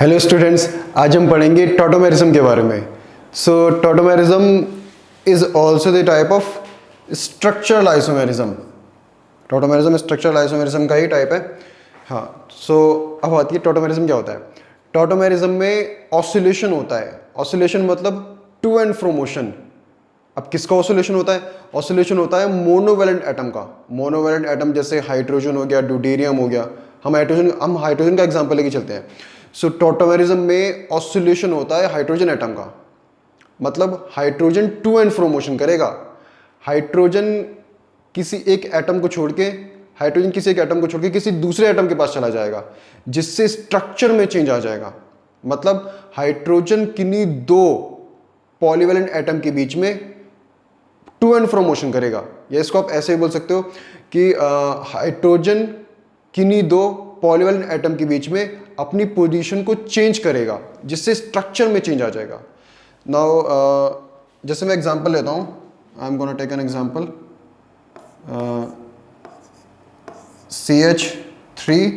Hello students, आज हम पढ़ेंगे टॉटोमेरिज्म के बारे में। So tautomerism is also the type of structural isomerism. Tautomerism structural isomerism का ही टाइप है। हाँ, सो अब आती है टॉटोमेरिज्म क्या होता है। टॉटोमेरिज्म में ऑसिलेशन होता है। ऑसिलेशन मतलब टू एंड फ्रो मोशन। अब किसका ऑसिलेशन होता है? ऑसिलेशन होता है मोनोवैलेंट एटम का। मोनोवैलेंट एटम जैसे हाइड्रोजन हो गया, ड्यूटेरियम हो गया। हम हाइड्रोजन का एग्जांपल लेके चलते हैं। सो टॉटोमेरिज्म में ऑसिलेशन होता है हाइड्रोजन एटम का। मतलब hydrogen to and fro motion करेगा। हाइड्रोजन किसी एक एटम को छोड़ के हाइड्रोजन किसी एक एटम को छोड़ के किसी दूसरे एटम के पास चला जाएगा, जिससे स्ट्रक्चर में चेंज आ जाएगा। मतलब हाइड्रोजन किन्हीं दो पॉलीवैलेंट एटम के बीच में टू एंड फ्रो मोशन करेगा। या इसको आप ऐसे ही बोल सकते हो कि हाइड्रोजन किन्हीं दो पॉलीवैलेंट एटम के बीच में अपनी पोजीशन को चेंज करेगा, जिससे स्ट्रक्चर में चेंज आ जाएगा। नाउ जैसे मैं एग्जांपल लेता हूं, I am gonna take an example. CH3,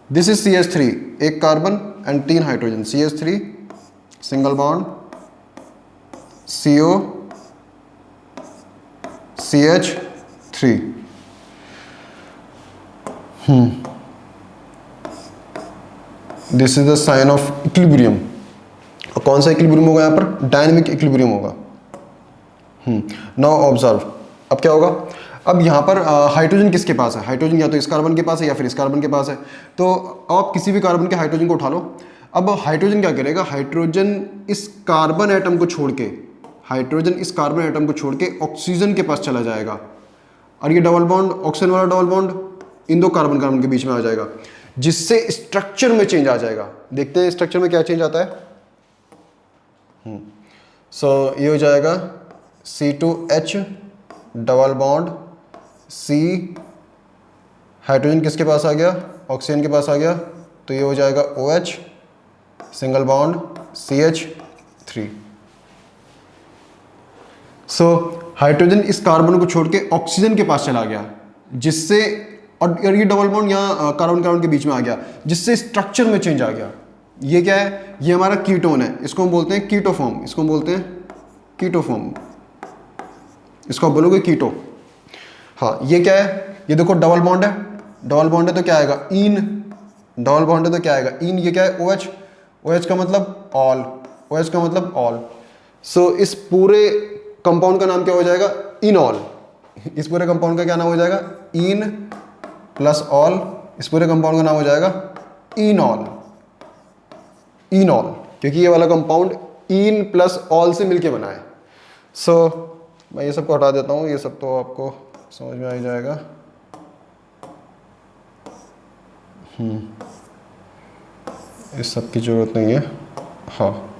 this is CH3, एक carbon and 3 hydrogen. CH3 single bond, CO CH3। This is the sign of equilibrium. और कौन सा इक्विलिब्रियम होगा यहाँ पर? डायनेमिक इक्विलिब्रियम होगा। नाउ ऑब्जर्व, अब क्या होगा? अब यहाँ पर हाइड्रोजन किसके पास है? हाइड्रोजन या तो इस कार्बन के पास है या फिर इस कार्बन के पास है। तो आप किसी भी कार्बन के हाइड्रोजन को उठा लो। अब हाइड्रोजन क्या करेगा? हाइड्रोजन इस कार्बन एटम को छोड़ के ऑक्सीजन के पास चला जाएगा। और ये डबल बॉन्ड, ऑक्सीजन वाला डबल बॉन्ड इन दो कार्बन कार्बन के बीच में आ जाएगा, जिससे स्ट्रक्चर में चेंज आ जाएगा। देखते हैं स्ट्रक्चर में क्या चेंज आता है। सो ये हो जाएगा C2H double bond C, hydrogen किसके पास आ गया? ऑक्सीजन के पास आ गया। तो ये हो जाएगा OH single bond CH3। So hydrogen इस कार्बन को छोड़ के ऑक्सीजन के पास चला गया, जिससे और ये डबल बॉन्ड यहाँ कार्बन कार्बन के बीच में आ गया, जिससे स्ट्रक्चर में चेंज आ गया। ये क्या है? ये हमारा कीटोन है। इसको हम बोलते हैं कीटोफॉर्म। इसको हम बोलते हैं कीटोफॉर्म। इसको आप बोलोगे कीटो। हाँ, ये क्या है? ये देखो डबल बॉन्ड है। डबल बॉन्ड है तो क्या आएगा? इन। डबल बॉन्ड है तो क्या आएगा? इन। ये क्या है? OH। OH का मतलब ऑल। OH का मतलब ऑल। सो इस पूरे कंपाउंड का नाम क्या हो जाएगा? इनऑल। इस पूरे कंपाउंड का क्या नाम हो जाएगा? In plus all. इस पूरे कंपाउंड का नाम हो जाएगा इनऑल। इनऑल, क्योंकि ये वाला कंपाउंड इन प्लस ऑल से मिलके बना है। सो मैं ये सबको हटा देता हूँ, ये सब तो आपको समझ में आ ही जाएगा। इस सब की जरूरत नहीं है। हाँ,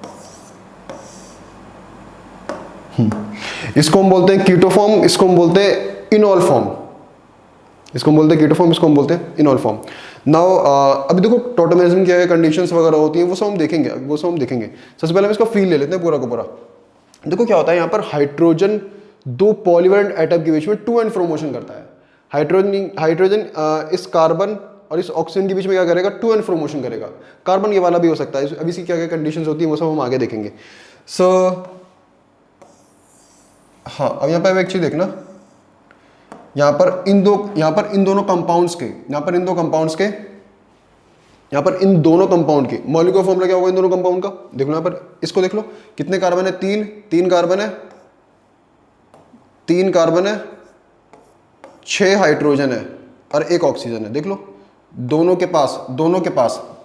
इसको हम बोलते हैं कीटोफॉर्म, इसको हम बोलते हैं इनॉल फॉर्म। इसको हम बोलते हैं कीटोफॉर्म, इसको हम बोलते हैं इनॉल फॉर्म। नाउ अभी देखो टॉटोमेरिज्म क्या है, कंडीशंस वगैरह होती हैं, वो सब हम देखेंगे। सबसे पहले हम इसका फील ले लेते हैं पूरा का पूरा। देखो क्या होता है यहाँ पर, हाइड्रोजन दो पॉलीवैलेंट एटम के बीच में टू एंड फ्रो मोशन करता है। हाइड्रोजन इस कार्बन और इस ऑक्सीजन के बीच में क्या करेगा? टू एंड फ्रो मोशन करेगा। कार्बन ये वाला भी हो सकता है। अभी इसकी क्या क्या कंडीशंस होती है वो सब हम आगे देखेंगे। सो हाँ, अब यहाँ पर एक चीज देखना, यहाँ पर इन दोनों कंपाउंड्स के मॉलिक्यूलर फॉर्मूला क्या होगा इन दोनों कंपाउंड का? देखो यहाँ पर, इसको देख लो, कितने कार्बन है? तीन कार्बन है, 6 हाइड्रोजन है और 1 ऑक्सीजन है। देख लो, दोनों के पास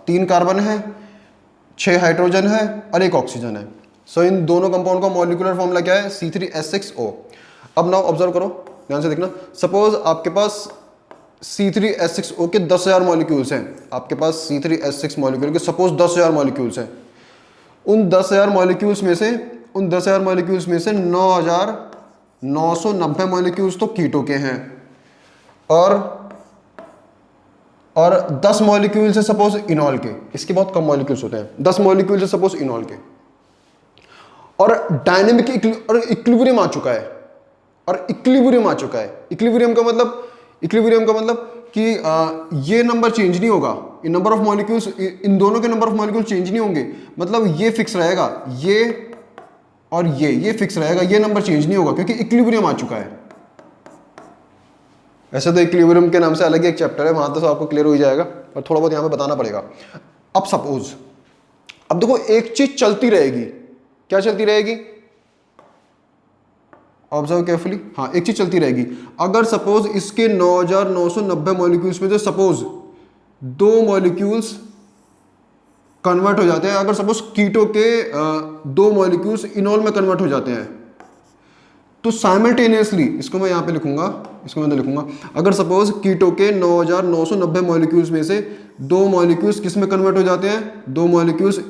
3 कार्बन है, 6 हाइड्रोजन है और 1 ऑक्सीजन है। सो इन दोनों कंपाउंड का मॉलिक्यूलर फॉर्मूला क्या है? C3H6O। अब नाउ ऑब्जर्व करो, ध्यान से देखना। सपोज आपके पास C3H6O के 10,000 मॉलिक्यूल्स हैं। आपके पास C3H6 मॉलिक्यूल के सपोज 10,000 मॉलिक्यूल्स हैं। उन 10,000 मॉलिक्यूल्स में से 9,990 मॉलिक्यूल्स तो कीटो के हैं, और 10 मॉलिक्यूल्स है सपोज इनॉल के। इसके बहुत कम मॉलिक्यूल्स होते हैं। 10 मॉलिक्यूल्स है सपोज इनॉल के, और डायनेमिक इक्विलिब्रियम आ चुका है। इक्विलिब्रियम का मतलब कि ये नंबर चेंज नहीं होगा, इन नंबर ऑफ मॉलिक्यूल्स, इन दोनों के नंबर ऑफ मॉलिक्यूल चेंज नहीं होंगे, मतलब ये फिक्स रहेगा, ये और ये फिक्स रहेगा, ये नंबर चेंज नहीं होगा क्योंकि इक्विलिब्रियम आ चुका है। ऐसे तो इक्विलिब्रियम के नाम से अलग ही एक चैप्टर है, वहां तो आपको क्लियर हो ही जाएगा, पर थोड़ा बहुत यहां पे बताना पड़ेगा। अब सपोज, अब देखो एक चीज चलती रहेगी, क्या चलती रहेगी, ऑब्जर्व केयरफुली, हाँ एक चीज चलती रहेगी। अगर सपोज इसके 9990 मॉलिक्यूल्स में से सपोज 2 मॉलिक्यूल्स कन्वर्ट हो जाते हैं, अगर सपोज कीटो के 2 मॉलिक्यूल्स इनॉल में कन्वर्ट हो जाते हैं, तो साइमल्टेनियसली, इसको मैं यहां पे लिखूंगा, इसको मैं तो लिखूंगा, अगर सपोज कीटो के 9990 मॉलिक्यूल्स में से 2 मॉलिक्यूल्स किस में कन्वर्ट हो जाते हैं, 2 मॉलिक्यूल्स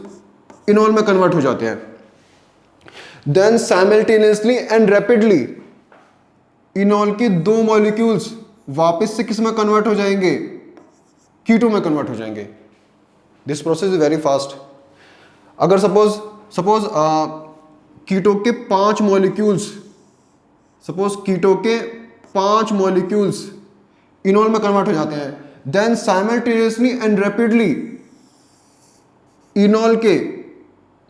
इनॉल में कन्वर्ट हो जाते हैं, then simultaneously and rapidly enol के 2 मॉलिक्यूल्स वापस से किस में कन्वर्ट हो जाएंगे, कीटो में कन्वर्ट हो जाएंगे। This process is very fast. अगर सपोज कीटो के 5 मॉलिक्यूल्स, सपोज कीटो के 5 मॉलिक्यूल्स इनॉल में कन्वर्ट हो जाते हैं, then simultaneously and rapidly enol के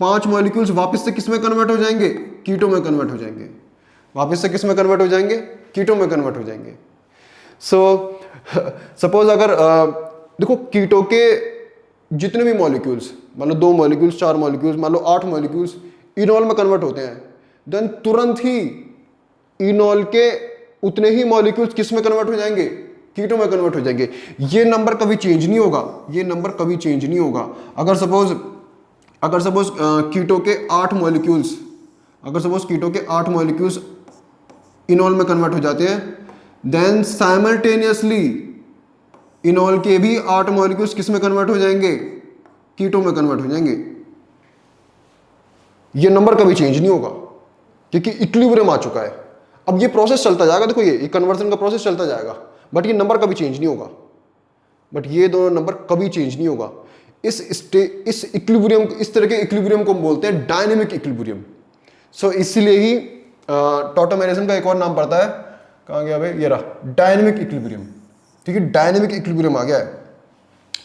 5 मॉलिक्यूल्स वापस से किस में कन्वर्ट हो जाएंगे, कीटो में कन्वर्ट हो जाएंगे, वापस से किस में कन्वर्ट हो जाएंगे, कीटो में कन्वर्ट हो जाएंगे। सो सपोज अगर देखो कीटो के जितने भी मॉलिक्यूल्स, मान लो 2 मॉलिक्यूल्स, 4 मॉलिक्यूल्स, मान लो 8 मॉलिक्यूल्स इनॉल में कन्वर्ट होते हैं, देन तुरंत ही इनॉल के उतने ही मॉलिक्यूल्स किस में कन्वर्ट हो जाएंगे, कीटो में कन्वर्ट हो जाएंगे। ये नंबर कभी चेंज नहीं होगा, ये नंबर कभी चेंज नहीं होगा। अगर सपोज कीटो के 8 मॉलिक्यूल्स, अगर सपोज कीटो के 8 मॉलिक्यूल्स इनॉल में कन्वर्ट हो जाते हैं, देन साइमल्टेनियसली इनॉल के भी 8 मॉलिक्यूल्स किस में कन्वर्ट हो जाएंगे, कीटो में कन्वर्ट हो जाएंगे। ये नंबर कभी चेंज नहीं होगा क्योंकि इक्विलिब्रियम आ चुका है। अब ये प्रोसेस चलता जाएगा, देखो ये कन्वर्जन का प्रोसेस चलता जाएगा, बट ये नंबर कभी चेंज नहीं होगा, बट ये दोनों नंबर कभी चेंज नहीं होगा। इस इक्विलिब्रियम, इस तरह के इक्विलिब्रियम को हम बोलते हैं डायनेमिक इक्विलिब्रियम। सो इसीलिए ही टॉटोमेरिज्म का एक और नाम पड़ता है, कहाँ गया भाई, ये रहा, डायनेमिक इक्विलिब्रियम। ठीक है, डायनेमिक इक्विलिब्रियम आ गया है।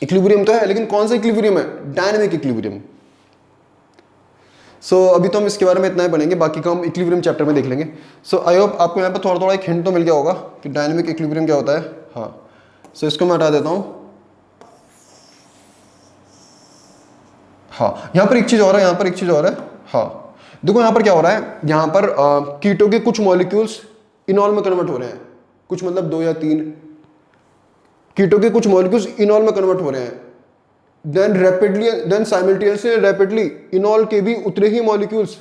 इक्विलिब्रियम तो है, लेकिन कौन सा इक्विलिब्रियम है, डायनेमिक इक्विलिब्रियम। सो अभी तो हम इसके बारे में इतना ही पढ़ेंगे, बाकी का हम इक्विलिब्रियम चैप्टर में देख लेंगे। सो आई होप आपको यहाँ पर थोड़ा थोड़ा एक हिंट तो मिल गया होगा कि डायनेमिक इक्विलिब्रियम क्या होता है। हाँ, सो इसको मैं हटा देता हूँ। हाँ, यहाँ पर एक चीज़ और है, यहाँ पर एक चीज़ और है। हाँ देखो यहाँ पर क्या हो रहा है, यहाँ पर कीटो के कुछ मॉलिक्यूल्स इनॉल में कन्वर्ट हो रहे हैं, कुछ मतलब 2 या 3 कीटो के कुछ मॉलिक्यूल्स इनॉल में कन्वर्ट हो रहे हैं, देन साइमल्टेनियसली रैपिडली इनॉल के भी उतने ही मॉलिक्यूल्स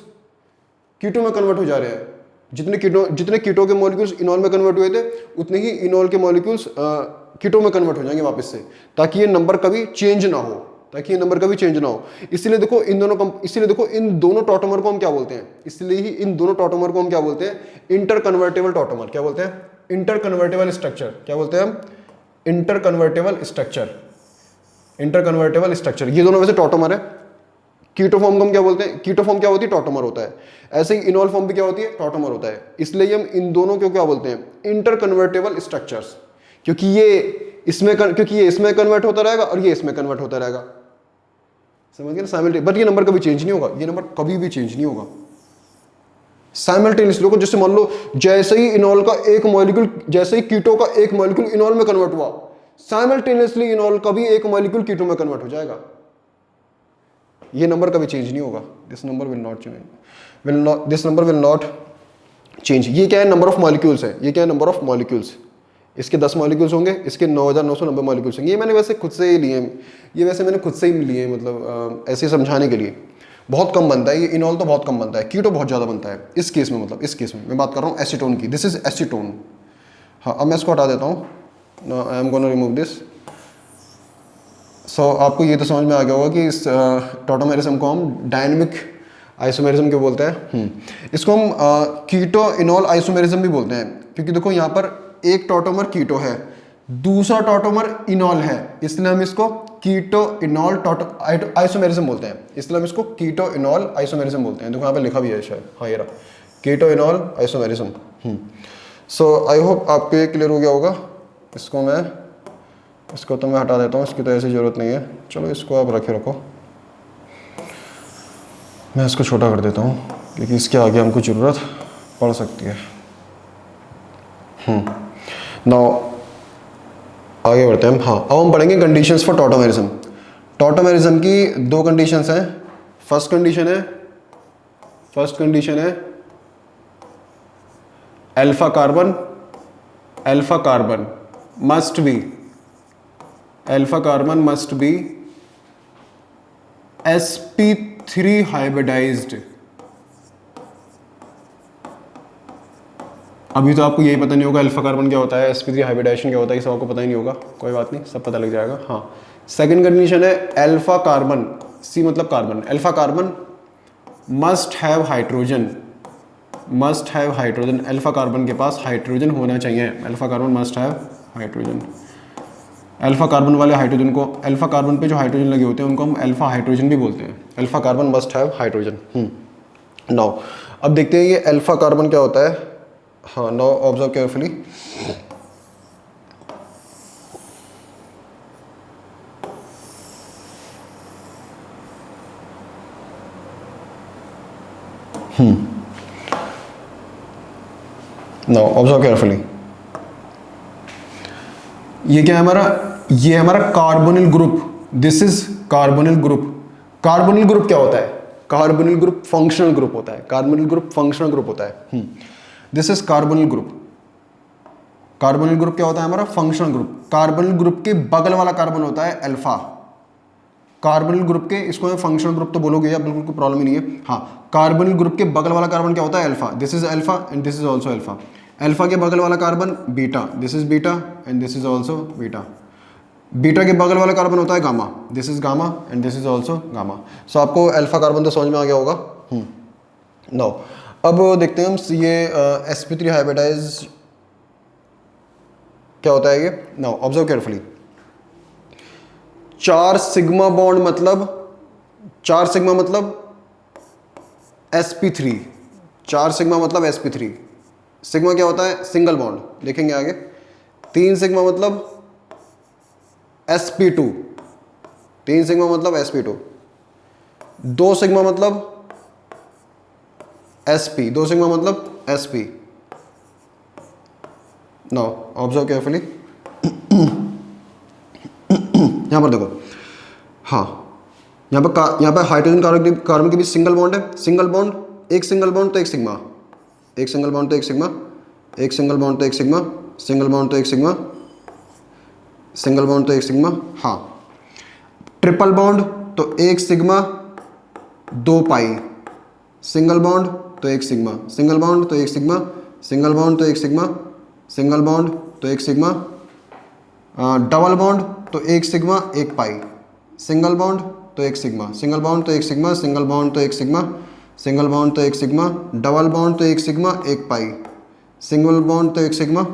कीटो में कन्वर्ट हो जा रहे हैं। जितने कीटो के मॉलिक्यूल्स इनॉल में कन्वर्ट हुए थे, उतने ही इनॉल के मॉलिक्यूल्स कीटो में कन्वर्ट हो जाएंगे वापस से, ताकि ये नंबर कभी चेंज ना हो, इसीलिए देखो इन दोनों टॉटोमर को हम क्या बोलते हैं, इसलिए ही इन दोनों टॉटोमर को हम क्या बोलते हैं, इंटर कन्वर्टेबल टॉटोमर। क्या बोलते हैं, इंटर कन्वर्टेबल स्ट्रक्चर। क्या बोलते हैं हम, इंटर कन्वर्टेबल स्ट्रक्चर। ये दोनों वैसे टॉटोमर है। कीटो फॉर्म को हम क्या बोलते हैं, कीटो फॉर्म क्या होती है, टॉटोमर होता है। ऐसे ही इनॉल फॉर्म भी क्या होती है, टॉटोमर होता है। इसलिए हम इन दोनों को क्या बोलते हैं, इंटर कन्वर्टेबल स्ट्रक्चर्स, क्योंकि ये इसमें कन्वर्ट होता रहेगा और ये इसमें कन्वर्ट होता रहेगा, समझ गए ना, बट ये नंबर कभी चेंज नहीं होगा, ये नंबर कभी भी चेंज नहीं होगा। साइमल्टेनियसली, जैसे मान लो जैसे ही इनॉल का एक मॉलिक्यूल, जैसे ही कीटो का एक मॉलिक्यूल इनॉल में कन्वर्ट हुआ, साइमल्टेनियसली इनॉल का भी एक मॉलिक्यूल कीटो में कन्वर्ट हो जाएगा। ये नंबर कभी चेंज नहीं होगा। This number will not change. ये क्या है, नंबर ऑफ मॉलिक्यूल्स है। ये क्या है, नंबर ऑफ मॉलिक्यूल्स। इसके 10 मॉलिक्यूल्स होंगे, इसके 9990 मॉलिक्यूल्स होंगे। ये मैंने वैसे खुद से ही लिए, मतलब ऐसे समझाने के लिए। बहुत कम बनता है ये इनॉल, तो बहुत कम बनता है। कीटो बहुत ज़्यादा बनता है इस केस में, मतलब इस केस में मैं बात कर रहा हूँ एसीटोन की। This is acetone. हाँ, अब मैं इसको हटा देता हूँ। I am gonna remove this. So आपको ये तो समझ में आ गया होगा कि इस टॉटोमेरिज्म को हम डायनेमिक आइसोमेरिज्म क्यों बोलते हैं। इसको हम कीटो इनॉल आइसोमेरिज्म भी बोलते हैं, क्योंकि देखो यहाँ पर एक टॉटोमर कीटो है, दूसरा टॉटोमर इनॉल है, इसलिए हम इसको कीटो इनॉल आइसोमेरिज्म बोलते हैं। इसलिए हम इसको कीटो इनॉल आइसोमेरिज्म बोलते हैं। देखो यहाँ पे लिखा भी है शायद, हाँ ये रहा, कीटो इनॉल आइसोमेरिज्म। सो आई होप आपको ये क्लियर हो गया होगा। इसको मैं इसको तो मैं हटा देता हूँ, इसकी तो ऐसी ज़रूरत नहीं है। चलो इसको आप रखे रखो, मैं इसको छोटा कर देता हूँ क्योंकि इसके आगे हमको ज़रूरत पड़ सकती है। नाउ आगे बढ़ते हैं हम। हाँ, अब हम पढ़ेंगे कंडीशंस फॉर टॉटोमेरिज्म। टॉटोमेरिज्म की दो कंडीशंस हैं। फर्स्ट कंडीशन है alpha carbon must be sp3 hybridised. अभी तो आपको यही पता नहीं होगा अल्फा कार्बन क्या होता है, sp3 हाइब्रिडाइजेशन क्या होता है, ये सब आपको पता ही नहीं होगा, कोई बात नहीं, सब पता लग जाएगा। हाँ, सेकंड कंडीशन है अल्फा कार्बन, सी मतलब carbon, alpha carbon must have hydrogen. Alpha carbon के पास हाइड्रोजन होना चाहिए। Alpha carbon must have hydrogen. Alpha carbon वाले हाइड्रोजन को, अल्फा कार्बन पे जो हाइड्रोजन लगे होते हैं उनको हम अल्फा हाइड्रोजन भी बोलते हैं। Alpha carbon must have hydrogen. Now अब देखते हैं ये अल्फा कार्बन क्या होता है। हाँ, now observe carefully. Now observe carefully, ये क्या है हमारा, ये हमारा carbonyl group. This is carbonyl group. Carbonyl group क्या होता है? कार्बोनिल ग्रुप फंक्शनल ग्रुप होता है। कार्बोनिल ग्रुप फंक्शनल ग्रुप होता है। This is carbonyl group. Carbonyl group क्या होता है हमारा? Functional group. कार्बोनिल ग्रुप के बगल वाला कार्बन होता है अल्फा। कार्बोनिल ग्रुप के, इसको मैं फंक्शनल ग्रुप तो बोलोगे या, बिल्कुल कोई प्रॉब्लम ही नहीं है। हाँ, कार्बोनिल ग्रुप के बगल वाला कार्बन क्या होता है? Alpha. This is alpha and this is also alpha. Alpha के बगल वाला carbon beta, this is beta and this is also beta. Beta के बगल वाला कार्बन होता है gamma, this is gamma and this is also gamma. So आपको alpha carbon तो समझ में आ गया होगा। नो, अब देखते हैं हम ये sp3 हाइब्रिडाइज क्या होता है ये। Now observe carefully. 4 sigma bond मतलब, 4 सिग्मा मतलब sp3। 4 सिग्मा मतलब sp3। सिग्मा क्या होता है? सिंगल बॉन्ड, देखेंगे आगे। 3 सिग्मा मतलब sp2। 3 सिग्मा मतलब sp2। 2 सिग्मा मतलब sp। 2 सिग्मा मतलब sp। Now observe carefully. यहां पर देखो, हाँ, यहाँ पर हाइड्रोजन कार्बन के बीच सिंगल बॉन्ड है। सिंगल बॉन्ड, एक सिंगल बॉन्ड तो एक सिग्मा, एक सिंगल बॉन्ड तो एक सिग्मा, एक सिंगल बॉन्ड तो एक सिग्मा, सिंगल बॉन्ड तो एक सिग्मा, सिंगल बॉन्ड तो एक सिग्मा। हाँ, ट्रिपल बॉन्ड तो एक सिग्मा 2 पाई, सिंगल बॉन्ड तो एक सिग्मा, सिंगल बॉन्ड तो एक सिग्मा, सिंगल बॉन्ड तो एक सिग्मा, सिंगल बॉन्ड तो एक सिग्मा, डबल बॉन्ड तो एक सिग्मा 1 पाई, सिंगल बॉन्ड तो एक सिग्मा, सिंगल बॉन्ड तो एक सिग्मा, सिंगल बॉन्ड तो एक सिग्मा, सिंगल बॉन्ड तो एक सिग्मा, डबल बॉन्ड तो एक सिग्मा 1 पाई, सिंगल बॉन्ड तो एक सिग्मा,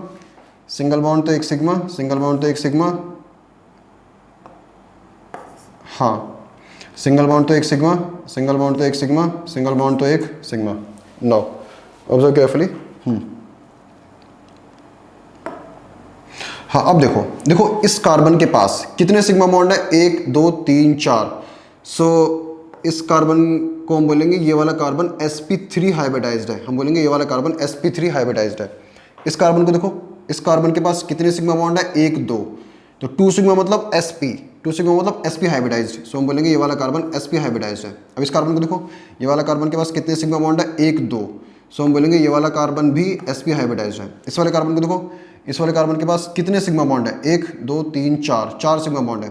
सिंगल बॉन्ड तो एक सिग्मा, सिंगल बॉन्ड तो एक सिग्मा। हाँ, सिंगल बॉन्ड तो एक सिग्मा, सिंगल बॉन्ड तो एक सिग्मा, सिंगल बॉन्ड तो एक सिग्मा। Now observe carefully. हाँ, अब देखो इस कार्बन के पास कितने सिग्मा बॉन्ड है? 1 2 3 4। सो इस कार्बन को हम बोलेंगे, ये वाला कार्बन sp3 हाइब्रिडाइज्ड है। हम बोलेंगे ये वाला कार्बन sp3 हाइब्रिडाइज्ड है। इस कार्बन को देखो, इस कार्बन के पास कितने सिग्मा बॉन्ड है? 1 2। तो 2 सिग्मा मतलब sp, 2 सिग्मा मतलब sp हाइब्रिडाइज्ड। सो हम बोलेंगे ये वाला कार्बन sp हाइब्रिडाइज्ड है। अब इस कार्बन को देखो, ये वाला कार्बन के पास कितने सिग्मा बॉन्ड है? 1 2। सो हम बोलेंगे ये वाला कार्बन भी sp हाइब्रिडाइज्ड है। इस वाले कार्बन को देखो, इस वाले कार्बन के पास कितने सिग्मा बॉन्ड है? 1 2 3 4, 4 सिग्मा बॉन्ड है।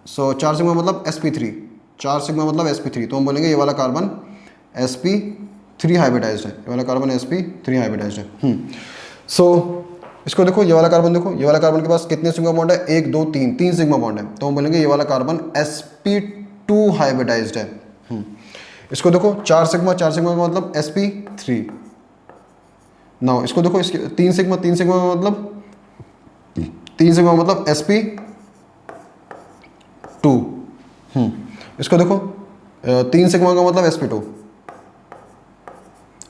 सो 4 सिग्मा मतलब sp3, 4 सिग्मा मतलब sp3। तो हम बोलेंगे ये वाला कार्बन sp3 हाइब्रिडाइज्ड है। ये वाला कार्बन sp3 हाइब्रिडाइज्ड है। सो इसको देखो, ये वाला कार्बन देखो, ये वाला कार्बन के पास कितने सिग्मा बॉन्ड है? 1 2 3, 3 सिग्मा बॉन्ड है। तो हम बोलेंगे ये वाला कार्बन sp2 हाइब्रिडाइज्ड है। इसको देखो, 4 सिग्मा का मतलब sp3। नाउ इसको देखो, इसके 3 सिग्मा का मतलब, 3 सिग्मा मतलब sp2। इसको देखो, 3 सिग्मा का मतलब sp2,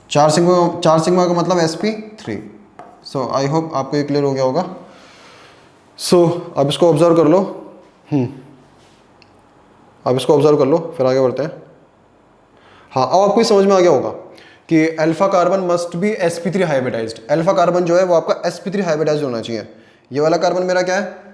4 सिग्मा का मतलब sp3। सो आई होप आपको ये क्लियर हो गया होगा। सो अब इसको ऑब्जर्व कर लो। अब इसको ऑब्जर्व कर लो, फिर आगे बढ़ते हैं। हाँ, अब आपको समझ में आ गया होगा कि alpha carbon must be sp3 hybridised. Alpha carbon जो है वो आपका sp3 हाइब्रिडाइज्ड होना चाहिए। ये वाला कार्बन मेरा क्या है,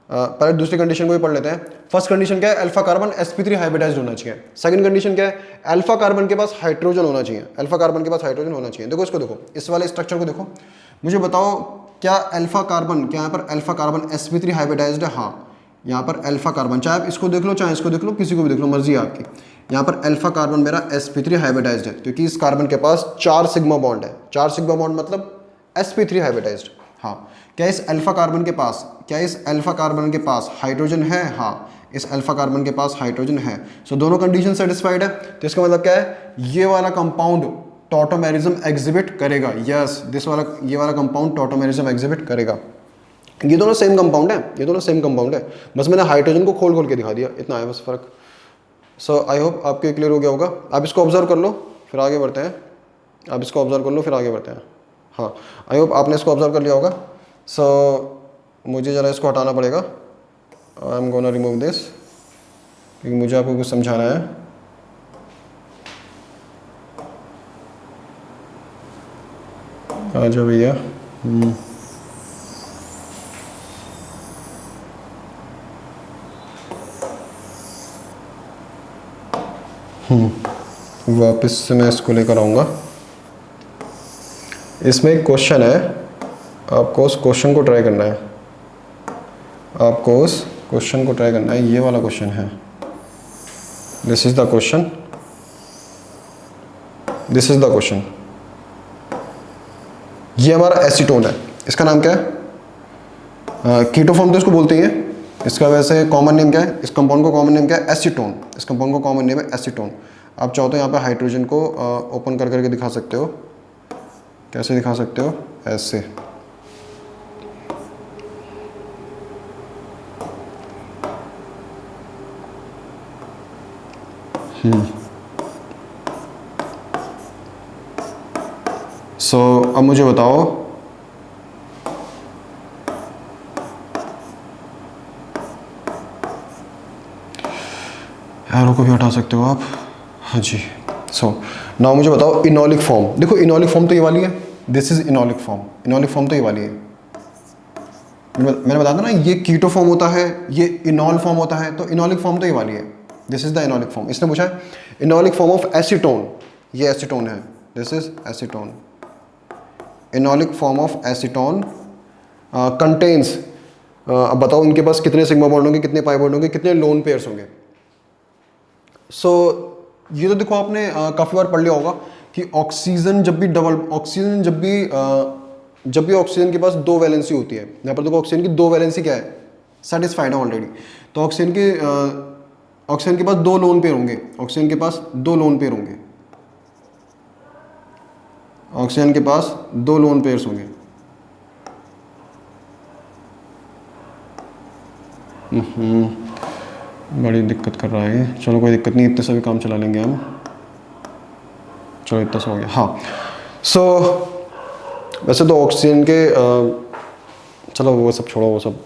पहले दूसरी कंडीशन को भी पढ़ लेते हैं। फर्स्ट कंडीशन क्या है, अल्फा कार्बन sp3 हाइब्रिडाइज्ड होना चाहिए। सेकंड कंडीशन क्या है, अल्फा कार्बन के पास हाइड्रोजन होना चाहिए। अल्फा कार्बन के पास हाइड्रोजन होना चाहिए। देखो इसको, देखो इस वाले स्ट्रक्चर को देखो, मुझे बताओ क्या अल्फा कार्बन, क्या यहाँ पर अल्फा कार्बन sp3 हाइब्रिडाइज्ड है? हाँ, यहाँ पर अल्फा कार्बन, चाहे आप इसको देख लो चाहे इसको देख लो, किसी को भी देख लो, मर्जी है आपकी। यहाँ पर अल्फा कार्बन मेरा sp3 हाइब्रिडाइज्ड है क्योंकि इस कार्बन के पास 4 सिग्मा बॉन्ड है। 4 सिग्मा बॉन्ड मतलब sp3 हाइब्रिडाइज्ड। हाँ, क्या इस अल्फा कार्बन के पास, क्या इस अल्फा कार्बन के पास हाइड्रोजन है? हाँ, इस अल्फा कार्बन के पास हाइड्रोजन है। सो दोनों कंडीशन सेटिस्फाइड है। तो इसका मतलब क्या है, ये वाला कंपाउंड टॉटोमेरिज्म एग्जिबिट करेगा। यस, दिस वाला, ये वाला कंपाउंड टॉटोमेरिज्म एग्जिबिट करेगा। ये दोनों सेम कंपाउंड है, ये दोनों सेम कंपाउंड है, बस मैंने हाइड्रोजन को खोल खोल के दिखा दिया, इतना है बस फर्क। सो आई होप आपके क्लियर हो गया होगा। आप इसको ऑब्जर्व कर लो, फिर आगे बढ़ते हैं। आप इसको ऑब्जर्व कर लो, फिर आगे बढ़ते हैं। हाँ, आई होप आपने इसको ऑब्जर्व कर लिया होगा। सो मुझे ज़रा इसको हटाना पड़ेगा। आई एम गोना रिमूव दिस क्योंकि मुझे आपको कुछ समझाना है। आ जाओ भैया। वापस से मैं इसको लेकर आऊँगा। इसमें एक क्वेश्चन है, आपको उस क्वेश्चन को ट्राई करना है। आपको उस क्वेश्चन को ट्राई करना है, ये वाला क्वेश्चन है। This is the question, this is the question. ये हमारा एसीटोन है, इसका नाम क्या है? कीटोफॉर्म तो इसको बोलते ही है। इसका वैसे कॉमन नेम क्या है, इस कंपाउंड को कॉमन नेम क्या है? एसीटोन। इस कंपाउंड को कॉमन नेम है एसीटोन। आप चाहो तो यहाँ पे हाइड्रोजन को ओपन कर करके दिखा सकते हो। कैसे दिखा सकते हो? ऐसे। सो अब मुझे बताओ, एरो को भी हटा सकते हो आप। हाँ जी। सो नाउ मुझे बताओ इनोलिक फॉर्म। देखो इनोलिक फॉर्म तो ये वाली है, this is enolic form. Enolic form तो ये वाली है। मैंने बताया था ना, ये कीटो फॉर्म होता है, ये इनॉल फॉर्म होता है, तो इनोलिक फॉर्म तो ये वाली है। This is the enolic form. इसने पूछा है इनोलिक फॉर्म ऑफ एसीटोन, ये एसीटोन है, this is acetone. Enolic form of acetone contains, अब बताओ इनके पास कितने सिग्मा बॉन्ड होंगे, कितने पाई बॉन्ड होंगे, कितने लोन पेयर्स होंगे। सो ये तो देखो आपने काफ़ी बार पढ़ लिया होगा कि ऑक्सीजन जब भी डबल, ऑक्सीजन जब भी ऑक्सीजन के पास 2 वैलेंसी होती है, यहाँ पर देखो ऑक्सीजन की 2 वैलेंसी क्या है, सेटिस्फाइड है ऑलरेडी। तो ऑक्सीजन के पास 2 लोन पेयर होंगे, ऑक्सीजन के पास 2 लोन पेयर होंगे, ऑक्सीजन के पास 2 लोन पेयर्स होंगे। बड़ी दिक्कत कर रहा है ये। चलो कोई दिक्कत नहीं, इतने से भी काम चला लेंगे हम। चलो इतना सा हो गया। हाँ, सो वैसे तो ऑक्सीजन के चलो वो सब छोड़ो, वो सब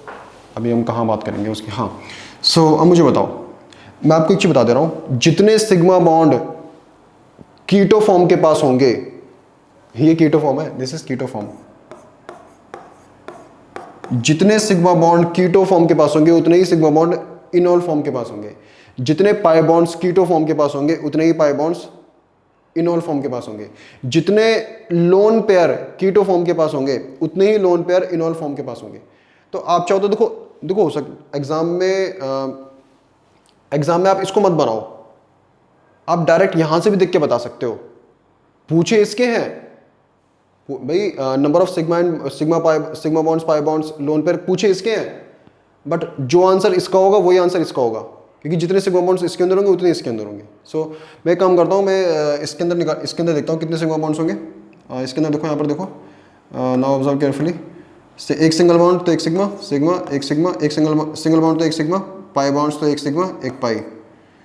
अभी हम कहाँ बात करेंगे उसकी। हाँ, सो अब मुझे बताओ, मैं आपको एक चीज़ बता दे रहा हूँ, जितने सिग्मा बॉन्ड कीटो फॉर्म के पास होंगे, ये कीटो फॉर्म है, दिस इज कीटो फॉर्म। जितने सिग्मा बॉन्ड कीटो फॉर्म के पास होंगे उतने ही सिग्मा बॉन्ड इनोल फॉर्म के पास होंगे। जितने पाई बॉन्ड्स कीटो फॉर्म के पास होंगे उतने ही पाई बॉन्ड्स इनोल फॉर्म के पास होंगे। जितने लोन पेयर कीटो फॉर्म के पास होंगे उतने ही लोन पेयर इनोल फॉर्म के पास होंगे। तो आप चाहो तो देखो हो सकता एग्जाम में आप इसको मत बनाओ, आप डायरेक्ट यहां से भी देख के बता सकते हो। पूछे इसके हैं भाई, number of sigma bonds pi bonds lone pair पूछे इसके हैं, बट जो आंसर इसका होगा वही आंसर इसका होगा, क्योंकि जितने सिग्मा बॉन्ड्स इसके अंदर होंगे उतने इसके अंदर होंगे। सो मैं काम करता हूँ, मैं इसके अंदर देखता हूँ कितने सिग्मा बॉन्ड्स होंगे। इसके अंदर देखो, यहाँ पर देखो, नाउ ऑब्जर्व केयरफुली। एक सिंगल बॉन्ड तो एक सिग्मा, एक सिंगल बॉन्ड तो एक सिग्मा, पाई बॉन्ड्स तो एक सिग्मा एक पाई,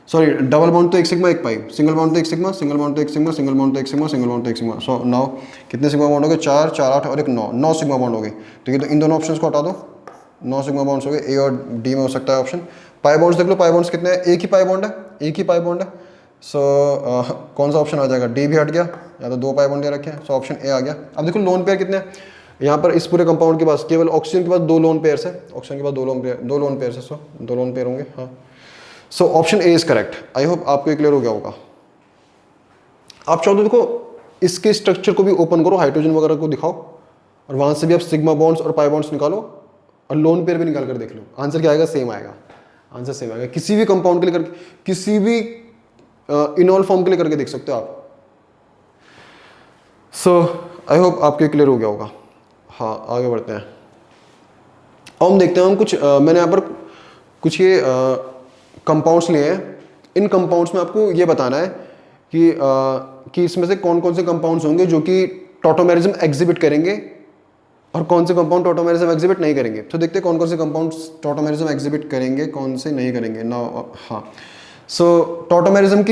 सॉरी डबल बॉन्ड तो एक सिग्मा एक पाई, सिंगल बॉन्ड तो एक सिग्मा, सिंगल बॉन्ड तो एक सिग्मा, सिंगल बॉन्ड तो एक सिग्मा, सिंगल बॉन्ड तो एक सिग्मा। सो नाउ कितने सिग्मा बॉन्ड हो गए? 4 4 8 और एक 9 सिग्मा बॉन्ड हो गए। तो ये तो इन दोनों ऑप्शंस को हटा दो, 9 सिग्मा बॉन्ड्स हो गए, ए और डी में हो सकता है ऑप्शन। पाई बॉन्ड्स देख लो, पाई बॉन्ड्स कितने हैं, एक ही पाई बॉन्ड है, एक ही पाई बॉन्ड है। सो कौन सा ऑप्शन आ जाएगा, डी भी हट गया, या तो 2 पाई बॉन्ड दे रखे हैं, सो ऑप्शन ए आ गया। अब देखो लोन पेयर कितने हैं यहाँ पर, इस पूरे कंपाउंड के पास केवल ऑक्सीजन के पास 2 लोन पेयर्स है, ऑक्सीजन के पास 2 लोन पेयर्स है, सो 2 लोन पेयर होंगे, हाँ। So option A is correct. I hope आपको ये क्लियर हो गया होगा। आप चाहो तो देखो इसके स्ट्रक्चर को भी ओपन करो, हाइड्रोजन वगैरह को दिखाओ, और वहां से भी आप सिग्मा बॉन्ड्स और पाई बॉन्ड्स निकालो और लोन पेयर भी निकाल कर देख लो, आंसर क्या आएगा, सेम आएगा, आंसर सेम आएगा। किसी भी कंपाउंड के लिए करके, किसी भी इनॉल फॉर्म के लिए करके देख सकते हो आप। सो आई होप आपके क्लियर हो गया होगा। हाँ, आगे बढ़ते हैं। अब हम देखते हैं, हम कुछ मैंने यहाँ पर कुछ ये कंपाउंड्स लिए हैं। इन कंपाउंड्स में आपको ये बताना है कि इसमें से कौन कौन से कंपाउंड्स होंगे जो कि टॉटोमेरिज्म एग्जिबिट करेंगे और कौन से कंपाउंड टॉटोमेरिज्म एग्जिबिट नहीं करेंगे। तो देखते हैं कौन कौन से कंपाउंड्स टॉटोमेरिज्म एग्जिबिट करेंगे, कौन से नहीं करेंगे ना। हाँ, सो टॉटोमेरिज्म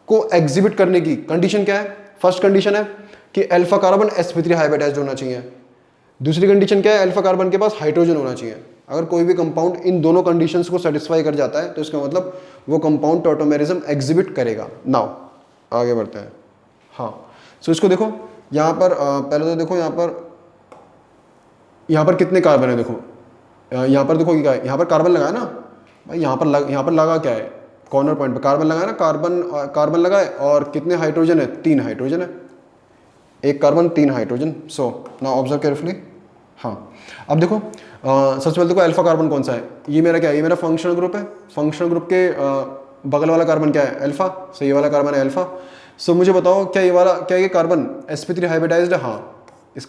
को एग्जिबिट करने की कंडीशन क्या है। फर्स्ट कंडीशन है कि अल्फा कार्बन sp3 हाइब्रिडाइज्ड होना चाहिए। दूसरी कंडीशन क्या है, अल्फा कार्बन के पास हाइड्रोजन होना चाहिए। अगर कोई भी कंपाउंड इन दोनों कंडीशंस को सेटिस्फाई कर जाता है तो इसका मतलब वो कंपाउंड टॉटोमेरिज्म एग्जिबिट करेगा। नाउ आगे बढ़ते हैं। हाँ, सो इसको देखो यहाँ पर पहले तो देखो यहाँ पर कितने कार्बन है, देखो यहाँ पर देखो क्या है, यहाँ पर कार्बन लगा है ना भाई, यहाँ पर लगा क्या है, कॉर्नर पॉइंट पर कार्बन लगा है ना, कार्बन लगा है, और कितने हाइड्रोजन है, 3 हाइड्रोजन है, 1 carbon 3 hydrogen. So now observe carefully. हाँ, अब देखो सबसे पहले देखो अल्फा कार्बन कौन सा है, ये मेरा क्या है, ये मेरा फंक्शनल ग्रुप है। फंक्शनल ग्रुप के बगल वाला कार्बन क्या है, अल्फा। सो ये वाला कार्बन है अल्फा। सो मुझे बताओ क्या ये कार्बन sp3 हाइब्रिडाइज्ड है। हाँ, इस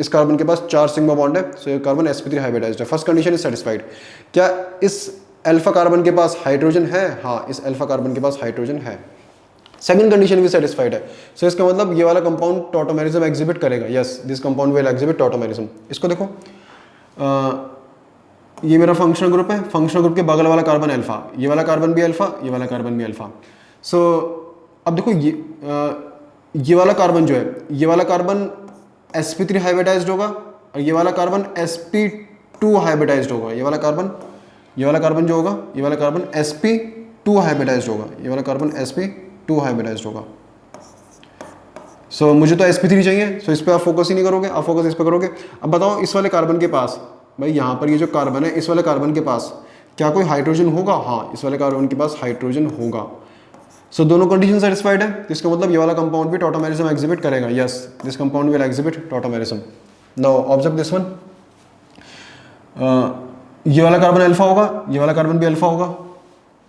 कार्बन के पास 4 सिग्मा बॉन्ड है। सो ये कार्बन sp3 हाइब्रिडाइज्ड है। First condition is satisfied. क्या इस अल्फा कार्बन के पास हाइड्रोजन है, हाँ, इस अल्फा कार्बन के पास हाइड्रोजन है। सेकंड कंडीशन भी सेटिस्फाइड है। सो इसका मतलब ये वाला कंपाउंड टॉटोमेरिज्म एग्जिबिट करेगा। Yes, this compound will exhibit tautomerism. इसको देखो ये मेरा फंक्शनल ग्रुप है, फंक्शनल ग्रुप के बगल वाला कार्बन अल्फा, ये वाला कार्बन भी अल्फा, ये वाला कार्बन भी अल्फा। सो अब देखो ये वाला कार्बन जो है, ये वाला कार्बन sp3 हाइब्रिडाइज्ड होगा और ये वाला कार्बन sp2 हाइब्रिडाइज्ड होगा। ये वाला कार्बन जो होगा, ये वाला कार्बन sp2 हाइब्रिडाइज्ड होगा, ये वाला कार्बन sp2 हाइब्रिडाइज्ड होगा। सो मुझे तो sp3 चाहिए, सो इस पर आप फोकस ही नहीं करोगे, आप फोकस इस पर करोगे। अब बताओ इस वाले कार्बन के पास, भाई यहाँ पर ये जो कार्बन है, इस वाले कार्बन के पास क्या कोई हाइड्रोजन होगा। हाँ, इस वाले कार्बन के पास हाइड्रोजन होगा। सो दोनों कंडीशन सेटिस्फाइड है, इसका मतलब ये वाला कंपाउंड भी टॉटोमेरिज्म एग्जिबिट करेगा। Yes, this compound will exhibit tautomerism. Now observe this one. ये वाला कार्बन अल्फा होगा, ये वाला कार्बन भी अल्फा होगा।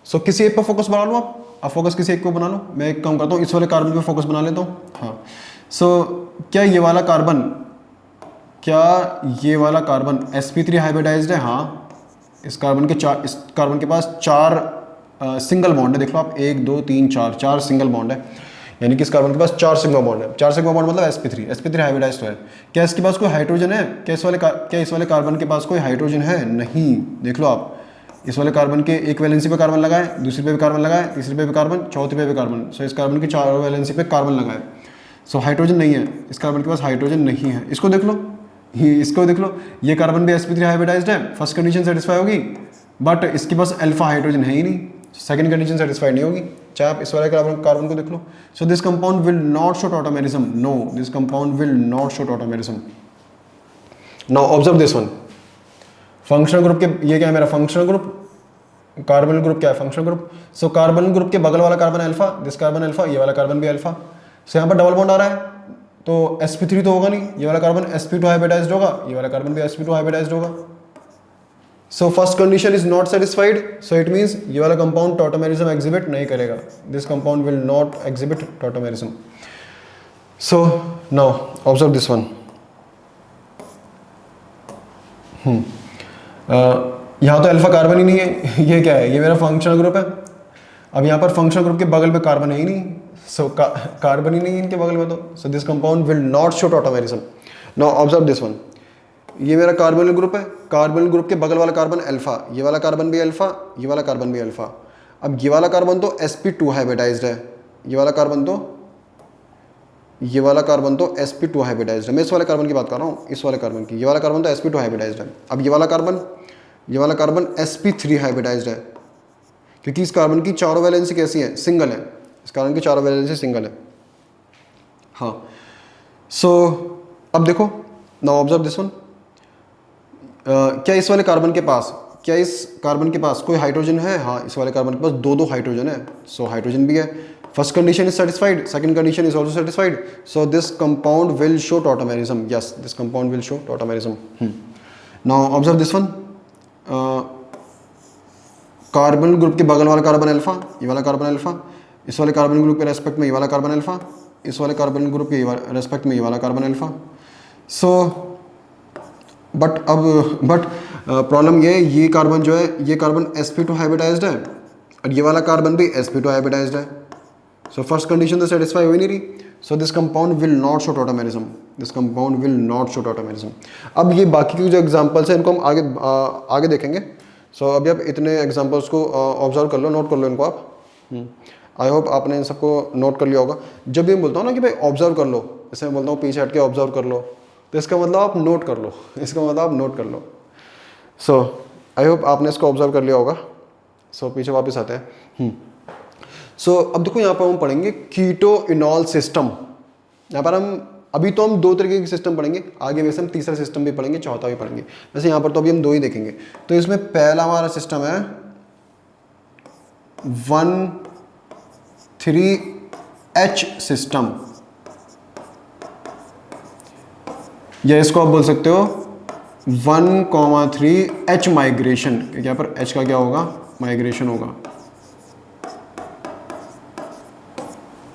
सो किसी एक पर फोकस बना लो, आप फोकस किसी एक को बना लो। मैं एक काम करता हूँ, इस वाले कार्बन पे फोकस बना लेता हूँ। हाँ, सो क्या ये वाला कार्बन sp3 हाइब्रिडाइज्ड है। हाँ, इस कार्बन के पास 4 सिंगल बॉन्ड है। देख लो आप, 1 2 3 4 सिंगल बॉन्ड है, यानी कि इस कार्बन के पास 4 सिग्मा बॉन्ड है। 4 सिग्मा बॉन्ड मतलब sp3 हाइब्रिडाइज्ड है। क्या इसके पास कोई हाइड्रोजन है, क्या इस वाले कार्बन के पास कोई हाइड्रोजन है, नहीं। देख लो आप, इस वाले कार्बन के एक वैलेंसी पे कार्बन लगाए, दूसरी पे भी कार्बन लगाए, तीसरी पे भी कार्बन, चौथी पे भी कार्बन। सो इस कार्बन की 4 वैलेंसी पे कार्बन लगाए। सो हाइड्रोजन नहीं है, इस कार्बन के पास हाइड्रोजन नहीं है। इसको देख लो, ये कार्बन भी sp3 हाइब्रिडाइज्ड है। फर्स्ट कंडीशन सेटिस्फाई होगी, बट इसके पास अल्फा हाइड्रोजन है ही नहीं, सेकंड कंडीशन सेटिस्फाइड नहीं होगी। चाहे आप इस वाले कार्बन को देख लो। So this compound will not show tautomerism. No, this compound will not show tautomerism. Now observe this one. Functional group के, ये क्या है मेरा फंक्शनल ग्रुप, कार्बन ग्रुप क्या है, functional group. So carbon group के बगल वाला carbon alpha, this carbon alpha, ये वाला कार्बन भी अल्फा। सो यहाँ पर डबल बॉन्ड आ रहा है, तो sp3 तो होगा नहीं, ये वाला कार्बन sp2 हाइब्रिडाइज्ड होगा, ये वाला कार्बन भी sp2 हाइब्रिडाइज्ड होगा। So first condition is not satisfied, so it means ये वाला कंपाउंड टॉटोमेरिज्म एग्जिबिट नहीं करेगा। This compound will not exhibit tautomerism. So now observe this one. यहाँ तो अल्फा कार्बन ही नहीं है, ये क्या है, ये मेरा फंक्शनल ग्रुप है। अब यहाँ पर फंक्शनल ग्रुप के बगल में कार्बन है ही नहीं, सो कार्बन ही नहीं है इनके बगल में, तो सो this compound will not show tautomerism. Now observe this one. ये मेरा कार्बोनिल ग्रुप है, कार्बोनिल ग्रुप के बगल वाला कार्बन अल्फा, ये वाला कार्बन भी अल्फा, ये वाला कार्बन भी अल्फा। अब ये वाला कार्बन तो sp2 हाइब्रिडाइज्ड है, ये वाला कार्बन तो ये वाला कार्बन तो sp2 हाइब्रिडाइज्ड है। मैं इस वाले कार्बन की बात कर रहा हूँ, इस वाले कार्बन की। ये वाला कार्बन तो sp2 हाइब्रिडाइज्ड है। अब ये वाला कार्बन sp3 हाइब्रिडाइज्ड है, क्योंकि इस कार्बन की चारों वैलेंसी कैसी है, सिंगल है। इस कार्बन की चारों वैलेंसी सिंगल है। हाँ, सो अब देखो, नाउ ऑब्जर्व दिस वन। क्या इस वाले कार्बन के पास, क्या इस कार्बन के पास कोई हाइड्रोजन है? हाँ, इस वाले कार्बन के पास दो हाइड्रोजन है, सो हाइड्रोजन भी है। First condition is satisfied, second condition is also satisfied, so this compound will show tautomerism. Yes, this compound will show tautomerism. Now observe this one. Carbon group के बगल वाला carbon alpha, ये वाला carbon alpha, इस वाले carbon group के respect में ये वाला कार्बन अल्फा, इस वाले कार्बन ग्रुप के रेस्पेक्ट में ये वाला carbon alpha. So but problem ये कार्बन जो है, ये कार्बन sp2 हाइब्रिडाइज्ड है और ये वाला कार्बन भी sp2 हाइब्रिडाइज्ड है। सो फर्स्ट कंडीशन तो सेटिस्फाई हो ही नहीं रही, सो this compound will not show tautomerism, this compound will not show tautomerism. अब ये बाकी की जो एग्जांपल्स हैं इनको हम आगे देखेंगे। सो अभी आप इतने एग्जांपल्स को ऑब्जर्व कर लो, नोट कर लो इनको आप। आई होप आपने इन सबको नोट कर लिया होगा। जब भी मैं बोलता हूँ ना कि भाई ऑब्जर्व कर लो, जैसे मैं बोलता हूँ पीछे हट के ऑब्जर्व कर लो, तो इसका मतलब आप नोट कर लो, इसका मतलब आप नोट कर लो। सो आई होप आपने इसको ऑब्जर्व कर लिया होगा। सो पीछे वापस आते हैं। सो अब देखो, यहाँ पर हम पढ़ेंगे कीटो इनॉल सिस्टम। यहाँ पर हम अभी तो हम दो तरीके के सिस्टम पढ़ेंगे, आगे वैसे हम तीसरा सिस्टम भी पढ़ेंगे, चौथा भी पढ़ेंगे। वैसे यहाँ पर तो अभी हम दो ही देखेंगे। तो इसमें पहला हमारा सिस्टम है 1,3H सिस्टम, या इसको आप बोल सकते हो 1,3H माइग्रेशन, क्योंकि यहाँ पर H का क्या होगा, माइग्रेशन होगा।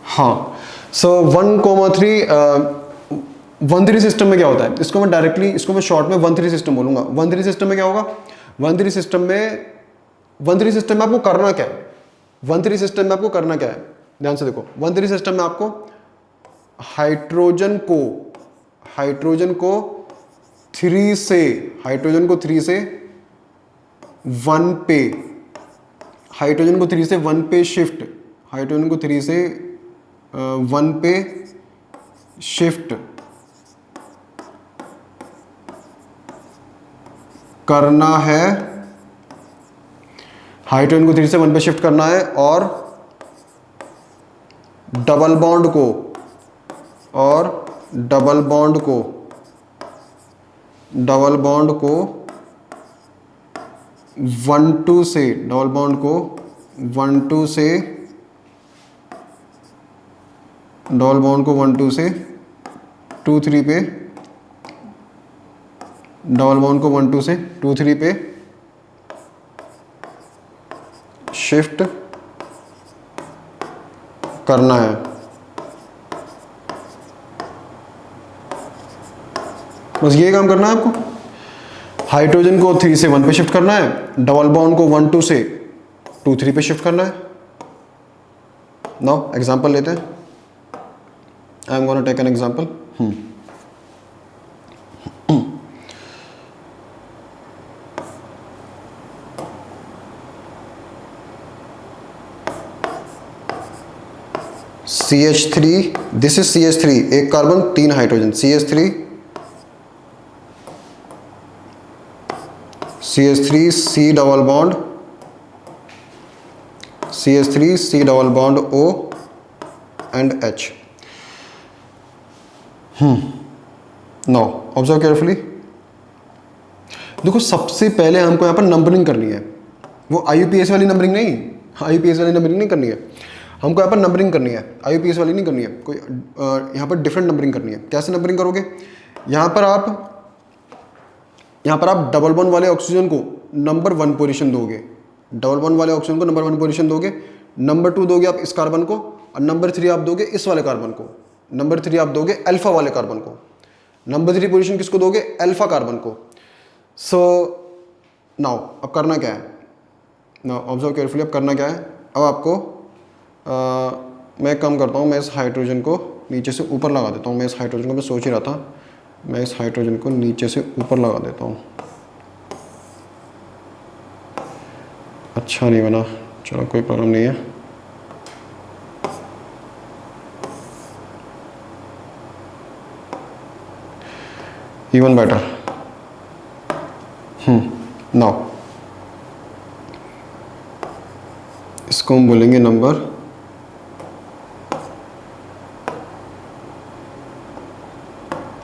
हाँ, सो 1,3 सिस्टम में क्या होता है, इसको मैं डायरेक्टली, इसको मैं शॉर्ट में 1,3 सिस्टम बोलूंगा। 1,3 सिस्टम में क्या होगा, 1,3 सिस्टम में आपको करना क्या है, 1,3 सिस्टम में आपको करना क्या है, ध्यान से देखो। 1,3 सिस्टम में आपको हाइड्रोजन को 3 से 1 पे, हाइड्रोजन को 3 से 1 पे शिफ्ट, हाइड्रोजन को 3 से 1 पे शिफ्ट करना है, हाइड्रोजन को 3 से 1 पे शिफ्ट करना है, और डबल बॉन्ड को 1,2 से 2,3 पे, डबल बॉन्ड को 1,2 से 2,3 पे शिफ्ट करना है। बस ये काम करना है आपको। हाइड्रोजन को 3 से 1 पे शिफ्ट करना है, डबल बॉन्ड को 1,2 से 2,3 पे शिफ्ट करना है। नाउ एग्जांपल लेते हैं। I am gonna take an example. CH3, this is CH3, एक carbon 3 hydrogen, CH3 C double bond O and H। Now observe carefully. देखो, सबसे पहले हमको यहाँ पर नंबरिंग करनी है, वो IUPAC वाली नंबरिंग नहीं, IUPAC वाली नंबरिंग नहीं करनी है हमको, यहाँ पर नंबरिंग करनी है, IUPAC वाली नहीं करनी है, कोई यहाँ पर डिफरेंट नंबरिंग करनी है। कैसे नंबरिंग करोगे, यहाँ पर आप डबल बॉन्ड वाले ऑक्सीजन को नंबर 1 पोजीशन दोगे, डबल बॉन्ड वाले ऑक्सीजन को नंबर 1 पोजीशन दोगे, नंबर 2 दोगे आप इस कार्बन को, और नंबर 3 आप दोगे इस वाले कार्बन को, नंबर 3 आप दोगे अल्फा वाले कार्बन को, नंबर 3 पोजीशन किसको दोगे, अल्फा कार्बन को। सो नाउ अब करना क्या है, नाउ ऑब्जर्व केयरफुली, अब करना क्या है, अब आपको मैं कम करता हूँ, मैं इस हाइड्रोजन को नीचे से ऊपर लगा देता हूँ, मैं इस हाइड्रोजन को, मैं सोच ही रहा था, मैं इस हाइड्रोजन को नीचे से ऊपर लगा देता हूँ। अच्छा नहीं बना, चलो कोई प्रॉब्लम नहीं है। Even better. नाउ इसको हम बोलेंगे नंबर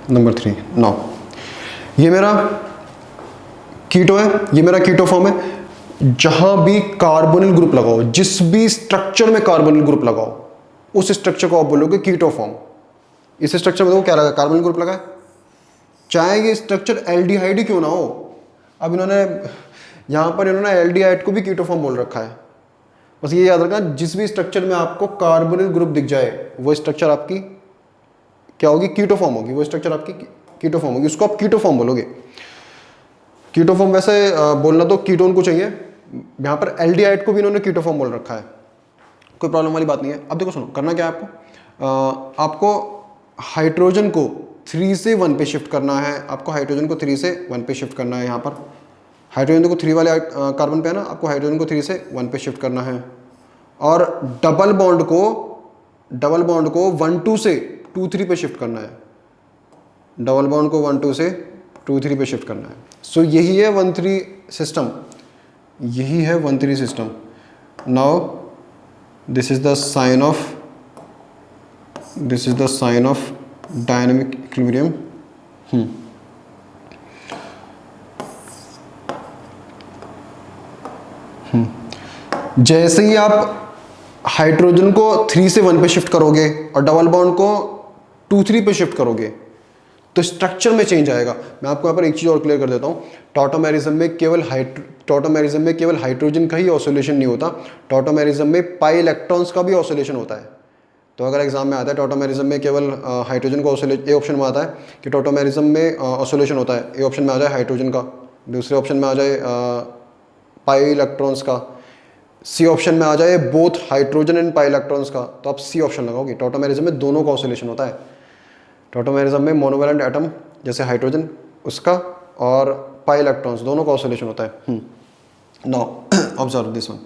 नंबर 3। नाउ ये मेरा कीटो है, ये मेरा कीटो फॉर्म है। जहां भी कार्बोनिल ग्रुप लगाओ, जिस भी स्ट्रक्चर में कार्बोनिल ग्रुप लगाओ, उस स्ट्रक्चर को आप बोलोगे कीटो फॉर्म। इस स्ट्रक्चर में देखो क्या लगा, कार्बोनिल ग्रुप लगा है, चाहे ये स्ट्रक्चर एल्डिहाइड ही क्यों ना हो। अब इन्होंने यहां पर इन्होंने एल्डिहाइड को भी कीटो फॉर्म बोल रखा है। बस ये याद रखना, जिस भी स्ट्रक्चर में आपको कार्बोनिल ग्रुप दिख जाए वो स्ट्रक्चर आपकी क्या होगी, कीटो फॉर्म होगी। वो स्ट्रक्चर आपकी कीटो फॉर्म होगी, उसको आप कीटो फॉर्म बोलोगे। कीटो फॉर्म वैसे बोलना तो कीटोन को चाहिए, यहाँ पर एल्डिहाइड को भी इन्होंने कीटो फॉर्म बोल रखा है, कोई प्रॉब्लम वाली बात नहीं है। अब देखो सुनो, करना क्या है आपको, आपको हाइड्रोजन को 3 से 1 पे शिफ्ट करना है। आपको हाइड्रोजन को 3 से 1 पे शिफ्ट करना है। यहाँ पर हाइड्रोजन को 3 वाले कार्बन पे है ना, आपको हाइड्रोजन को 3 से 1 पे शिफ्ट करना है। और डबल बॉन्ड को 1-2 से 2-3 पे शिफ्ट करना है। डबल बॉन्ड को 1-2 से 2-3 पे शिफ्ट करना है। सो यही है 1-3 सिस्टम, यही है 1-3 system. Now this is the sign of dynamic equilibrium. जैसे ही आप हाइड्रोजन को 3 से 1 पे शिफ्ट करोगे और डबल बॉन्ड को 2-3 पे शिफ्ट करोगे तो स्ट्रक्चर में चेंज आएगा। मैं आपको यहाँ पर एक चीज़ और क्लियर कर देता हूँ, टॉटोमेरिज्म में केवल हाइड्रोजन का ही ऑसिलेशन नहीं होता, टॉटोमेरिज्म में पाई इलेक्ट्रॉन्स का भी ऑसिलेशन होता है। तो अगर एग्जाम में आता है टॉटोमेरिज्म में केवल हाइड्रोजन का ऑसिलेशन, ए ऑप्शन में आता है कि टॉटोमेरिज्म में ऑसिलेशन होता है, ए ऑप्शन में आ जाए हाइड्रोजन का, दूसरे ऑप्शन में आ जाए पाई इलेक्ट्रॉन्स का, सी ऑप्शन में आ जाए both hydrogen and pi electrons का, तो आप सी ऑप्शन लगाओगे। टॉटोमेरिज्म में दोनों का ऑसिलेशन होता है। टॉटोमेरिज्म में मोनोवैलेंट एटम जैसे हाइड्रोजन उसका और पाई इलेक्ट्रॉन्स दोनों का ऑसिलेशन होता है। Now observe this one.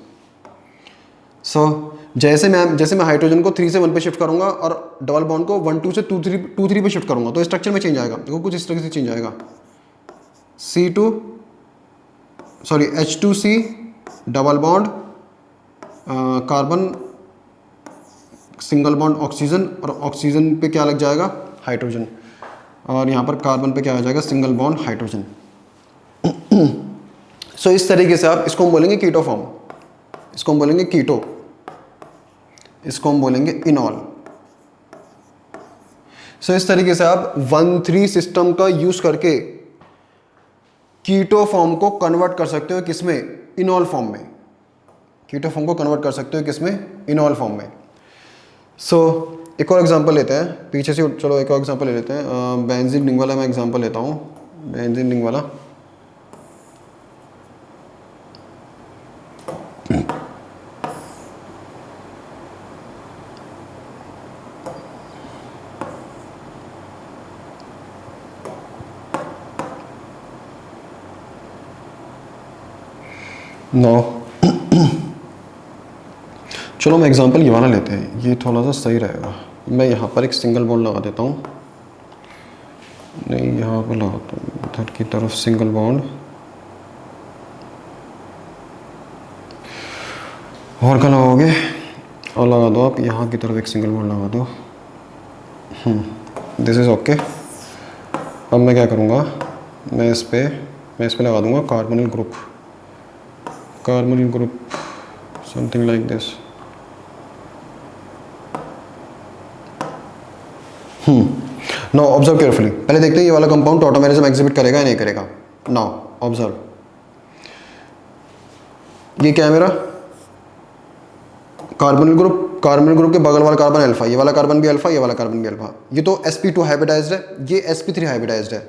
So जैसे मैं हाइड्रोजन को 3 से 1 पे शिफ्ट करूंगा और डबल बॉन्ड को 1-2 से 2-3 पे शिफ्ट करूंगा तो स्ट्रक्चर में चेंज आएगा। देखो कुछ इस तरह से चेंज आएगा, H2C double bond carbon single bond oxygen, और ऑक्सीजन पे क्या लग जाएगा, हाइड्रोजन, और यहाँ पर कार्बन पे क्या आ जाएगा, सिंगल बॉन्ड हाइड्रोजन। सो इस तरीके से आप इसको हम बोलेंगे कीटो फॉर्म, इसको हम बोलेंगे कीटो, इसको हम बोलेंगे इनॉल। सो इस तरीके से आप 1-3 सिस्टम का यूज करके कीटो फॉर्म को कन्वर्ट कर सकते हो किसमें, इनॉल फॉर्म में। कीटो फॉर्म को कन्वर्ट कर सकते हो किसमें, इनॉल फॉर्म में। सो एक और एग्जांपल लेते हैं पीछे से, चलो एक और एग्जांपल ले लेते हैं। बेंजीन रिंग वाला मैं एग्जांपल लेता हूँ, बेंजीन रिंग वाला। चलो हम एग्जांपल ये वाला लेते हैं, ये थोड़ा सा सही रहेगा। मैं यहाँ पर एक सिंगल बॉन्ड लगा देता हूँ, नहीं यहाँ पर लगाता हूँ, इधर की तरफ सिंगल बॉन्ड, और क्या लगाओगे, और लगा दो आप यहाँ की तरफ एक सिंगल बॉन्ड लगा दो। This is okay. अब मैं क्या करूँगा, मैं इस पे लगा दूँगा carbonyl group something like this. Now observe carefully, पहले देखते हैं ये वाला कंपाउंड टॉटोमेरिज्म एग्जिबिट करेगा या नहीं करेगा। नाउ ऑब्जर्व, ये क्या है मेरा कार्बोनिल ग्रुप के बगल वाला कार्बन अल्फा, ये वाला कार्बन भी अल्फा, ये वाला कार्बन भी अल्फा। ये तो sp2 हाइब्रिडाइज्ड है, ये sp3 हाइब्रिडाइज्ड है,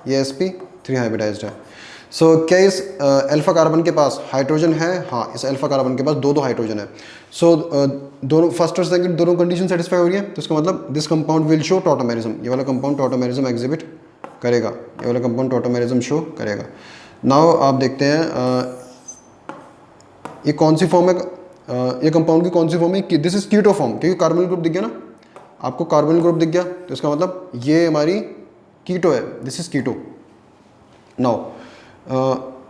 ये sp3 हाइब्रिडाइज्ड है। सो क्या इस अल्फा कार्बन के पास हाइड्रोजन है, हाँ इस अल्फा कार्बन के पास दो हाइड्रोजन है। सो दोनों फर्स्ट और सेकंड दोनों कंडीशन सेटिस्फाई हो रही है, तो इसका मतलब this compound will show tautomerism, ये वाला कंपाउंड टॉटोमेरिज्म एग्जिबिट करेगा, ये वाला कंपाउंड टॉटोमेरिज्म शो करेगा। नाउ आप देखते हैं ये कौन सी फॉर्म है, ये कंपाउंड की कौन सी फॉर्म है, दिस इज कीटो फॉर्म, क्योंकि कार्बोनिल ग्रुप दिख गया ना आपको, कार्बोनिल ग्रुप दिख गया, तो इसका मतलब ये हमारी कीटो है, दिस इज कीटो। नाउ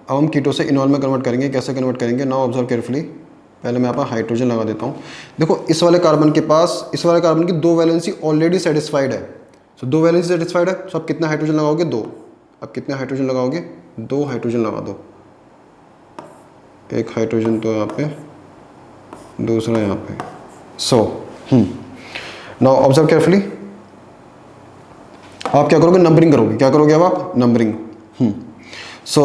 अब हम कीटो से इनॉल में कन्वर्ट करेंगे। कैसे कन्वर्ट करेंगे? Now observe carefully. पहले मैं यहाँ पर हाइड्रोजन लगा देता हूँ। देखो इस वाले कार्बन के पास, इस वाले कार्बन की 2 वैलेंसी ऑलरेडी सेटिस्फाइड है। सो 2 वैलेंसी सेटिस्फाइड है, सो आप कितने हाइड्रोजन लगाओगे? 2। अब कितने हाइड्रोजन लगाओगे? 2 हाइड्रोजन लगा दो। एक हाइड्रोजन तो यहाँ पे, दूसरा यहाँ पे। So now observe carefully. आप क्या करोगे? नंबरिंग करोगे। क्या करोगे अब आप? नंबरिंग। सो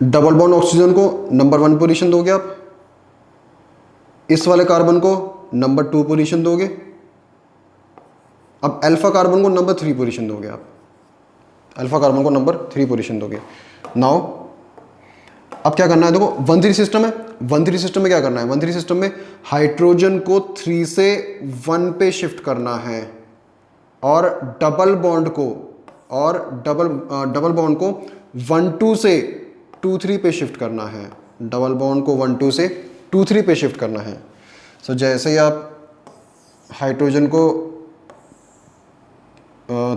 डबल बॉन्ड ऑक्सीजन को नंबर 1 पोजीशन दोगे आप, इस वाले कार्बन को नंबर 2 पोजीशन दोगे, अब अल्फा कार्बन को नंबर 3 पोजीशन दोगे आप, अल्फा कार्बन को नंबर 3 पोजीशन दोगे। नाउ अब क्या करना है? देखो 1-3 सिस्टम है। 1-3 सिस्टम में क्या करना है? 1-3 सिस्टम में हाइड्रोजन को 3 से 1 पे शिफ्ट करना है, और डबल बॉन्ड को, और डबल बॉन्ड को 1-2 से 2-3 पे शिफ्ट करना है। डबल बॉन्ड को 1-2 से 2-3 पे शिफ्ट करना है। सो जैसे ही आप हाइड्रोजन को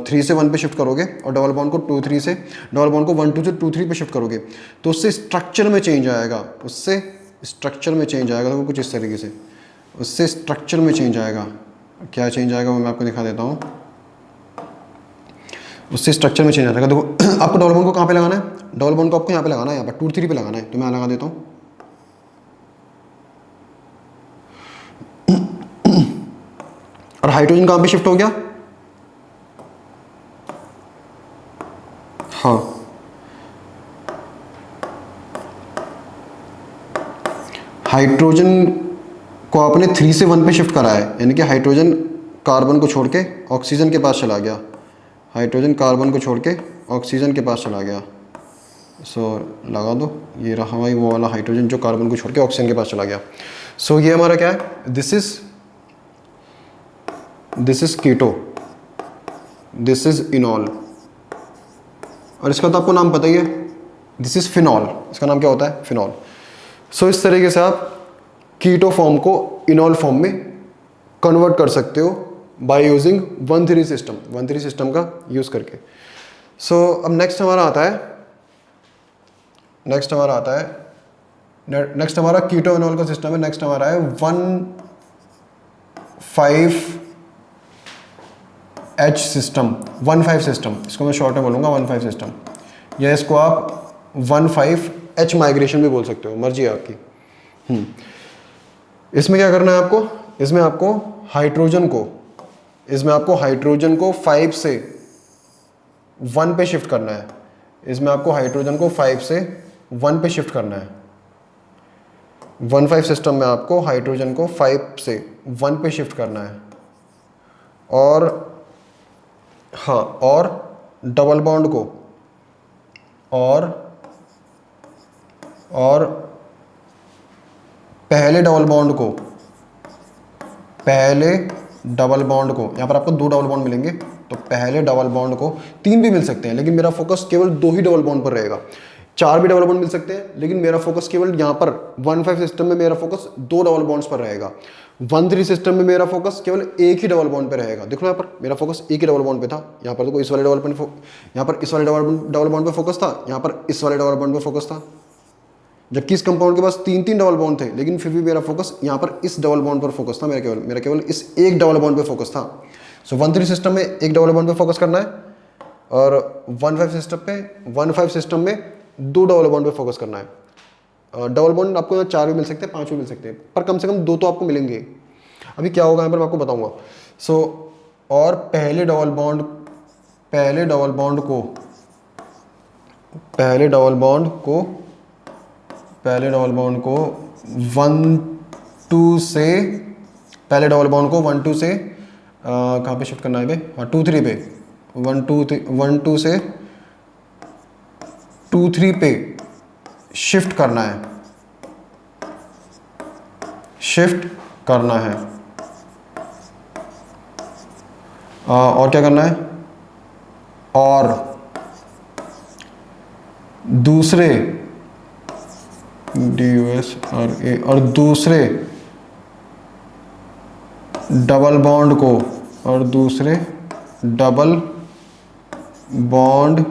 3 से 1 पे शिफ्ट करोगे और डबल बॉन्ड को 2-3 से, डबल बॉन्ड को 1-2 से 2-3 पे शिफ्ट करोगे, तो उससे स्ट्रक्चर में चेंज आएगा। उससे स्ट्रक्चर में चेंज आएगा। तो कुछ इस तरीके से उससे स्ट्रक्चर में चेंज आएगा। क्या चेंज आएगा वो मैं आपको दिखा देता हूँ। उससे स्ट्रक्चर में चेंज आएगा। देखो आपको डबल बॉन्ड को कहाँ पे लगाना है? डबल बॉन्ड को आपको यहाँ पे लगाना है, यहाँ पर 2-3 पे लगाना है। तो मैं लगा देता हूँ। और हाइड्रोजन कहाँ पे शिफ्ट हो गया? हाँ, हाइड्रोजन को आपने 3 से 1 पे शिफ्ट करा है, यानी कि हाइड्रोजन कार्बन को छोड़ के ऑक्सीजन के पास चला गया। हाइड्रोजन कार्बन को छोड़ के ऑक्सीजन के पास चला गया। सो लगा दो, ये रहा भाई वो वाला हाइड्रोजन जो कार्बन को छोड़ के ऑक्सीजन के पास चला गया। सो ये हमारा क्या है? This is keto, this is enol, और इसका तो आपको नाम पता ही है, दिस इज फिनॉल। इसका नाम क्या होता है? फिनॉल। सो इस तरीके से आप कीटो फॉर्म को इनॉल फॉर्म में कन्वर्ट कर सकते हो बाय यूजिंग 1-3 सिस्टम, 1-3 सिस्टम का यूज करके। सो अब नेक्स्ट हमारा कीटो इनॉल का सिस्टम है। नेक्स्ट हमारा है 1,5H सिस्टम, 1,5 सिस्टम। इसको मैं शॉर्ट में बोलूँगा 1,5 सिस्टम, या इसको आप 1,5H माइग्रेशन भी बोल सकते हो, मर्जी है आपकी। इसमें क्या करना है आपको? इसमें आपको हाइड्रोजन को 5 से 1 पे शिफ्ट करना है। इसमें आपको हाइड्रोजन को 5 से 1 पे शिफ्ट करना है। 1,5 सिस्टम में आपको हाइड्रोजन को 5 से 1 पे शिफ्ट करना है। और हाँ, और डबल बॉन्ड को, और पहले डबल बॉन्ड को, यहाँ पर आपको 2 डबल बॉन्ड मिलेंगे, तो पहले डबल बॉन्ड को, 3 भी मिल सकते हैं, लेकिन मेरा फोकस केवल 2 ही डबल बॉन्ड पर रहेगा। 4 भी डबल बॉन्ड मिल सकते हैं, लेकिन मेरा फोकस केवल यहाँ पर 1,5 सिस्टम में मेरा फोकस 2 डबल बॉन्ड्स पर रहेगा। 1,3 सिस्टम में मेरा फोकस केवल एक ही डबल बॉन्ड पे रहेगा। देखो यहाँ पर मेरा फोकस एक ही डबल बॉन्ड पे था। यहाँ पर देखो इस वाले डबल बॉन्ड, यहाँ पर इस वाले डबल बॉन्ड पे फोकस था, यहाँ पर इस वाले डबल बॉन्ड पे फोकस था। जबकि इस कंपाउंड के पास 3-3 डबल बॉन्ड थे, लेकिन फिर भी मेरा फोकस यहाँ पर इस डबल बॉन्ड पर फोकस था। मेरा केवल इस एक डबल बॉन्ड पे फोकस था। सो 1,3 सिस्टम में एक डबल बॉन्ड पे फोकस करना है, और 1,5 सिस्टम में 2 डबल बॉन्ड पे फोकस करना है। डबल बॉन्ड आपको 4 भी मिल सकते हैं, 5 भी मिल सकते हैं, पर कम से कम 2 तो आपको मिलेंगे। अभी क्या होगा यहाँ पर मैं आपको बताऊंगा। सो और पहले डबल बॉन्ड को 1-2 से, पहले डबल बॉन्ड को 1-2 से कहाँ पे शिफ्ट करना है? 2-3 पे, 1-2 से 2-3 पे शिफ्ट करना है। और क्या करना है? और दूसरे DUSRA, और दूसरे डबल बॉन्ड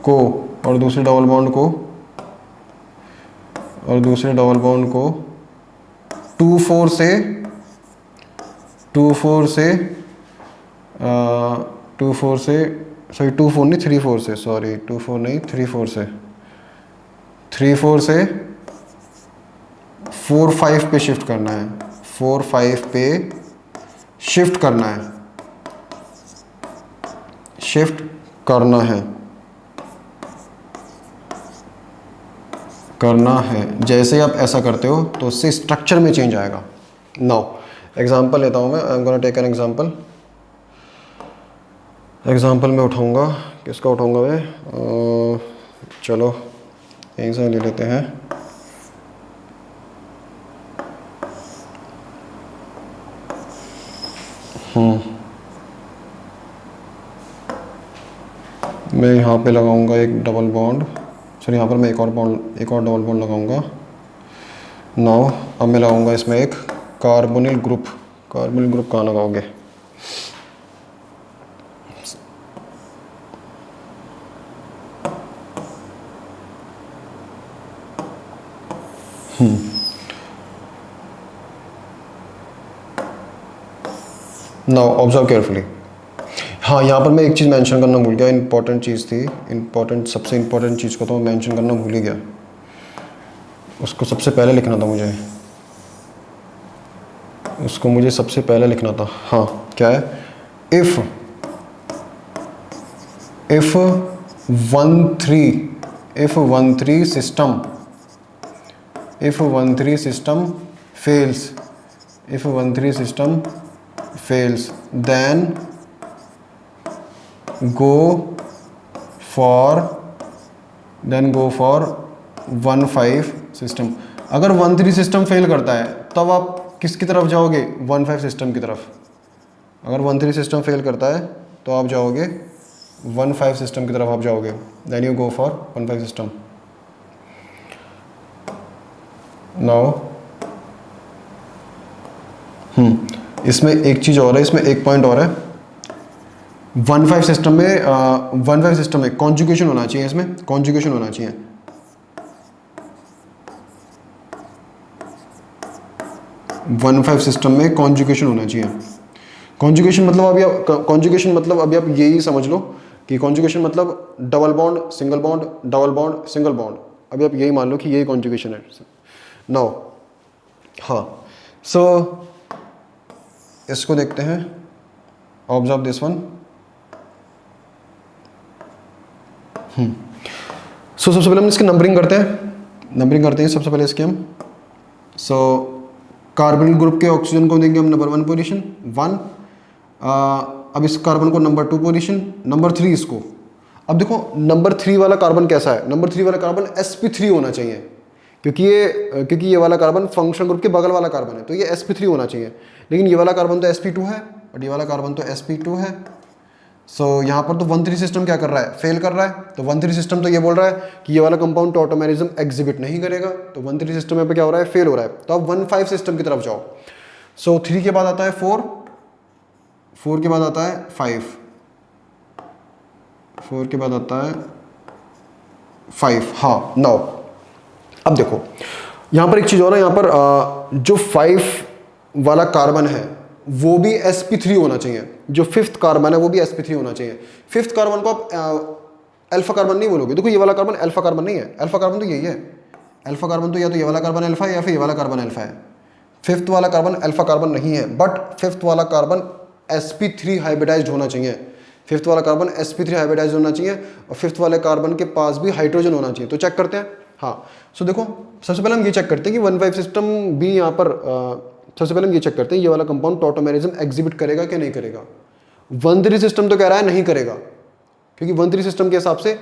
को और दूसरे डबल बॉन्ड को 2,4 से 2,4 से 2,4 से सॉरी 2,4 नहीं 3,4 से सॉरी 2,4 नहीं 3,4 से 3,4 से 4,5 पे शिफ्ट करना है, 4,5 पे शिफ्ट करना है, शिफ्ट करना है। जैसे ही आप ऐसा करते हो तो उससे स्ट्रक्चर में चेंज आएगा। नाउ एग्जांपल लेता हूँ मैं, I am gonna take an example मैं उठाऊँगा, किसका उठाऊँगा मैं, चलो यहीं से ले लेते हैं। मैं यहाँ पे लगाऊंगा एक डबल बॉन्ड, सॉरी यहाँ पर मैं एक और डबल बॉन्ड लगाऊंगा। नाउ अब मैं लगाऊंगा इसमें एक कार्बोनिल ग्रुप। कार्बोनिल ग्रुप कहाँ लगाओगे, नाउ ऑब्जर्व केयरफुली। हाँ, यहाँ पर मैं एक चीज़ मेंशन करना भूल गया, इंपॉर्टेंट चीज़ थी, सबसे इंपॉर्टेंट चीज़ को तो मैं मेंशन करना भूल ही गया, उसको सबसे पहले लिखना था मुझे, सबसे पहले लिखना था। हाँ, क्या है, if 1,3 system fails, then go for 1,5 system. अगर 1,3 सिस्टम फेल करता है तब आप किसकी तरफ जाओगे, 1,5 सिस्टम की तरफ। अगर 1,3 सिस्टम फेल करता है तो आप जाओगे 1,5 सिस्टम की तरफ आप जाओगे, then you go for 1,5 system. Now इसमें एक चीज़ और है, इसमें एक पॉइंट और है। 1,5 सिस्टम में कॉन्जुगेशन होना चाहिए, इसमें कॉन्जुगेशन होना चाहिए। सिस्टम में कॉन्जुगेशन होना चाहिए। कॉन्जुगेशन मतलब अभी आप यही समझ लो कि कॉन्जुगेशन मतलब double bond single bond, double bond single bond. अभी आप यही मान लो कि यही कॉन्जुगेशन है। नाउ हाँ, सो इसको देखते हैं, ऑब्जर्व दिस वन। सो सबसे पहले हम इसकी नंबरिंग करते हैं सबसे पहले इसके हम। सो कार्बन ग्रुप के ऑक्सीजन को देंगे हम नंबर 1 पोजीशन 1। अब इस कार्बन को नंबर 2 पोजीशन, नंबर 3 इसको। अब देखो नंबर 3 वाला कार्बन कैसा है, नंबर 3 वाला कार्बन sp3 होना चाहिए, क्योंकि ये वाला कार्बन फंक्शनल ग्रुप के बगल वाला कार्बन है, तो ये sp3 होना चाहिए। लेकिन ये वाला कार्बन तो sp2 है और ये वाला कार्बन तो sp2 है। सो यहाँ पर तो 1,3 सिस्टम क्या कर रहा है, फेल कर रहा है। तो 1,3 सिस्टम तो ये बोल रहा है कि ये वाला कंपाउंड टॉटोमेरिज्म एग्जिबिट नहीं करेगा, तो 1,3 सिस्टम में पे क्या हो रहा है, फेल हो रहा है। तो अब 1,5 सिस्टम की तरफ जाओ। सो 3 के बाद आता है 4, 4 के बाद आता है 5, 4 के बाद आता है 5। हाँ, नाउ अब देखो यहाँ पर एक चीज़ और है, यहाँ पर जो 5 वाला कार्बन है वो भी sp3 होना चाहिए, जो 5th कार्बन है वो भी sp3 होना चाहिए। 5th कार्बन को आप अल्फा कार्बन नहीं बोलोगे, देखो ये वाला कार्बन अल्फा कार्बन नहीं है, अल्फा कार्बन तो यही है। अल्फा कार्बन तो या तो ये वाला कार्बन अल्फा है या फिर ये वाला कार्बन अल्फा है। 5th वाला कार्बन अल्फा कार्बन नहीं है, बट 5th वाला कार्बन sp3 हाइब्रिडाइज्ड होना चाहिए। 5th वाला कार्बन sp3 हाइब्रिडाइज्ड होना चाहिए और 5th वाले कार्बन के पास भी हाइड्रोजन होना चाहिए। तो चेक करते हैं। हाँ, सो देखो सबसे पहले हम ये चेक करते हैं कि 1,5 सिस्टम भी यहाँ पर सबसे पहले हम ये चेक करते हैं ये वाला कंपाउंड टॉटोमेरिज्म एग्जिबिट करेगा कि नहीं करेगा। 1,3 सिस्टम तो कह रहा है नहीं करेगा, क्योंकि 1,3 सिस्टम के हिसाब से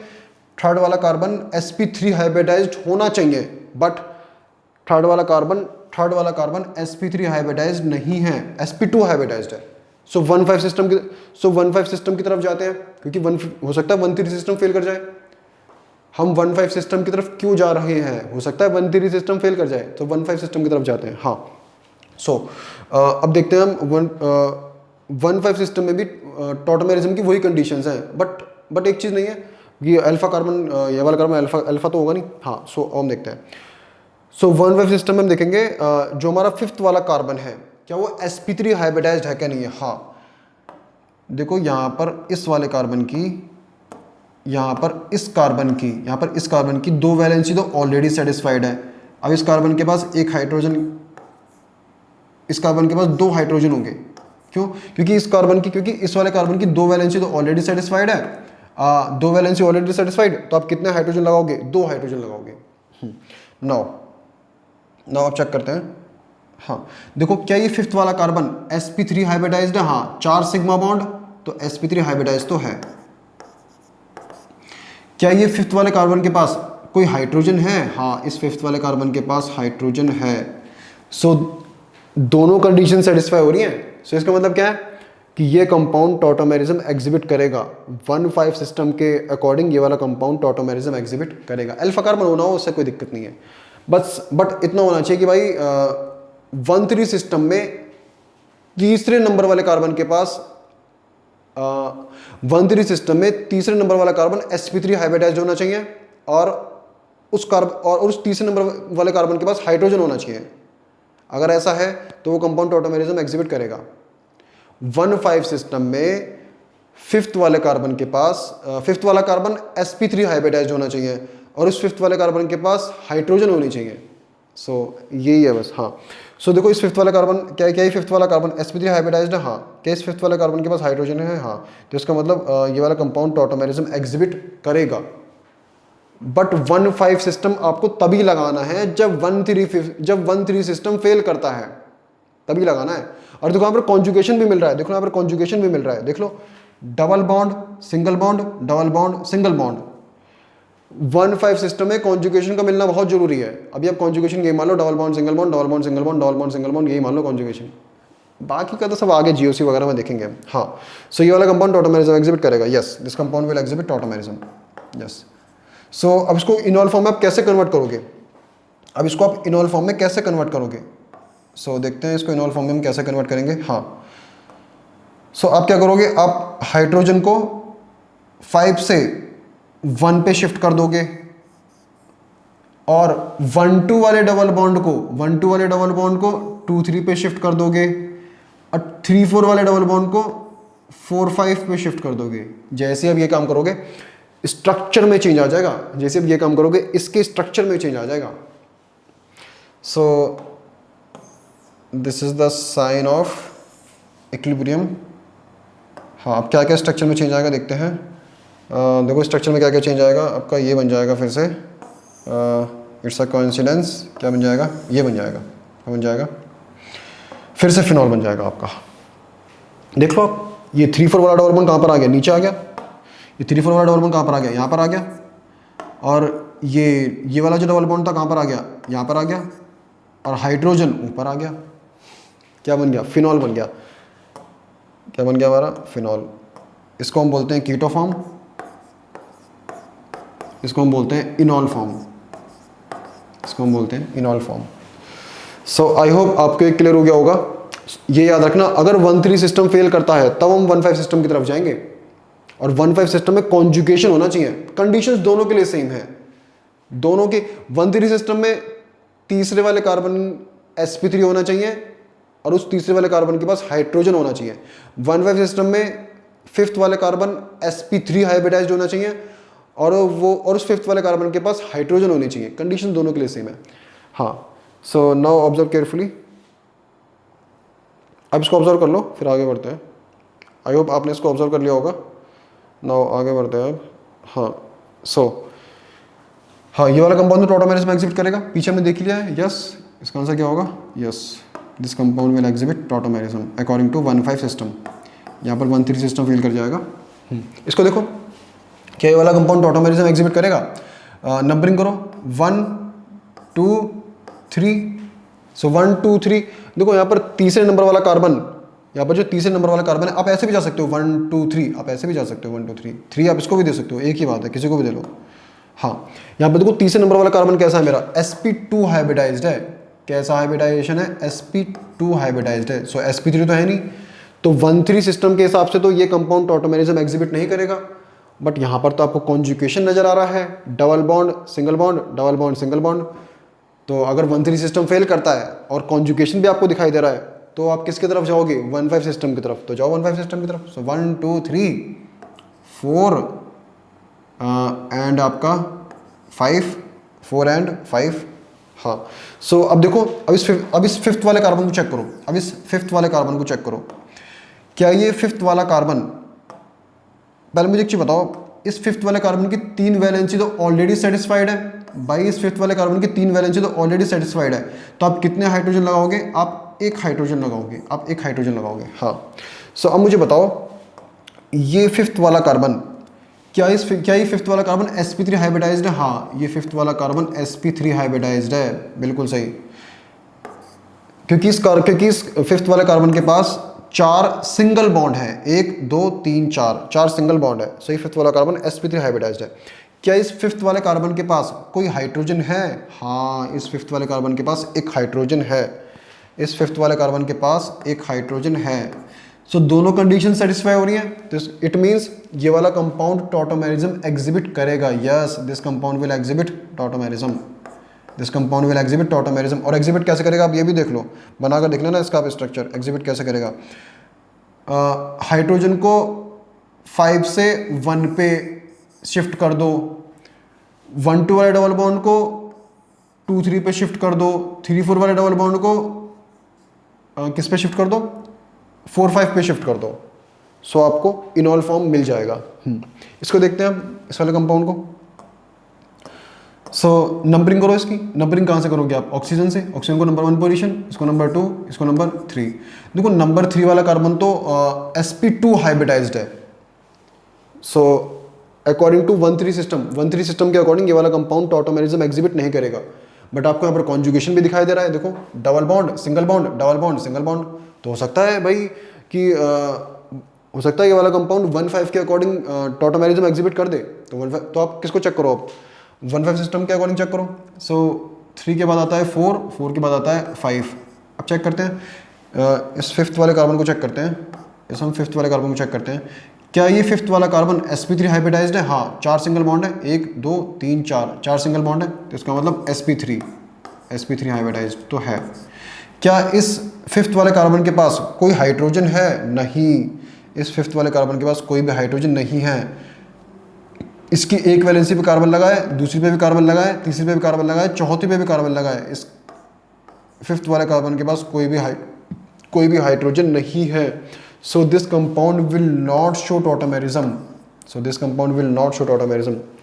थर्ड वाला कार्बन sp3 हाइब्रिडाइज्ड होना चाहिए, बट थर्ड वाला कार्बन sp3 हाइब्रिडाइज्ड नहीं है, sp2 हाइब्रिडाइज्ड है। सो 1,5 सिस्टम की तरफ जाते हैं, क्योंकि हो सकता है 1,3 सिस्टम फेल कर जाए। हम 1,5 सिस्टम की तरफ क्यों जा रहे हैं, हो सकता है 1,3 सिस्टम फेल कर जाए, तो 1,5 सिस्टम की तरफ जाते हैं। हाँ, सो अब देखते हैं हम 1,5 सिस्टम में भी टॉटोमेरिज्म की वही कंडीशंस हैं, बट एक चीज़ नहीं है, ये अल्फा कार्बन, ये वाला कार्बन अल्फा तो होगा नहीं। हाँ, सो हम देखते हैं। सो 1,5 सिस्टम में हम देखेंगे जो हमारा 5th वाला कार्बन है, क्या वो sp3 हाइब्रिडाइज्ड है क्या नहीं है। हाँ, देखो यहाँ पर इस वाले कार्बन की, यहाँ पर इस कार्बन की 2 वैलेंसी तो ऑलरेडी सेटिस्फाइड है। अब इस कार्बन के पास एक हाइड्रोजन, इस कार्बन के पास 2 हाइड्रोजन होंगे। क्यों? क्योंकि इस वाले कार्बन की 2 वैलेंसी तो ऑलरेडी सेटिस्फाइड है। 2 वैलेंसी ऑलरेडी सेटिस्फाइड, तो आप कितने हाइड्रोजन लगाओगे? 2 हाइड्रोजन लगाओगे। नाउ आप चेक करते हैं। हाँ, देखो क्या ये 5th वाला कार्बन sp3 हाइब्रिडाइज्ड है? हाँ, 4 सिग्मा बॉन्ड, तो sp3 हाइब्रिडाइज्ड तो है। क्या ये 5th वाले कार्बन के पास कोई हाइड्रोजन है? हाँ, इस 5th वाले कार्बन के पास हाइड्रोजन है। सो दोनों कंडीशन सेटिस्फाई हो रही हैं। सो इसका मतलब क्या है कि ये कंपाउंड टॉटोमेरिज्म एग्जिबिट करेगा। 1,5 सिस्टम के अकॉर्डिंग ये वाला कंपाउंड टॉटोमेरिज्म एग्जिबिट करेगा। अल्फा कार्बन होना हो उससे कोई दिक्कत नहीं है, बट इतना होना चाहिए कि भाई 1,3 सिस्टम में तीसरे नंबर वाले कार्बन के पास 1,3 सिस्टम में तीसरे नंबर वाला कार्बन sp3 हाइब्रिडाइज्ड होना चाहिए, और उस तीसरे नंबर वाले कार्बन के पास हाइड्रोजन होना चाहिए। अगर ऐसा है तो वो कंपाउंड टॉटोमेरिज्म एग्जिबिट करेगा। 1,5 सिस्टम में 5th वाले कार्बन के पास 5th वाला कार्बन sp3 हाइब्रिडाइज्ड होना चाहिए, और उस 5th वाले कार्बन के पास हाइड्रोजन होनी चाहिए। सो यही है बस। हाँ, सो देखो इस 5th वाला कार्बन क्या है? 5th वाला कार्बन sp3 हाइब्रिडाइज्ड है। हाँ, क्या इस 5th वाले कार्बन के पास हाइड्रोजन है? हाँ, तो इसका मतलब ये वाला कंपाउंड टॉटोमेरिज्म एग्जिबिट करेगा। बट 1,5 सिस्टम आपको तभी लगाना है जब 1,3 सिस्टम फेल करता है, तभी लगाना है। और देखो यहाँ पर कॉन्जुगेशन भी मिल रहा है, देखो यहाँ पर कॉन्जुगेशन भी मिल रहा है, देख लो, double bond single bond, double bond single bond. 1,5 system में कॉन्जुगेशन का मिलना बहुत जरूरी है। अभी आप कॉन्जुगेशन ये मान लो, double bond single bond, double bond single bond, double bond single bond, यही मान लो कॉन्जुगेशन। बाकी का तो सब आगे जीओसी वगैरह में देखेंगे। हाँ, सो ये वाला कंपाउंड टॉटोमेरिज्म एग्जिबिट करेगा। Yes, this compound will exhibit tautomerism. Yes. So अब इसको इनॉल फॉर्म में आप कैसे कन्वर्ट करोगे? अब इसको आप इनॉल फॉर्म में कैसे कन्वर्ट करोगे? सो देखते हैं इसको इनॉल फॉर्म में हम कैसे कन्वर्ट करेंगे। हाँ, सो आप क्या करोगे? आप हाइड्रोजन को 5 से 1 पे शिफ्ट कर दोगे, और 1,2 वाले डबल बॉन्ड को 2,3 पे शिफ्ट कर दोगे, और 3,4 वाले डबल बॉन्ड को 4,5 पे शिफ्ट कर दोगे। जैसे अब ये काम करोगे, स्ट्रक्चर में चेंज आ जाएगा। जैसे अब ये काम करोगे, इसके स्ट्रक्चर में चेंज आ जाएगा। So this is the sign of equilibrium. हाँ, अब क्या क्या स्ट्रक्चर में चेंज आएगा देखते हैं। देखो स्ट्रक्चर में क्या क्या चेंज आएगा आपका। ये बन जाएगा फिर से, इट्स अ कोइंसिडेंस, क्या बन जाएगा? ये बन जाएगा, क्या बन जाएगा? फिर से फिनॉल बन जाएगा आपका। देख लो आप, ये 3,4 वाला डबल बॉन्ड कहाँ पर आ गया? नीचे आ गया। ये 3,4 वाला डबल बॉन्ड कहाँ पर आ गया? यहाँ पर आ गया। और ये वाला जो डबल बॉन्ड था कहाँ पर आ गया? यहाँ पर आ गया। और हाइड्रोजन ऊपर आ गया। क्या बन गया? फिनॉल बन गया। क्या बन गया हमारा? फिनॉल। इसको हम बोलते हैं कीटो फॉर्म, इसको हम बोलते हैं इनॉल फॉर्म, इसको हम बोलते हैं इनॉल फॉर्म। सो आई होप आपको एक क्लियर हो गया होगा। ये याद रखना, अगर 1,3 सिस्टम फेल करता है तब हम 1,5 सिस्टम की तरफ जाएंगे, और 1,5 सिस्टम में कॉन्जुगेशन होना चाहिए। कंडीशंस दोनों के लिए सेम है, दोनों के। 1,3 सिस्टम में तीसरे वाले कार्बन sp3 होना चाहिए, और उस तीसरे वाले कार्बन के पास हाइड्रोजन होना चाहिए। 1,5 सिस्टम में 5th वाले कार्बन sp3 हाइब्रिडाइज्ड होना चाहिए, और उस 5th वाले कार्बन के पास हाइड्रोजन होनी चाहिए। कंडीशन दोनों के लिए सेम है। हाँ, सो नाउ ऑब्जर्व केयरफुली। अब इसको ऑब्जर्व कर लो, फिर आगे बढ़ते हैं। आई होप आपने इसको ऑब्जर्व कर लिया होगा। नाउ आगे बढ़ते हैं अब। हाँ, हाँ, ये वाला कंपाउंड टॉटोमेरिज्म एग्जिबिट करेगा, पीछे हमने देख लिया है। यस, इसका आंसर क्या होगा? Yes, this compound will exhibit tautomerism according to 1,5 system. यहाँ पर 1,3 सिस्टम फेल कर जाएगा। इसको देखो, क्या ये वाला कंपाउंड टॉटोमेरिज्म एग्जिबिट करेगा? नंबरिंग करो, 1 2 3। सो 1 2 3। देखो यहाँ पर तीसरे नंबर वाला कार्बन, यहाँ पर जो तीसरे नंबर वाला कार्बन है, आप ऐसे भी जा सकते हो 1 2 3, आप ऐसे भी जा सकते हो 1 2 3 3, आप इसको भी दे सकते हो, एक ही बात है, किसी को भी दे लो। हाँ, यहाँ पर देखो तीसरे नंबर वाला कार्बन कैसा है मेरा? sp2 हाइब्रिडाइज्ड है। कैसा हाइब्रिडाइजेशन है? sp2 हाइब्रिडाइज्ड है। सो sp3 तो है नहीं, तो 1,3 सिस्टम के हिसाब से तो ये कंपाउंड टॉटोमेरिज्म एग्जिबिट नहीं करेगा, बट यहाँ पर तो आपको कॉन्जुगेशन नजर आ रहा है, double bond single bond, double bond single bond. तो अगर 1,3 सिस्टम फेल करता है और कॉन्जुगेशन भी आपको दिखाई दे रहा है, तो आप किसकी तरफ जाओगे? 1,5 सिस्टम की तरफ। तो जाओ 1,5 सिस्टम की तरफ। सो 1 2 3 4 एंड आपका 5, 4 एंड 5। हाँ, सो अब देखो, अब इस फिफ्थ वाले कार्बन को चेक करो। अब इस फिफ्थ वाले कार्बन को चेक करो। क्या ये फिफ्थ वाला कार्बन, पहले मुझे एक चीज बताओ, इस फिफ्थ वाले कार्बन की 3 वैलेंसी तो ऑलरेडी सेटिस्फाइड है भाई। इस फिफ्थ वाले कार्बन की 3 वैलेंसी तो ऑलरेडी सेटिस्फाइड है। तो आप कितने हाइड्रोजन लगाओगे? आप एक हाइड्रोजन लगाओगे, आप एक हाइड्रोजन लगाओगे। हाँ, सो अब मुझे बताओ, ये फिफ्थ वाला कार्बन, क्या ये फिफ्थ वाला कार्बन sp3 हाइब्रिडाइज्ड है? हाँ, ये फिफ्थ वाला कार्बन sp3 हाइब्रिडाइज्ड है, बिल्कुल सही। क्योंकि इस फिफ्थ वाले कार्बन के पास 4 सिंगल बॉन्ड है, 1 2 3 4 सिंगल बॉन्ड है। सो ये फिफ्थ वाला कार्बन sp3 हाइब्रिडाइज्ड है। क्या इस फिफ्थ वाले कार्बन के पास कोई हाइड्रोजन है? हाँ, इस फिफ्थ वाले कार्बन के पास एक हाइड्रोजन है। इस फिफ्थ वाले कार्बन के पास एक हाइड्रोजन है। सो दोनों कंडीशन सेटिस्फाई हो रही है। तो इट मीन्स ये वाला कंपाउंड टॉटोमेरिज्म एग्जिबिट करेगा। Yes, this compound will exhibit tautomerism. This compound will exhibit tautomerism. और एग्जिबिट कैसे करेगा आप ये भी देख लो, बनाकर देख लेना इसका आप स्ट्रक्चर। एग्जिबिट कैसे करेगा? हाइड्रोजन को 5 से 1 पे शिफ्ट कर दो, 1 2 वाले डबल बॉन्ड को 2 3 पे शिफ्ट कर दो, 3 4 वाले डबल बॉन्ड को किस पे शिफ्ट कर दो? 4 5 पे शिफ्ट कर दो। सो आपको इनॉल फॉर्म मिल जाएगा। इसको देखते हैं आप, इस वाले कंपाउंड को। सो नंबरिंग करो इसकी। नंबरिंग कहाँ से करोगे आप? ऑक्सीजन से। ऑक्सीजन को नंबर 1 पोजीशन, इसको नंबर 2, इसको नंबर 3। देखो नंबर 3 वाला कार्बन तो sp2 हाइब्रिडाइज्ड है। सो अकॉर्डिंग टू 1,3 सिस्टम के अकॉर्डिंग ये वाला कंपाउंड टॉटोमेरिज्म एग्जिबिट नहीं करेगा। बट आपको यहाँ पर कॉन्जुगेशन भी दिखाई दे रहा है। देखो, double bond single bond, double bond single bond. तो हो सकता है भाई कि हो सकता है ये वाला कंपाउंड 1,5 के अकॉर्डिंग टॉटोमेरिज्म एग्जिबिट कर दे। तो 1,5, तो आप किसको चेक करो? आप 1,5 सिस्टम के अकॉर्डिंग चेक करो। सो 3 के बाद आता है 4, 4 के बाद आता है 5। अब चेक करते हैं इस फिफ्थ वाले कार्बन को चेक करते हैं। इस हम फिफ्थ वाले कार्बन को चेक करते हैं। क्या ये फिफ्थ वाला कार्बन sp3 हाइब्रिडाइज्ड है? हाँ, 4 सिंगल बॉन्ड है, 1 2 3 4 सिंगल बॉन्ड है। तो इसका मतलब sp3 हाइब्रिडाइज्ड तो है। क्या इस फिफ्थ वाले कार्बन के पास कोई हाइड्रोजन है? नहीं, इस फिफ्थ वाले कार्बन के पास कोई भी हाइड्रोजन नहीं है। इसकी एक वैलेंसी पे कार्बन लगा है, दूसरी पे भी कार्बन लगा है, तीसरी पे भी कार्बन लगा है, चौथी पे भी कार्बन लगा है। इस फिफ्थ वाले कार्बन के पास कोई भी हाइड्रोजन नहीं है। So this compound will not show tautomerism.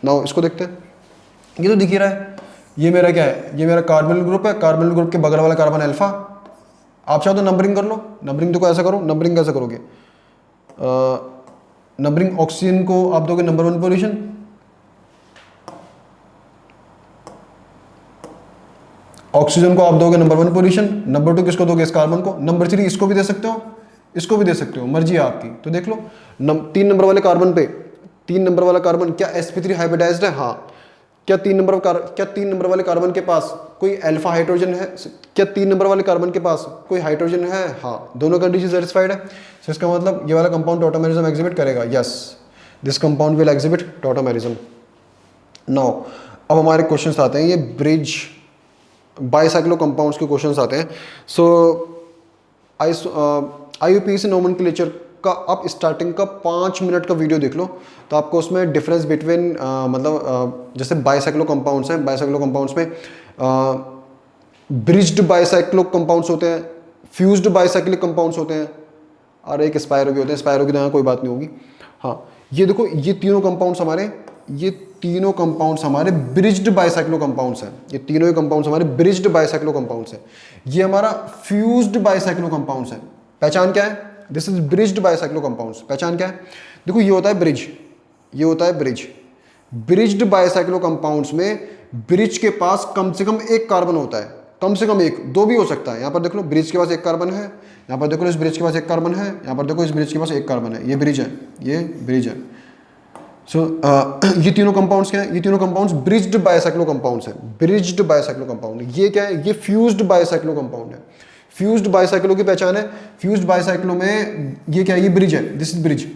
Now इसको देखते हैं। ये तो दिख ही रहा है, ये मेरा क्या है? ये मेरा कार्बोनिल ग्रुप है। कार्बोनिल ग्रुप के बगल वाला कार्बन अल्फा। आप चाहो तो नंबरिंग कर लो। नंबरिंग देखो ऐसा करो। नंबरिंग कैसे करोगे? नंबरिंग ऑक्सीजन को आप दोगे नंबर 1 पोजीशन, ऑक्सीजन को आप दोगे नंबर 1 पोजीशन, नंबर 2 किसको दोगे? इस कार्बन को, नंबर 3 इसको भी दे सकते हो, इसको भी दे सकते हो, मर्जी है आपकी। तो देख लो 3 नंबर वाले कार्बन पे, 3 नंबर वाला कार्बन क्या sp3 हाइब्रिडाइज्ड है? हाँ। क्या 3 नंबर वाले कार्बन के पास कोई अल्फा हाइड्रोजन है? क्या 3 नंबर वाले कार्बन के पास कोई हाइड्रोजन है? हाँ, दोनों कंडीशन सेटिस्फाइड है। तो इसका मतलब ये वाला कंपाउंड टॉटोमेरिज्म एग्जिबिट करेगा। Yes, this compound will exhibit tautomerism. Now अब हमारे क्वेश्चंस आते हैं, ये ब्रिज बाइसाइक्लो कंपाउंड्स के क्वेश्चंस आते हैं। सो IUPAC नोमेनक्लेचर का आप स्टार्टिंग का 5 मिनट का वीडियो देख लो, तो आपको उसमें डिफरेंस बिटवीन जैसे बाइसाइक्लो कंपाउंड्स हैं, बाइसाइक्लो कंपाउंड्स में ब्रिज्ड बाइसाइक्लो कंपाउंड्स होते हैं, फ्यूज्ड बाइसाइक्लिक कंपाउंड्स होते हैं, और एक स्पायरो भी होते हैं। स्पायरो की तरह कोई बात नहीं होगी। हाँ, ये देखो, ये तीनों कंपाउंड्स हमारे ब्रिज्ड बाइसाइक्लो कंपाउंड्स हैं। ये तीनों ही कंपाउंड्स हमारे ब्रिज्ड बाइसाइक्लो कंपाउंड्स हैं। ये हमारा फ्यूज्ड बाइसाइक्लो कंपाउंड्स है। पहचान क्या है? This is bridged bicyclo compounds. पहचान क्या है? देखो, ये होता है ब्रिज, ये होता है ब्रिज। ब्रिज्ड बाइसाइक्लो कंपाउंड्स में ब्रिज के पास कम से कम एक कार्बन होता है, कम से कम एक, 2 भी हो सकता है। यहाँ पर देख लो, ब्रिज के पास एक कार्बन है, यहाँ पर देखो इस ब्रिज के पास एक कार्बन है, यहाँ पर देखो इस ब्रिज के पास एक कार्बन है। ये ब्रिज है, ये ब्रिज है। सो ये तीनों कंपाउंड्स क्या है? ये तीनों कंपाउंड्स ब्रिज्ड बाइसाइक्लो कंपाउंड्स हैं। Bridged bicyclo compound. ये क्या है? ये फ्यूज्ड बाइसाइक्लो कंपाउंड है। फ्यूज्ड बाइसाइक्लो की पहचान है, फ्यूज्ड बाइसाइक्लो में ये क्या है, ये ब्रिज है, this is bridge.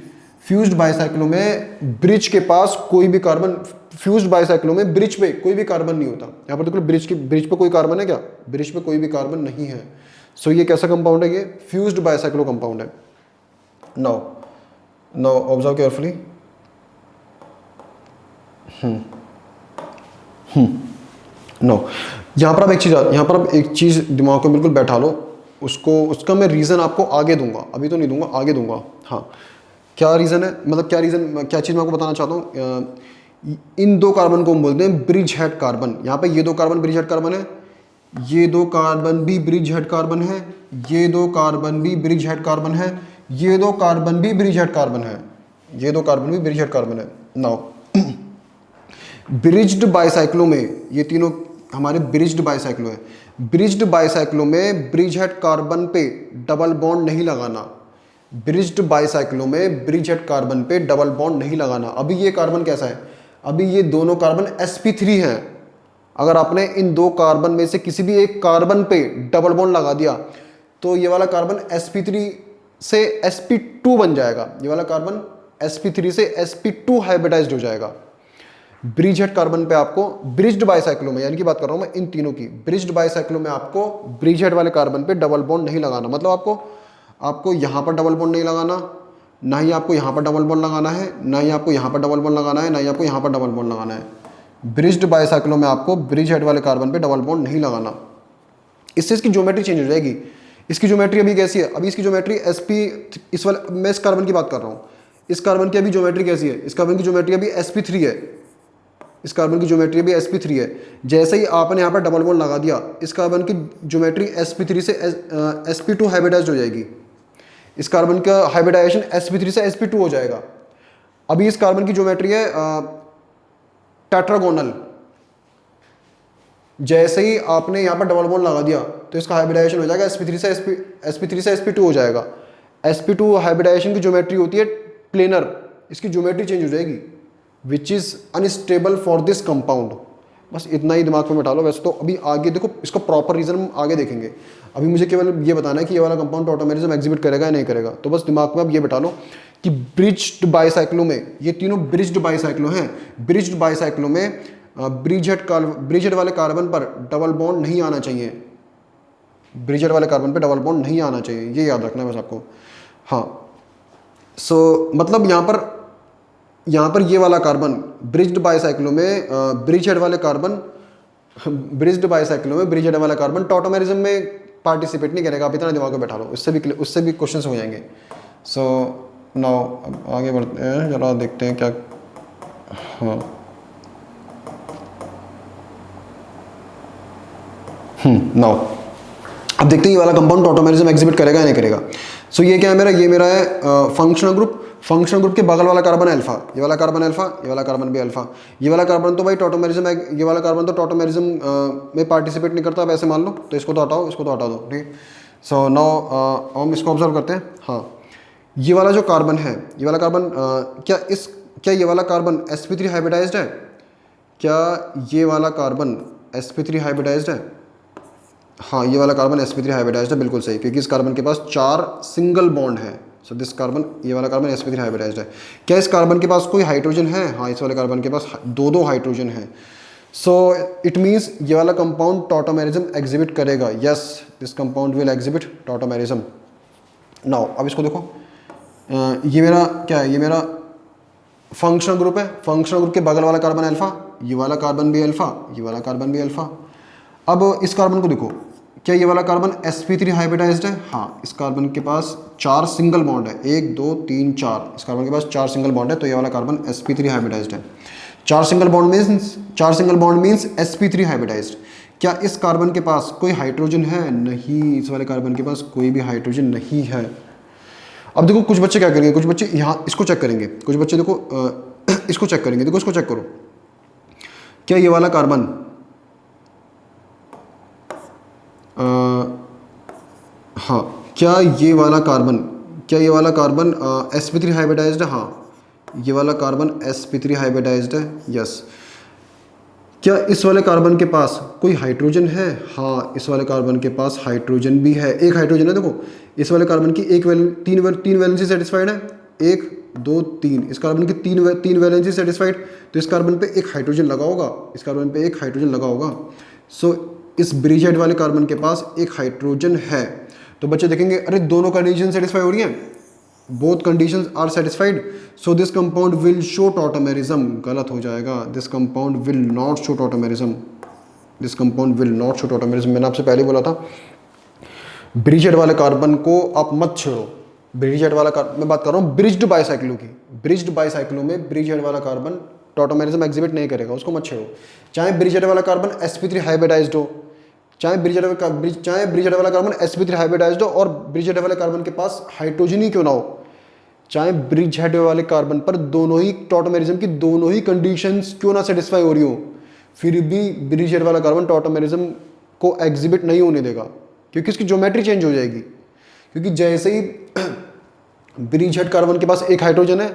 Fused bicyclo में ब्रिज के पास कोई भी कार्बन, फ्यूज्ड बाइसाइक्लो में ब्रिज पे कोई भी कार्बन नहीं होता। यहाँ पर देखो ब्रिज पे कोई कार्बन है क्या, ब्रिज पे कोई भी कार्बन नहीं है। सो ये कैसा कंपाउंड है, ये फ्यूज्ड बाइसाइक्लो कंपाउंड है। Now observe carefully. नो, यहाँ पर आप एक चीज़ दिमाग को बिल्कुल बैठा लो, उसका मैं रीज़न आपको आगे दूंगा, अभी तो नहीं दूंगा, आगे दूंगा। हाँ, क्या रीज़न है, मतलब क्या चीज़ मैं आपको बताना चाहता हूँ। इन दो कार्बन को हम बोलते हैं ब्रिज हेड कार्बन। यहाँ पे ये दो कार्बन ब्रिज हेड कार्बन है, ये दो कार्बन भी ब्रिज हेड कार्बन है, ये दो कार्बन भी ब्रिज हेड कार्बन है, ये दो कार्बन भी ब्रिज हेड कार्बन है, ये दो कार्बन भी ब्रिज हेड कार्बन है। नाउ ब्रिज्ड बाइसाइक्लो में ये तीनों हमारे ब्रिज्ड बाइसाइक्लो है। ब्रिज्ड बाइसाइक्लो में ब्रिज हेड कार्बन पे डबल बॉन्ड नहीं लगाना। ब्रिज्ड बाइसाइक्लो में ब्रिज हेड कार्बन पे डबल बॉन्ड नहीं लगाना। अभी ये कार्बन कैसा है, अभी ये दोनों कार्बन sp3 हैं। अगर आपने इन दो कार्बन में से किसी भी एक कार्बन पे डबल बॉन्ड लगा दिया तो ये वाला कार्बन sp3 से sp2 बन जाएगा। ये वाला कार्बन sp3 से sp2 हाइब्रिडाइज्ड हो जाएगा। ब्रिज हेड कार्बन पे आपको ब्रिज्ड बाइसाइक्लो में, यानी कि बात कर रहा हूं मैं इन तीनों की, ब्रिज्ड बाइसाइक्लो में आपको ब्रिज हेड वाले कार्बन पे डबल बॉन्ड नहीं लगाना। मतलब आपको यहां पर डबल बॉन्ड नहीं लगाना, ना ही आपको यहां पर डबल बॉन्ड लगाना है, ना ही आपको यहां पर डबल बॉन्ड लगाना है, ना ही आपको यहां पर डबल बॉन्ड लगाना है। ब्रिज्ड बाइसाइक्लो में आपको ब्रिज हेड वाले कार्बन पे डबल बॉन्ड नहीं लगाना। इससे इसकी ज्योमेट्री चेंज हो जाएगी। इसकी ज्योमेट्री अभी कैसी है, अभी इसकी ज्योमेट्री इस वाले, मैं इस कार्बन की बात कर रहा हूँ, इस कार्बन की अभी ज्योमेट्री कैसी है, इस कार्बन की ज्योमेट्री अभी sp3 है, इस कार्बन की ज्योमेट्री भी sp3 है। जैसे ही आपने यहाँ पर डबल बॉन्ड लगा दिया, इस कार्बन की ज्योमेट्री sp3 से sp2 हाइब्रिडाइज्ड हो जाएगी। इस कार्बन का हाइब्रिडाइजेशन sp3 से sp2 हो जाएगा। अभी इस कार्बन की ज्योमेट्री है टेट्रागोनल। जैसे ही आपने यहाँ पर डबल बॉन्ड लगा दिया तो इसका हाइब्रिडाइजेशन हो जाएगा sp3 से sp2 हो जाएगा। sp2 हाइब्रिडाइजेशन की ज्योमेट्री होती है प्लेनर, इसकी ज्योमेट्री चेंज हो जाएगी, which is unstable for this compound. बस इतना ही दिमाग में बैठा लो। वैसे तो अभी आगे देखो, इसका प्रॉपर रीज़न हम आगे देखेंगे। अभी मुझे केवल ये बताना है कि ये वाला कंपाउंड टॉटोमेरिज्म एग्जिबिट करेगा या नहीं करेगा। तो बस दिमाग में अब ये बैठा लो कि ब्रिज्ड बाइसाइक्लो में, ये तीनों ब्रिज्ड बाइसाइक्लो हैं। ब्रिज्ड बाइसाइक्लो में ब्रिज हेड वाले कार्बन पर डबल बॉन्ड नहीं आना चाहिए, ब्रिज हेड वाले कार्बन पर डबल बॉन्ड नहीं आना चाहिए, ये याद रखना है बस आपको। हाँ, सो मतलब यहाँ पर ये वाला कार्बन ब्रिज्ड बाइसाइक्लो में ब्रिज हेड वाले कार्बन, ब्रिज्ड बाइसाइक्लो में ब्रिज हेड वाला कार्बन टॉटोमेरिज्म में पार्टिसिपेट नहीं करेगा। आप इतना दिमाग में बैठा लो, उससे भी क्वेश्चंस हो जाएंगे। सो नाउ आगे बढ़ते हैं, जरा देखते हैं क्या। हाँ, नाउ अब देखते हैं ये वाला कंपाउंड टॉटोमेरिज्म एग्जिबिट करेगा या नहीं करेगा। सो ये क्या है मेरा, ये मेरा है फंक्शनल ग्रुप। फंक्शनल ग्रुप के बगल वाला कार्बन अल्फा, ये वाला कार्बन अल्फा, ये वाला कार्बन भी अल्फा। ये वाला कार्बन तो भाई टॉटोमेरिज्म, ये वाला कार्बन तो टॉटोमेरिज्म में पार्टिसिपेट नहीं करता, वैसे मान लो। तो इसको तो हटाओ, इसको तो हटा दो, ठीक। सो नाउ हम इसको ऑब्जर्व करते हैं। हाँ, ये वाला जो कार्बन है, ये वाला कार्बन क्या ये वाला कार्बन sp3 हाइब्रिडाइज्ड है? क्या ये वाला कार्बन sp3 हाइब्रिडाइज्ड है? हाँ, ये वाला कार्बन sp3 हाइब्रिडाइज्ड है, बिल्कुल सही, क्योंकि इस कार्बन के पास 4 सिंगल बॉन्ड है। सो दिस कार्बन, ये वाला कार्बन sp3 हाइब्रिडाइज्ड है। क्या इस कार्बन के पास कोई हाइड्रोजन है? हाँ, इस वाले कार्बन के पास दो हाइड्रोजन है। सो इट मीन्स ये वाला कंपाउंड टॉटोमेरिज्म एग्जिबिट करेगा। Yes, this compound will exhibit tautomerism. Now अब इसको देखो, ये मेरा क्या है, ये मेरा फंक्शनल ग्रुप है। फंक्शनल ग्रुप के बगल वाला कार्बन अल्फा, ये वाला कार्बन भी अल्फा, ये वाला कार्बन भी अल्फा। अब इस कार्बन को देखो, क्या ये वाला कार्बन sp3 हाइब्रिडाइज्ड है? हाँ, इस कार्बन के पास 4 सिंगल बॉन्ड है, 1 2 3 4। इस कार्बन के पास 4 सिंगल बॉन्ड है, तो ये वाला कार्बन sp3 हाइब्रिडाइज्ड है। 4 single bond means sp3 hybridised. क्या इस कार्बन के पास कोई हाइड्रोजन है? नहीं, इस वाले कार्बन के पास कोई भी हाइड्रोजन नहीं है। अब देखो कुछ बच्चे क्या करेंगे, कुछ बच्चे यहाँ इसको चेक करेंगे, कुछ बच्चे देखो इसको चेक करेंगे। देखो इसको चेक करो, क्या ये वाला कार्बन हाँ, क्या ये वाला कार्बन sp3 हाइब्रिडाइज्ड है? हाँ, ये वाला कार्बन sp3 हाइब्रिडाइज्ड है। यस। क्या इस वाले कार्बन के पास कोई हाइड्रोजन है? हाँ, इस वाले कार्बन के पास हाइड्रोजन भी है, एक हाइड्रोजन है। देखो इस वाले कार्बन की तीन वैलेंसी सेटिस्फाइड है, 1 2 3। इस कार्बन की तीन वैलेंसी सेटिस्फाइड, तो इस कार्बन पे एक हाइड्रोजन लगा होगा, इस कार्बन पे एक हाइड्रोजन लगा होगा। सो इस ब्रिज हेड वाले कार्बन के पास एक हाइड्रोजन है। तो बच्चे देखेंगे अरे दोनों कंडीशन सेटिस्फाई हो रही हैं, both conditions are satisfied, so this compound will show tautomerism. गलत हो जाएगा, this compound will not show tautomerism, this compound will not show tautomerism. मैंने आपसे पहले बोला था ब्रिज हेड वाले कार्बन को आप मत छेड़ो। ब्रिज हेड वाला मैं बात कर रहा हूँ ब्रिज्ड बाइसाइक्लो की, ब्रिज्ड बाइसाइक्लो में ब्रिज हेड वाला कार्बन टॉटोमेरिज्म एग्जिबिट नहीं करेगा, उसको मत छेड़ो। चाहे ब्रिज हेड वाला कार्बन sp3 हाइब्रिडाइज्ड हो, चाहे ब्रिज हेड वाला कार्बन sp3 हाइब्रिडाइज्ड हो और ब्रिज हेड वाले कार्बन के पास हाइड्रोजन ही क्यों ना हो, चाहे ब्रिज हेड वाले कार्बन पर दोनों ही टॉटोमेरिज्म की दोनों ही कंडीशंस क्यों ना सेटिस्फाई हो रही हो, फिर भी ब्रिज हेड वाला कार्बन टॉटोमेरिज्म को एग्जिबिट नहीं होने देगा, क्योंकि इसकी ज्योमेट्री चेंज हो जाएगी। क्योंकि जैसे ही ब्रिज हेड कार्बन के पास एक हाइड्रोजन है,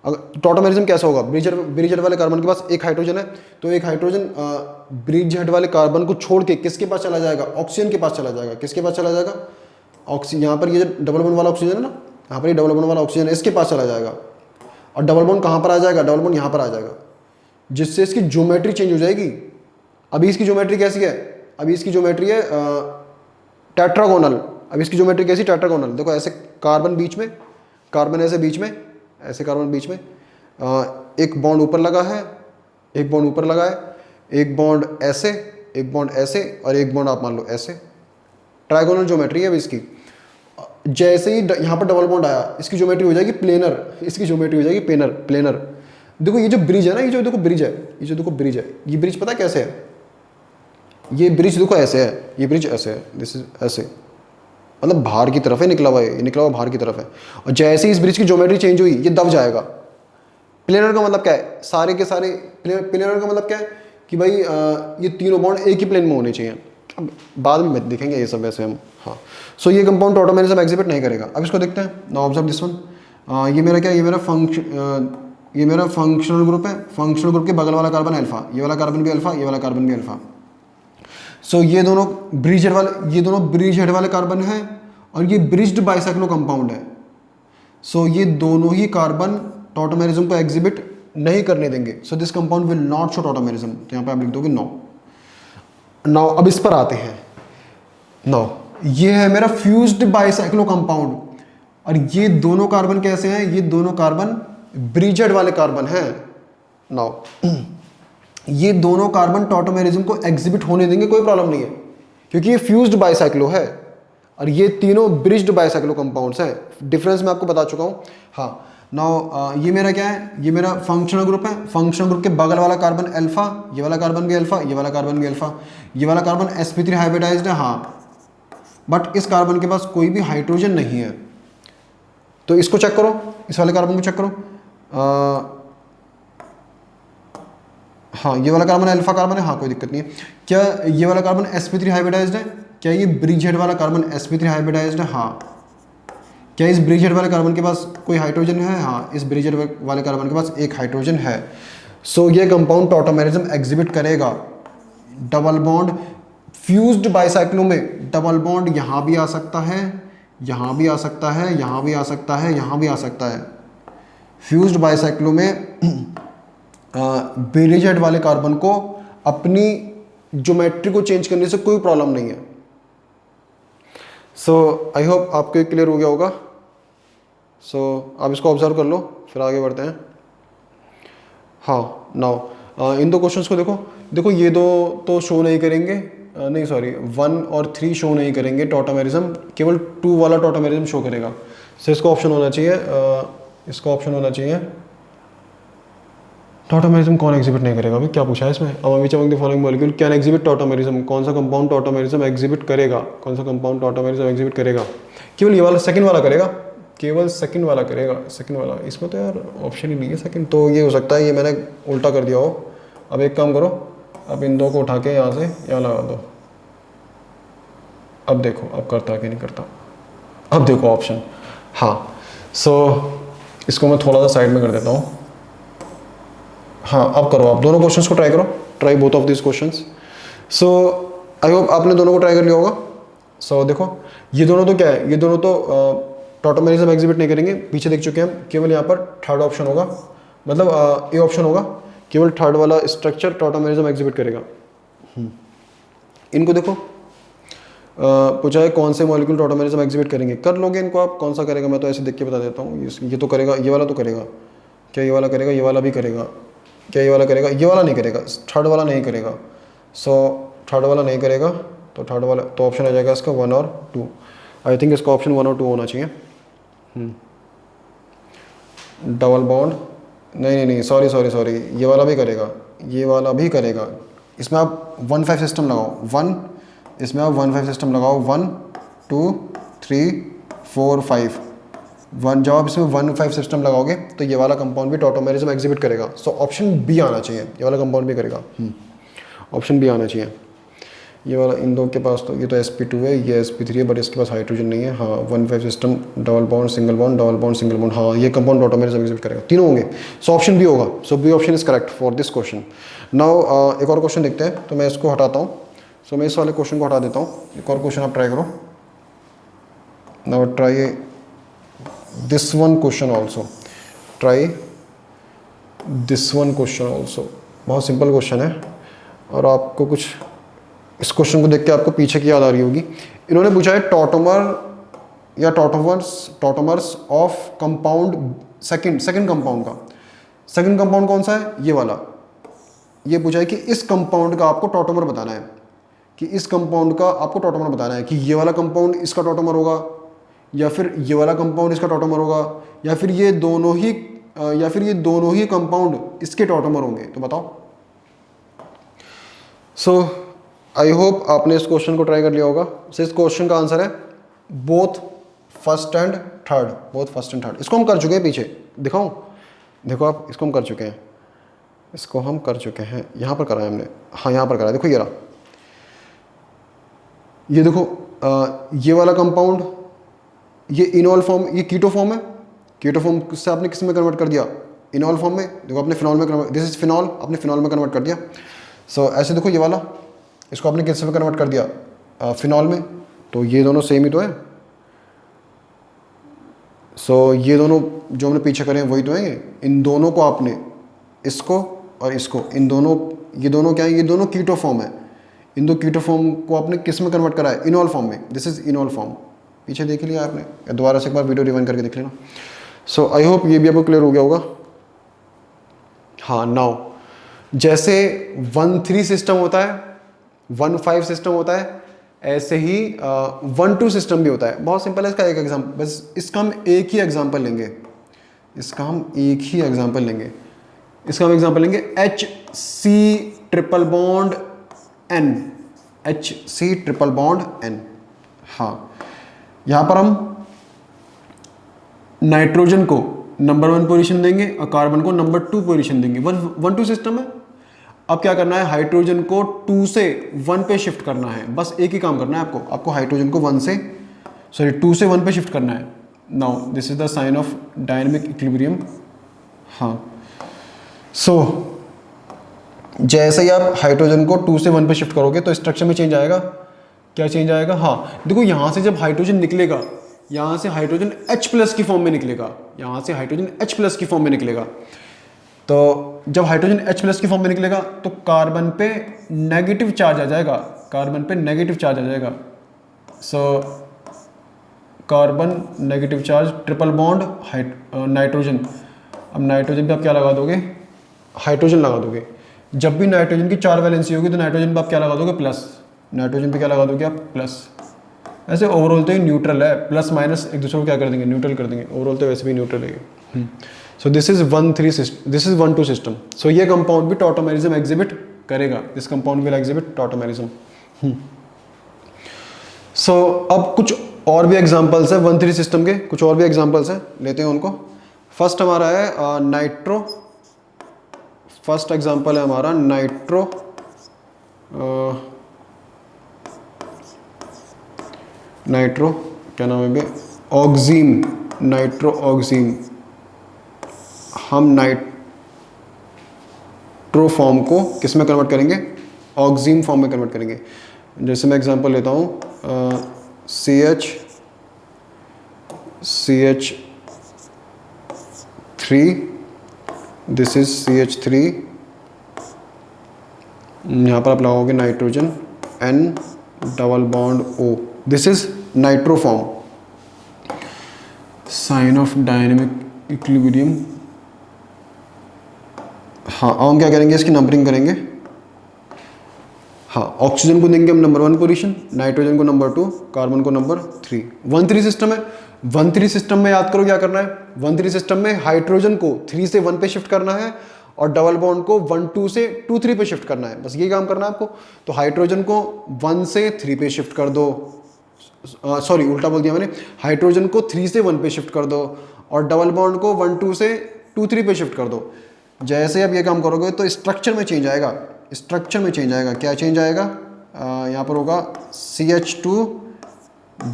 अगर टॉटोमेरिज्म कैसा होगा, ब्रिज हेड वाले कार्बन के पास एक हाइड्रोजन है, तो एक हाइड्रोजन ब्रिज हेड वाले कार्बन को छोड़ के किसके पास चला जाएगा, ऑक्सीजन के पास चला जाएगा। किसके पास चला जाएगा? ऑक्सीजन। यहाँ पर ये जो डबल बॉन्ड वाला ऑक्सीजन है ना, यहाँ पर ये डबल बॉन्ड वाला ऑक्सीजन है, इसके पास चला जाएगा। और डबल बॉन्ड कहाँ पर आ जाएगा? डबल बॉन्ड यहाँ पर आ जाएगा, जिससे इसकी ज्योमेट्री चेंज हो जाएगी। अभी इसकी ज्योमेट्री कैसी है? अभी इसकी ज्योमेट्री है टेट्रागोनल। अब इसकी ज्योमेट्री कैसी? टेट्रागोनल। देखो ऐसे कार्बन बीच में, कार्बन ऐसे बीच में, ऐसे कार्बन बीच में, एक बॉन्ड ऊपर लगा है, एक बॉन्ड ऊपर लगा है, एक बॉन्ड ऐसे, एक बॉन्ड ऐसे और एक बॉन्ड आप मान लो ऐसे। ट्राइगोनल ज्योमेट्री है अब इसकी। जैसे ही यहाँ पर डबल बॉन्ड आया, इसकी ज्योमेट्री हो जाएगी प्लेनर, इसकी ज्योमेट्री हो जाएगी प्लेनर। देखो ये जो ब्रिज है ना, ये जो देखो ब्रिज है, ये जो देखो ब्रिज है, ये ब्रिज पता कैसे है? ये ब्रिज देखो ऐसे है, ये ब्रिज ऐसे है, दिस इज ऐसे, मतलब बाहर की तरफ है निकला हुआ है, ये निकला हुआ बाहर की तरफ है। और जैसे ही इस ब्रिज की ज्योमेट्री चेंज हुई, ये दब जाएगा। प्लेनर का मतलब क्या है? सारे के सारे प्लेनर का मतलब क्या है कि भाई ये तीनों बॉन्ड एक ही प्लेन में होने चाहिए। अब बाद में देखेंगे ये सब वैसे हम। हाँ, सो ये कंपाउंड टॉटोमेरिज्म एग्जिबिट नहीं करेगा। अब इसको देखते हैं। Now observe this one. ये मेरा क्या है? ये मेरा फंक्शनल ग्रुप है। फंक्शनल ग्रुप के बगल वाला कार्बन अल्फा, ये वाला कार्बन भी अल्फा, ये वाला कार्बन भी अल्फा। सो ये दोनों ब्रिज हेड वाले कार्बन है और ये ब्रिज्ड बाइसाइक्लो कंपाउंड है। सो ये दोनों ही कार्बन टॉटोमेरिज्म को एग्जिबिट नहीं करने देंगे। सो this compound will not show tautomerism. तो यहाँ पे आप लिख दोगे नो। नाउ अब इस पर आते हैं। नाउ ये है मेरा फ्यूज्ड बाइसाइक्लो कंपाउंड, और ये दोनों कार्बन कैसे हैं? ये दोनों कार्बन ब्रिज हेड वाले कार्बन हैं। नाउ ये दोनों कार्बन टॉटोमेरिज्म को एग्जिबिट होने देंगे, कोई प्रॉब्लम नहीं है, क्योंकि ये फ्यूज्ड बाइसाइक्लो है और ये तीनों ब्रिज्ड बाइसाइक्लो कंपाउंड्स हैं। डिफरेंस मैं आपको बता चुका हूँ। हाँ, नाउ ये मेरा क्या है? ये मेरा फंक्शनल ग्रुप है। फंक्शनल ग्रुप के बगल वाला कार्बन अल्फा, ये वाला कार्बन भी अल्फा, ये वाला कार्बन भी अल्फा, ये वाला कार्बन sp3 हाइब्रिडाइज्ड है। हाँ, बट इस कार्बन के पास कोई भी हाइड्रोजन नहीं है। तो इसको चेक करो, इस वाले कार्बन को चेक करो। हाँ, ये वाला कार्बन अल्फा कार्बन है। हाँ, कोई दिक्कत नहीं है। क्या ये वाला कार्बन sp3 हाइब्रिडाइज्ड है? क्या ये ब्रिज हेड वाला कार्बन sp3 हाइब्रिडाइज्ड है? हाँ। क्या इस ब्रिज हेड वाले कार्बन के पास कोई हाइड्रोजन है? हाँ, इस ब्रिज हेड वाले कार्बन के पास एक हाइड्रोजन है। सो ये कंपाउंड टॉटोमेरिज्म एग्जिबिट करेगा। डबल बॉन्ड फ्यूज्ड बाइसाइक्लो में डबल बॉन्ड यहाँ भी आ सकता है, यहाँ भी आ सकता है, यहाँ भी आ सकता है, यहाँ भी आ सकता है। फ्यूज्ड बाइसाइक्लो में ब्रिज हेड वाले कार्बन को अपनी ज्योमेट्री को चेंज करने से कोई प्रॉब्लम नहीं है। सो आई होप आपको क्लियर हो गया होगा। सो आप इसको ऑब्जर्व कर लो, फिर आगे बढ़ते हैं। हाँ, नाउ इन दो क्वेश्चंस को देखो ये दो तो शो नहीं करेंगे, नहीं सॉरी 1 और 3 शो नहीं करेंगे टॉटोमेरिज्म, केवल 2 वाला टॉटोमेरिज्म शो करेगा। सो इसका ऑप्शन होना चाहिए, इसका ऑप्शन होना चाहिए टॉटोमेरिज्म कौन एग्जिबिट नहीं करेगा। अभी क्या पूछा है इसमें? Which among the following molecule can exhibit tautomerism? कौन सा कंपाउंड टॉटोमेरिज्म एग्जिबिट करेगा? कौन सा कंपाउंड टॉटोमेरिज्म एग्जिबिट करेगा? केवल ये वाला सेकंड वाला करेगा, केवल सेकंड वाला करेगा, सेकंड वाला। इसमें तो यार ऑप्शन ही नहीं है सेकंड, तो ये हो सकता है ये मैंने उल्टा कर दिया हो। अब एक काम करो, अब इन दो को उठा के यहाँ से यहाँ लगा दो। अब देखो अब करता है कि नहीं करता। अब देखो ऑप्शन। हाँ, सो इसको मैं थोड़ा सा साइड में कर देता हूँ। हाँ, अब करो, आप दोनों क्वेश्चंस को ट्राई करो। Try both of this questions. So I hope आपने दोनों को ट्राई कर लिया होगा। सो देखो ये दोनों तो क्या है, ये दोनों तो टॉटोमेरिज्म एग्जिबिट नहीं करेंगे, पीछे देख चुके हैं हम। केवल यहाँ पर थर्ड ऑप्शन होगा, मतलब ए ऑप्शन होगा, केवल थर्ड वाला स्ट्रक्चर टॉटोमेरिज्म एग्जिबिट करेगा। इनको देखो पूछा है कौन से मॉलिक्यूल टॉटोमेरिज्म एग्जिबिट करेंगे, कर लोगे इनको आप, कौन सा करेगा मैं तो ऐसे देख के बता देता हूँ। ये तो करेगा, ये वाला तो करेगा क्या, ये वाला करेगा, ये वाला भी करेगा क्या, ये वाला करेगा, ये वाला नहीं करेगा, थर्ड वाला नहीं करेगा। सो थर्ड वाला नहीं करेगा, तो थर्ड वाला तो ऑप्शन आ जाएगा इसका 1 और 2। आई थिंक इसका ऑप्शन 1 और 2 होना चाहिए। डबल बॉन्ड नहीं, सॉरी, ये वाला भी करेगा, ये वाला भी करेगा। इसमें आप 1-5 सिस्टम लगाओ, 1, इसमें आप 1-5 सिस्टम लगाओ, 1 2 3 4 5 1। जब आप इसमें 1-5 सिस्टम लगाओगे तो ये वाला कंपाउंड भी टॉटोमेरिज्म एग्जिबिट करेगा। सो ऑप्शन बी आना चाहिए, ये वाला कंपाउंड भी करेगा, ऑप्शन बी आना चाहिए। ये वाला इन दो के पास तो ये तो sp2 है, ये sp3 है, बट इसके पास हाइड्रोजन नहीं है। हाँ 1-5 system, double bond single bond, double bond single bond, हाँ ये कंपाउंड टॉटोमेरिज्म एग्जिबिट करेगा, तीनों होंगे। सो ऑप्शन बी होगा। So B option is correct for this question. Now एक और क्वेश्चन देखते हैं, तो मैं इसको हटाता हूँ। सो मैं इस वाले क्वेश्चन को हटा देता हूँ, एक और क्वेश्चन आप ट्राई करो। Now try this one question also, try this one question also. बहुत सिंपल क्वेश्चन है और आपको कुछ इस क्वेश्चन को देख के आपको पीछे की याद आ रही होगी। इन्होंने पूछा है टॉटोमर या tautomers of compound second compound का। सेकंड कंपाउंड कौन सा है, ये वाला। ये पूछा है कि इस कंपाउंड का आपको टॉटोमर बताना है, कि इस कंपाउंड का आपको टॉटोमर बताना है, कि ये वाला कंपाउंड इसका टॉटोमर होगा, या फिर ये वाला कंपाउंड इसका टॉटोमर होगा, या फिर ये दोनों ही कंपाउंड इसके टॉटोमर होंगे। तो बताओ। सो आई होप आपने इस क्वेश्चन को ट्राई कर लिया होगा। सो इस क्वेश्चन का आंसर है बोथ फर्स्ट एंड थर्ड। इसको हम कर चुके हैं, पीछे दिखाऊं, देखो आप, इसको हम कर चुके हैं, यहाँ पर करा है हमने, हाँ यहाँ पर करा है, देखो ये रहा, ये देखो ये वाला कंपाउंड, ये इनॉल फॉर्म, ये कीटो फॉर्म है, कीटो फॉर्म से आपने किस में कन्वर्ट कर दिया, इनॉल फॉर्म में। देखो आपने फिनॉल में कन्वर्ट, दिस इज फिनॉल, आपने फिनॉल में कन्वर्ट कर दिया। सो ऐसे देखो ये वाला, इसको आपने किस में कन्वर्ट कर दिया, फिनॉल में। तो ये दोनों सेम ही तो है। सो ये दोनों जो हमने पीछे करे हैं वही तो हैं। इन दोनों को आपने, इसको और इसको, इन दोनों, ये दोनों क्या है, ये दोनों कीटो फॉर्म है। इन दो कीटो फॉर्म को आपने किस में कन्वर्ट करा है, इनॉल फॉर्म में। दिस इज इनॉल फॉर्म, पीछे देख लिया आपने, दोबारा से एक बार वीडियो रिवाइंड करके देख लेना। सो आई होप ये भी आपको क्लियर हो गया होगा। हाँ नाउ जैसे 1-3 सिस्टम होता है, 1-5 सिस्टम होता है, ऐसे ही 1-2 सिस्टम भी होता है। बहुत सिंपल है, इसका एक एग्जाम्पल, बस इसका हम एक ही एग्जाम्पल लेंगे, इसका हम एग्जाम्पल लेंगे HC ट्रिपल बॉन्ड N। हाँ यहाँ पर हम नाइट्रोजन को नंबर 1 पोजीशन देंगे और कार्बन को नंबर 2 पोजीशन देंगे। 1-2 सिस्टम है। अब क्या करना है, हाइड्रोजन को 2 से 1 पे शिफ्ट करना है, बस एक ही काम करना है आपको हाइड्रोजन को 2 से 1 पे शिफ्ट करना है। Now this is the sign of dynamic equilibrium. हाँ सो जैसे ही आप हाइड्रोजन को 2 से 1 पे शिफ्ट करोगे तो स्ट्रक्चर में चेंज आएगा। क्या चेंज आएगा, हाँ देखो यहाँ से जब हाइड्रोजन निकलेगा, यहाँ से हाइड्रोजन H+ की फॉर्म में निकलेगा, तो जब हाइड्रोजन H+ की फॉर्म में निकलेगा तो कार्बन पे नेगेटिव चार्ज आ जाएगा, so carbon negative charge, triple bond nitrogen. अब नाइट्रोजन पे आप क्या लगा दोगे, हाइड्रोजन लगा दोगे। जब भी नाइट्रोजन की 4 वैलेंसी होगी तो नाइट्रोजन पे आप क्या लगा दोगे, प्लस। नाइट्रोजन पे क्या लगा दोगे आप, प्लस। ऐसे ओवरऑल तो ये न्यूट्रल है, प्लस माइनस एक दूसरे को क्या कर देंगे, न्यूट्रल कर देंगे। ओवरऑल तो वैसे भी न्यूट्रल है। So this is 1-2 system. So ये कंपाउंड भी टॉटोमेरिज्म एग्जिबिट करेगा, this compound will exhibit tautomerism. So अब कुछ और भी एग्जांपल्स है 1-3 सिस्टम के, कुछ और भी एग्जांपल्स हैं, लेते हैं उनको। फर्स्ट हमारा है नाइट्रो। फर्स्ट एग्जांपल है हमारा नाइट्रो क्या नाम है बे, ऑक्सीम, नाइट्रो ऑक्सीम। हम नाइट्रो फॉर्म को किस में कन्वर्ट करेंगे, ऑक्सीन फॉर्म में कन्वर्ट करेंगे। जैसे मैं एग्जांपल लेता हूँ CH3, दिस इज CH3, यहाँ पर आप लगाओगे nitrogen N double bond O, this is nitro form. Sign of dynamic equilibrium. हाँ, अब हम क्या करेंगे, इसकी नंबरिंग करेंगे। हाँ, ऑक्सीजन को देंगे हम नंबर 1 पोजीशन, नाइट्रोजन को नंबर 2, कार्बन को नंबर 3। 1-3 सिस्टम है। 1-3 सिस्टम में याद करो क्या करना है, 1-3 सिस्टम में हाइड्रोजन को 3 से 1 पे शिफ्ट करना है और डबल बॉन्ड को 1-2 से 2-3 पे शिफ्ट करना है, बस ये काम करना है आपको। तो हाइड्रोजन को 1 से 3 पे शिफ्ट कर दो, सॉरी उल्टा बोल दिया मैंने, हाइड्रोजन को 3 से 1 पे शिफ्ट कर दो और डबल बॉन्ड को 1-2 से 2-3 पे शिफ्ट कर दो। जैसे अब ये काम करोगे तो स्ट्रक्चर में चेंज आएगा, स्ट्रक्चर में चेंज आएगा। क्या चेंज आएगा, यहाँ पर होगा CH2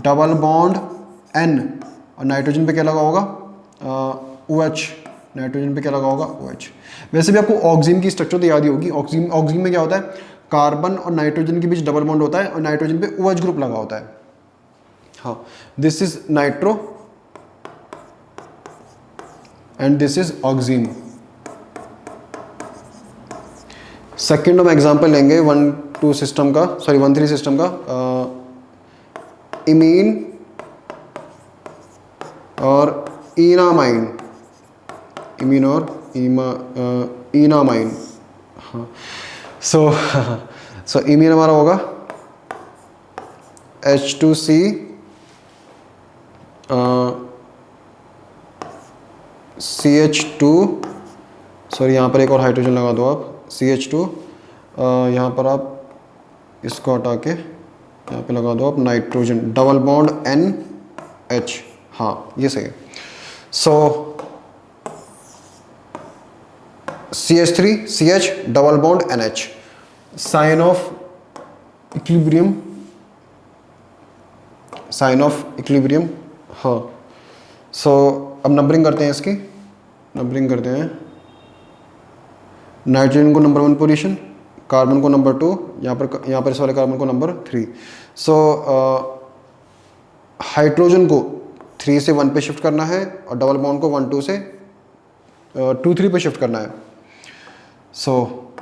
डबल बॉन्ड N और नाइट्रोजन पे क्या लगा होगा OH, नाइट्रोजन पे क्या लगा होगा OH। वैसे भी आपको ऑक्सीजन की स्ट्रक्चर तो याद ही होगी। ऑक्सीजन में क्या होता है, कार्बन और नाइट्रोजन के बीच डबल बॉन्ड होता है और नाइट्रोजन पे OH ग्रुप लगा होता है। हाँ, this is nitro and this is oxygen. Second हम एग्जाम्पल लेंगे 1-2 सिस्टम का, सॉरी 1-3 सिस्टम का, इमीन और इनामाइन, इमीन और इनामाइन। हाँ, सो इमीन हमारा होगा H2C CH2, सॉरी यहाँ पर एक और हाइड्रोजन लगा दो आप, CH2, यहाँ पर आप इसको हटा के यहाँ पे लगा दो आप नाइट्रोजन डबल बॉन्ड NH। हाँ, ये सही है। So CH3 CH double bond NH, sign of equilibrium, sign of equilibrium. हाँ, सो अब नंबरिंग करते हैं, इसकी नंबरिंग करते हैं। नाइट्रोजन को नंबर 1 पोजीशन, कार्बन को नंबर 2, यहाँ पर इस वाले कार्बन को नंबर 3। सो हाइड्रोजन को 3 से 1 पे शिफ्ट करना है और डबल बॉन्ड को 1-2 से 2-3 पे शिफ्ट करना है। सो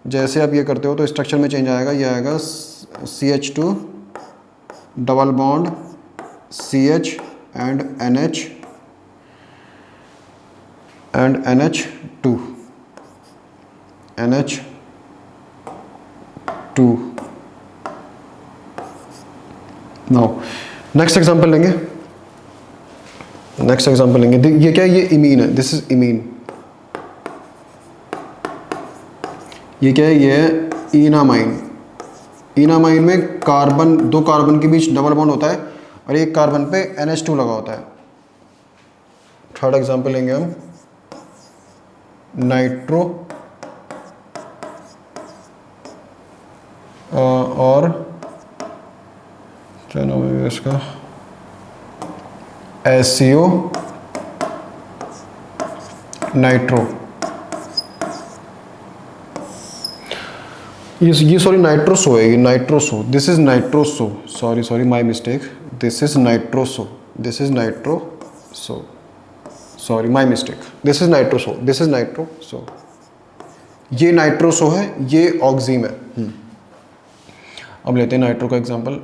जैसे आप ये करते हो तो स्ट्रक्चर में चेंज आएगा, ये आएगा CH2 double bond CH and NH and NH2, NH2। Now next example लेंगे, नेक्स्ट एग्जांपल लेंगे। ये क्या है, ये इमीन है, दिस इज इमीन। ये क्या है, ये है इनामाइन। इनामाइन में कार्बन, 2 कार्बन के बीच डबल बॉन्ड होता है और एक कार्बन पे NH2 लगा होता है। थर्ड एग्जांपल लेंगे हम, नाइट्रो और क्या नाम है इसका, SCO नाइट्रो। ये सॉरी नाइट्रोसो है, ये nitroso, this is nitroso, sorry my mistake, this is nitroso, this is nitroso, sorry my mistake, this is nitroso, this is nitroso. ये नाइट्रोसो है, ये ऑक्सीम है। अब लेते हैं नाइट्रो का example,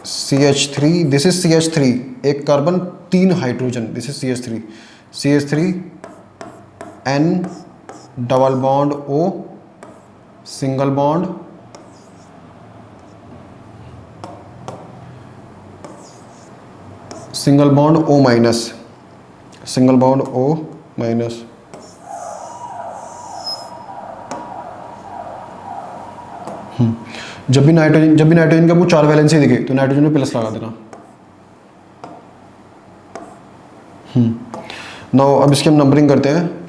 CH3, this is CH3, एक carbon 3 hydrogen, this is CH3 N double bond O, single bond O minus, single bond O minus. जब भी नाइट्रोजन का वो 4 वैलेंसी दिखे तो नाइट्रोजन में प्लस लगा देना। नाउ अब इसकी हम नंबरिंग करते हैं।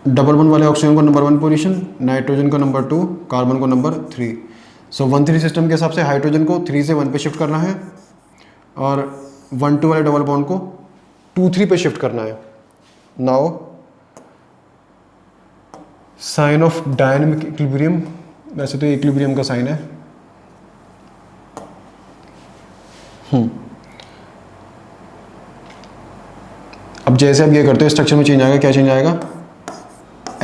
डबल बॉन्ड वाले ऑक्सीजन को नंबर 1 पोजीशन, नाइट्रोजन को नंबर 2, कार्बन को नंबर 3। सो 1-3 सिस्टम के हिसाब से हाइड्रोजन को 3 से 1 पे शिफ्ट करना है और 1-2 वाले डबल बॉन्ड को 2-3 पे शिफ्ट करना है। Now sine of dynamic equilibrium, वैसे तो इक्विलिब्रियम का साइन है। अब जैसे आप ये करते हो स्ट्रक्चर में चेंज आएगा, क्या चेंज आएगा,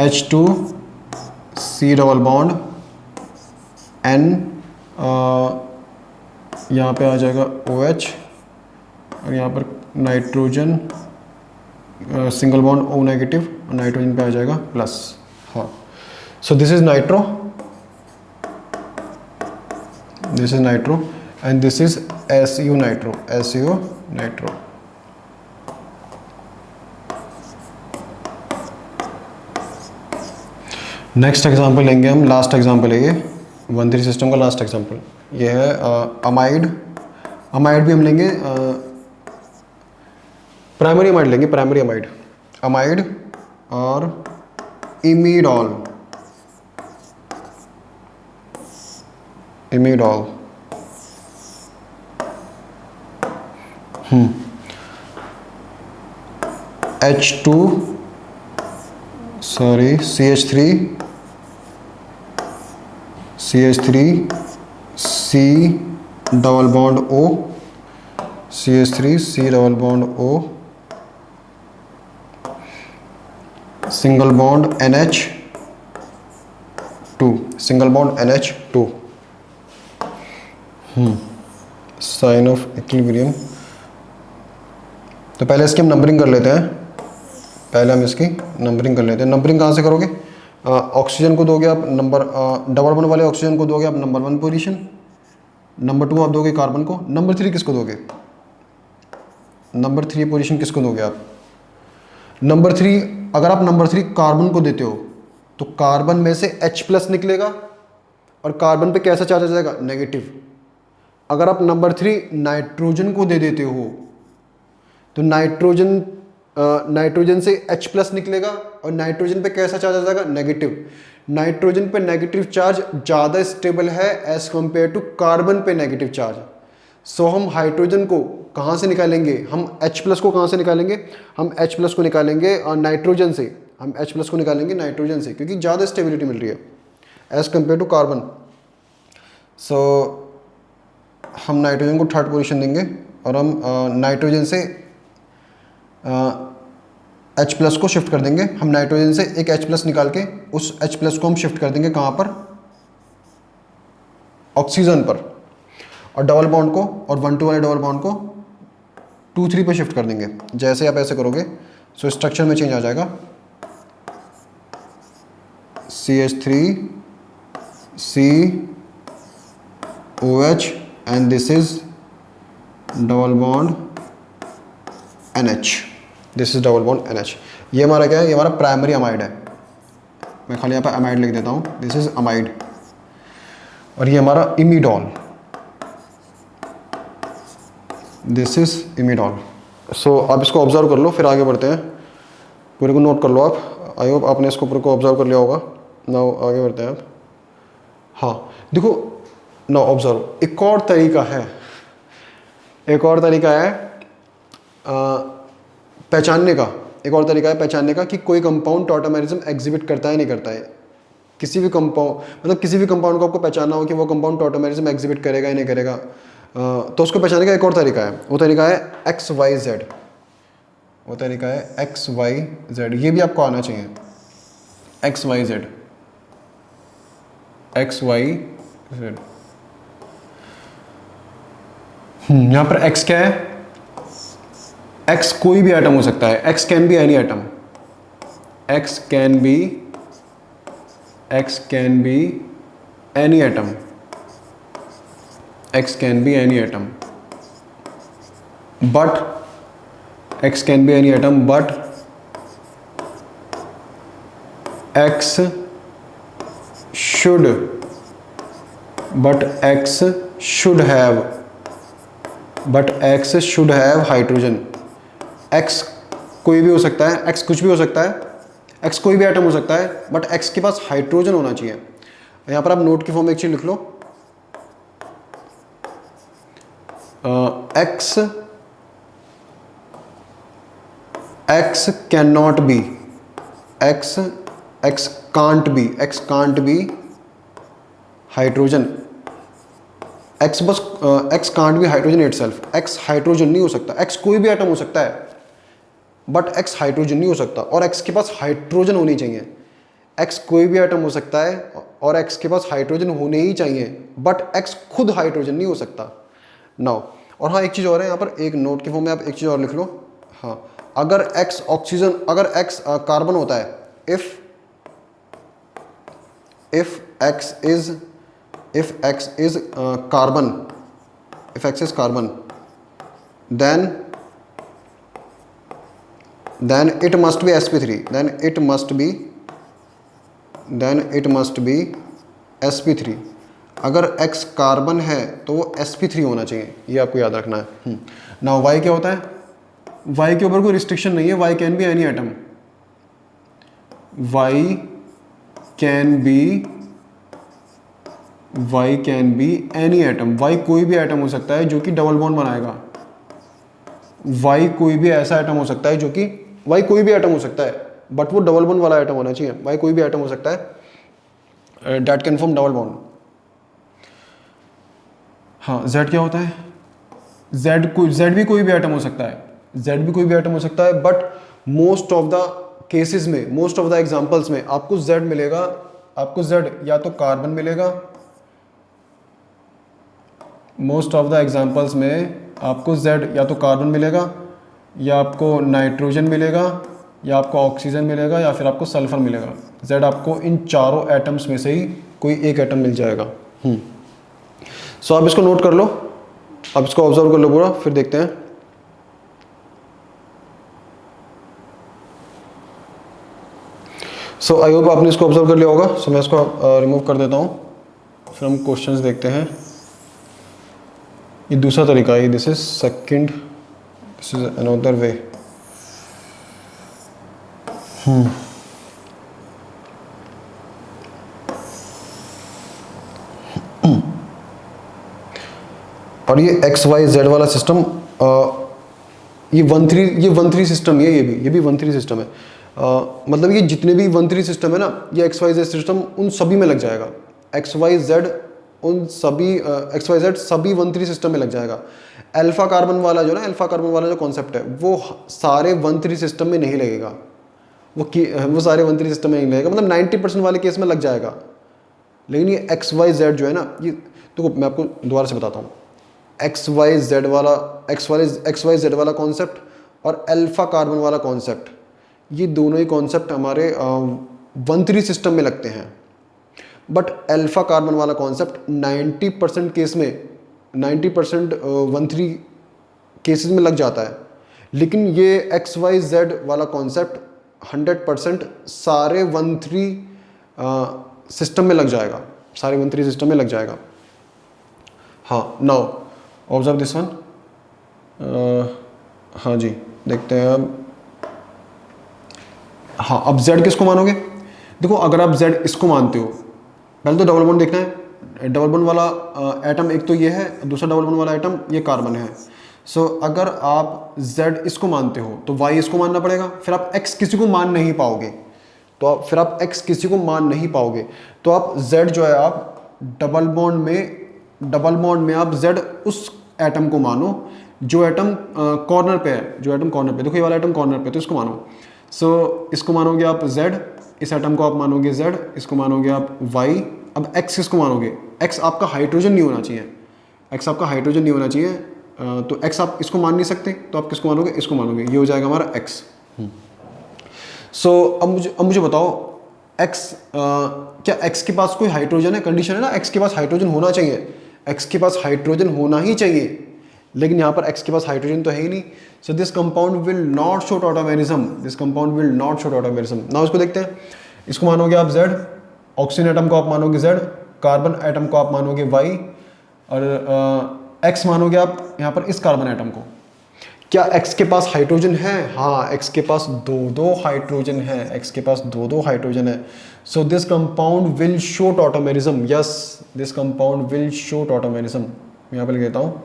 H2C डबल बॉन्ड N, यहाँ पे आ जाएगा OH, और यहाँ पर nitrogen single bond O negative, और नाइट्रोजन पे आ जाएगा प्लस। हाँ, सो this is nitro, this is nitro, and this is SU nitro, SU nitro. Next example लेंगे हम, लास्ट एग्जांपल है ये 1,3 सिस्टम का लास्ट एग्जांपल। ये है अमाइड। अमाइड भी हम लेंगे, प्राइमरी अमाइड लेंगे, प्राइमरी अमाइड, अमाइड और imidol, imidol. H2 sorry CH3 C double bond O, CH3 C double bond O, single bond NH2, single bond NH2, sign of equilibrium. तो पहले इसकी हम नंबरिंग कर लेते हैं, पहले हम इसकी नंबरिंग कर लेते हैं। नंबरिंग कहाँ से करोगे, ऑक्सीजन को दोगे आप नंबर, डबल बॉन्ड वाले ऑक्सीजन को दोगे आप नंबर 1 पोजीशन, नंबर 2 आप दोगे कार्बन को, नंबर 3 किसको दोगे, नंबर 3 पोजीशन किसको दोगे आप, नंबर 3, अगर आप नंबर 3 कार्बन को देते हो तो कार्बन में से H+ निकलेगा और कार्बन पे कैसा चार्ज आ जाएगा, नेगेटिव। अगर आप नंबर 3 नाइट्रोजन को दे देते हो तो नाइट्रोजन से H+ निकलेगा और नाइट्रोजन पे कैसा चार्ज आ जाएगा, नेगेटिव। नाइट्रोजन पे नेगेटिव चार्ज ज़्यादा स्टेबल है एज कंपेयर टू कार्बन पे नेगेटिव चार्ज। सो हम हाइड्रोजन को कहाँ से निकालेंगे, हम H+ को कहाँ से निकालेंगे, हम H+ को निकालेंगे और नाइट्रोजन से, हम H+ को निकालेंगे नाइट्रोजन से, क्योंकि ज़्यादा स्टेबिलिटी मिल रही है एज कंपेयर टू कार्बन। सो हम नाइट्रोजन को 3rd पोजीशन देंगे और हम नाइट्रोजन से H+ को शिफ्ट कर देंगे। हम नाइट्रोजन से एक H+ निकाल के उस H+ को हम शिफ्ट कर देंगे कहाँ पर, ऑक्सीजन पर, और डबल बॉन्ड को और 1,2 वाले डबल बॉन्ड को 2,3 पे शिफ्ट कर देंगे। जैसे आप ऐसे करोगे सो स्ट्रक्चर में चेंज आ जाएगा, CH3 C OH and this is double bond NH, this is double bond NH। ये हमारा क्या है, ये हमारा प्राइमरी अमाइड है। मैं खाली यहाँ पर अमाइड लिख देता हूँ, दिस इज अमाइड। और ये हमारा इमीडॉल, दिस इज इमीडॉल। सो आप इसको ऑब्जर्व कर लो, फिर आगे बढ़ते हैं। पूरे को नोट कर लो आप, आई होप आपने इसको पूरे को ऑब्जर्व कर लिया होगा। नाउ आगे बढ़ते हैं आप। हाँ देखो, नाउ ऑब्जर्व, एक और तरीका है, एक और तरीका है पहचानने का, एक और तरीका है पहचानने का कि कोई कंपाउंड टॉटोमेरिज्म एग्जिबिट करता है नहीं करता है। किसी भी कंपाउंड, मतलब किसी भी कंपाउंड को आपको पहचानना हो कि वो कंपाउंड टॉटोमेरिज्म एग्जिबिट करेगा या नहीं करेगा, तो उसको पहचानने का एक और तरीका है, वो तरीका है XYZ, वो तरीका है XYZ। ये भी आपको आना चाहिए, XYZ, XYZ। यहाँ पर X क्या है, X कोई भी एटम हो सकता है, X can be any atom, X can be any atom, X can be any atom, but X can be any atom, but X should have hydrogen. X कोई भी हो सकता है, X कुछ भी हो सकता है, X कोई भी एटम हो सकता है, बट X के पास हाइड्रोजन होना चाहिए। यहाँ पर आप नोट की फॉर्म में एक चीज लिख लो, X X can not be, X can't be hydrogen, X बस X can't be hydrogen itself, X hydrogen नहीं हो सकता, एक्स कोई भी एटम हो सकता है बट एक्स हाइड्रोजन नहीं हो सकता, और एक्स के पास हाइड्रोजन होनी चाहिए। एक्स कोई भी एटम हो सकता है और एक्स के पास हाइड्रोजन होने ही चाहिए, बट एक्स खुद हाइड्रोजन नहीं हो सकता। नाउ और हाँ, एक चीज़ और है यहाँ पर, एक नोट के फॉर्म में आप एक चीज़ और लिख लो। हाँ, अगर एक्स ऑक्सीजन, अगर एक्स कार्बन होता है, if x is carbon, if x is carbon, then it must be sp3, then it must be sp3। अगर x कार्बन है तो वो sp3 होना चाहिए, ये आपको याद रखना है। नाउ y क्या होता है, y के ऊपर कोई रिस्ट्रिक्शन नहीं है, y can be any atom, y can be any atom, y कोई भी एटम हो सकता है जो कि डबल बॉन्ड बनाएगा, y कोई भी ऐसा एटम हो सकता है जो कि, y कोई भी एटम हो सकता है बट वो डबल बॉन्ड वाला एटम होना चाहिए, y कोई भी एटम हो सकता है that can form double bond. हाँ, z क्या होता है, z भी कोई भी एटम हो सकता है, z भी कोई भी एटम हो सकता है, but most of the cases में, मोस्ट ऑफ द एग्जांपल्स में आपको z मिलेगा, आपको z या तो कार्बन मिलेगा, मोस्ट ऑफ द एग्जांपल्स में आपको z या तो कार्बन मिलेगा, या आपको नाइट्रोजन मिलेगा, या आपको ऑक्सीजन मिलेगा, या फिर आपको सल्फर मिलेगा। z आपको इन चारों एटम्स में से ही कोई एक एटम मिल जाएगा। सो आप इसको नोट कर लो, आप इसको ऑब्जर्व कर लो पूरा, फिर देखते हैं। सो आई होप आपने इसको ऑब्जर्व कर लिया होगा। सो मैं इसको रिमूव कर देता हूँ, फिर हम क्वेश्चंस देखते हैं। ये दूसरा तरीका है, this is second, this is another way. और ये एक्स वाई जेड वाला सिस्टम, ये 1-3 सिस्टम है, ये भी 1-3 सिस्टम है। मतलब ये जितने भी 1-3 सिस्टम है ना, ये एक्स वाई जेड सिस्टम उन सभी में लग जाएगा, एक्स वाई जेड उन सभी एक्स वाई जेड सभी 1-3 सिस्टम में लग जाएगा। अल्फा कार्बन वाला जो ना, अल्फा कार्बन वाला जो कॉन्सेप्ट है वो सारे 1-3 सिस्टम में नहीं लगेगा, वो सारे 1-3 सिस्टम में नहीं लगेगा, मतलब 90% वाले केस में लग जाएगा। लेकिन ये एक्स वाई जेड जो है ना, ये तो मैं आपको दोबारा से बताता हूँ, एक्स वाई जेड वाला कॉन्सेप्ट और अल्फा कार्बन वाला कॉन्सेप्ट, ये दोनों ही कॉन्सेप्ट हमारे 1-3 सिस्टम में लगते हैं। बट अल्फा कार्बन वाला कॉन्सेप्ट 90% केस में, 90% 1-3 केसेस में लग जाता है। लेकिन ये एक्स वाई जेड वाला कॉन्सेप्ट 100% सारे 1-3 सिस्टम में लग जाएगा, सारे 1-3 सिस्टम में लग जाएगा। हाँ, नाउ ऑब्जर्व दिस वन। हाँ जी, देखते हैं अब। हाँ, अब z किसको मानोगे? देखो, अगर आप z इसको मानते हो, पहले तो डबल बॉन्ड देखना है। डबल बॉन्ड वाला एटम एक तो ये है, दूसरा डबल बॉन्ड वाला एटम ये कार्बन है। सो अगर आप z इसको मानते हो तो y इसको मानना पड़ेगा, फिर आप x किसी को मान नहीं पाओगे, तो आप फिर आप x किसी को मान नहीं पाओगे, तो आप z जो है आप डबल बॉन्ड में आप z उस एटम को मानो जो एटम कॉर्नर पे है, जो एटम कॉर्नर पे, देखो ये वाला एटम कॉर्नर पे, तो इसको मानो। सो इसको मानोगे आप z, इस एटम को आप मानोगे z, इसको मानोगे आप y। अब x किसको मानोगे? x आपका हाइड्रोजन नहीं होना चाहिए, x आपका हाइड्रोजन नहीं होना चाहिए, तो x आप इसको मान नहीं सकते, तो आप किसको मानोगे? इसको मानोगे, ये हो जाएगा हमारा x। सो अब मुझे बताओ, x क्या x के पास कोई हाइड्रोजन है? कंडीशन है ना, x के पास हाइड्रोजन होना चाहिए, x के पास हाइड्रोजन होना ही चाहिए, लेकिन यहाँ पर x के पास हाइड्रोजन तो है ही नहीं। सो this compound will not show tautomerism, this compound will not show tautomerism. Now इसको देखते हैं, इसको मानोगे आप z, ऑक्सीजन एटम को आप मानोगे z, कार्बन एटम को आप मानोगे y, और x मानोगे आप यहाँ पर इस कार्बन एटम को। क्या x के पास हाइड्रोजन है? हाँ, x के पास दो हाइड्रोजन है, x के पास दो हाइड्रोजन है। So this compound will show tautomerism, yes, this compound will show tautomerism. यहाँ पर लिख देता हूँ,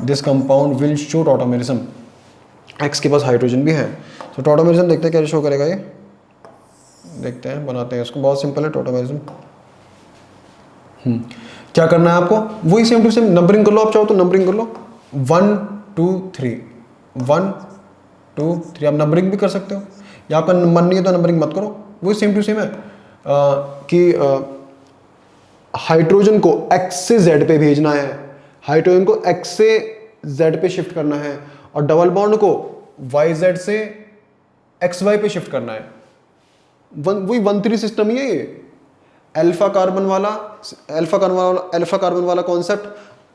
this compound will show tautomerism, x के पास हाइड्रोजन भी है। तो टॉटोमेरिज्म देखते हैं क्या शो करेगा ये, देखते हैं, बनाते हैं इसको। बहुत सिंपल है टॉटोमेरिज्म। क्या करना है आपको, वही सेम टू सेम नंबरिंग कर लो, आप चाहो तो नंबरिंग कर लो 1 2 3 1 2 3, आप नंबरिंग भी कर सकते हो, या आपका मन नहीं है तो नंबरिंग मत करो, वही सेम टू सेम है कि हाइड्रोजन को x से z पे भेजना है, हाइड्रोजन को x से z पे शिफ्ट करना है, और डबल बॉन्ड को yz से xy पे शिफ्ट करना है। वही 1 3 सिस्टम ही है ये, अल्फा कार्बन वाला कॉन्सेप्ट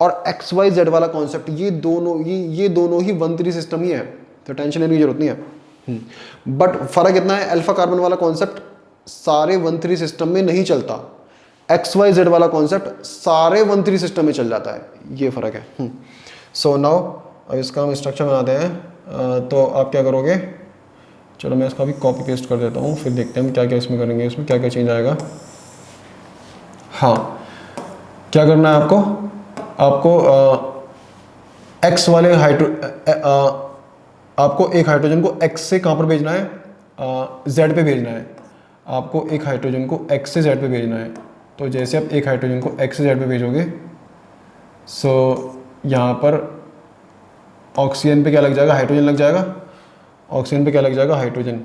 और XYZ वाला कॉन्सेप्ट, ये दोनों ही 1 3 सिस्टम ही है, तो टेंशन लेने की जरूरत नहीं है। बट फर्क इतना है, अल्फा कार्बन वाला कॉन्सेप्ट सारे 1 3 सिस्टम में नहीं चलता, XYZ वाला कॉन्सेप्ट सारे 1 3 सिस्टम में चल जाता है, ये फर्क है। सो नाउ अब इसका हम स्ट्रक्चर बनाते हैं। तो आप क्या करोगे, चलो मैं इसका भी कॉपी पेस्ट कर देता हूँ, फिर देखते हैं हम क्या क्या इसमें करेंगे, इसमें क्या क्या चेंज आएगा। हाँ, क्या करना है आपको एक्स वाले आपको एक हाइड्रोजन को एक्स से कहाँ पर भेजना है, जेड पे भेजना है। आपको एक हाइड्रोजन को एक्स से जेड पे भेजना है। तो जैसे आप एक हाइड्रोजन को एक्स से जेड पे भेजोगे, सो यहाँ पर ऑक्सीजन पे क्या लग जाएगा, हाइड्रोजन लग जाएगा। ऑक्सीजन पे क्या लग जाएगा, हाइड्रोजन।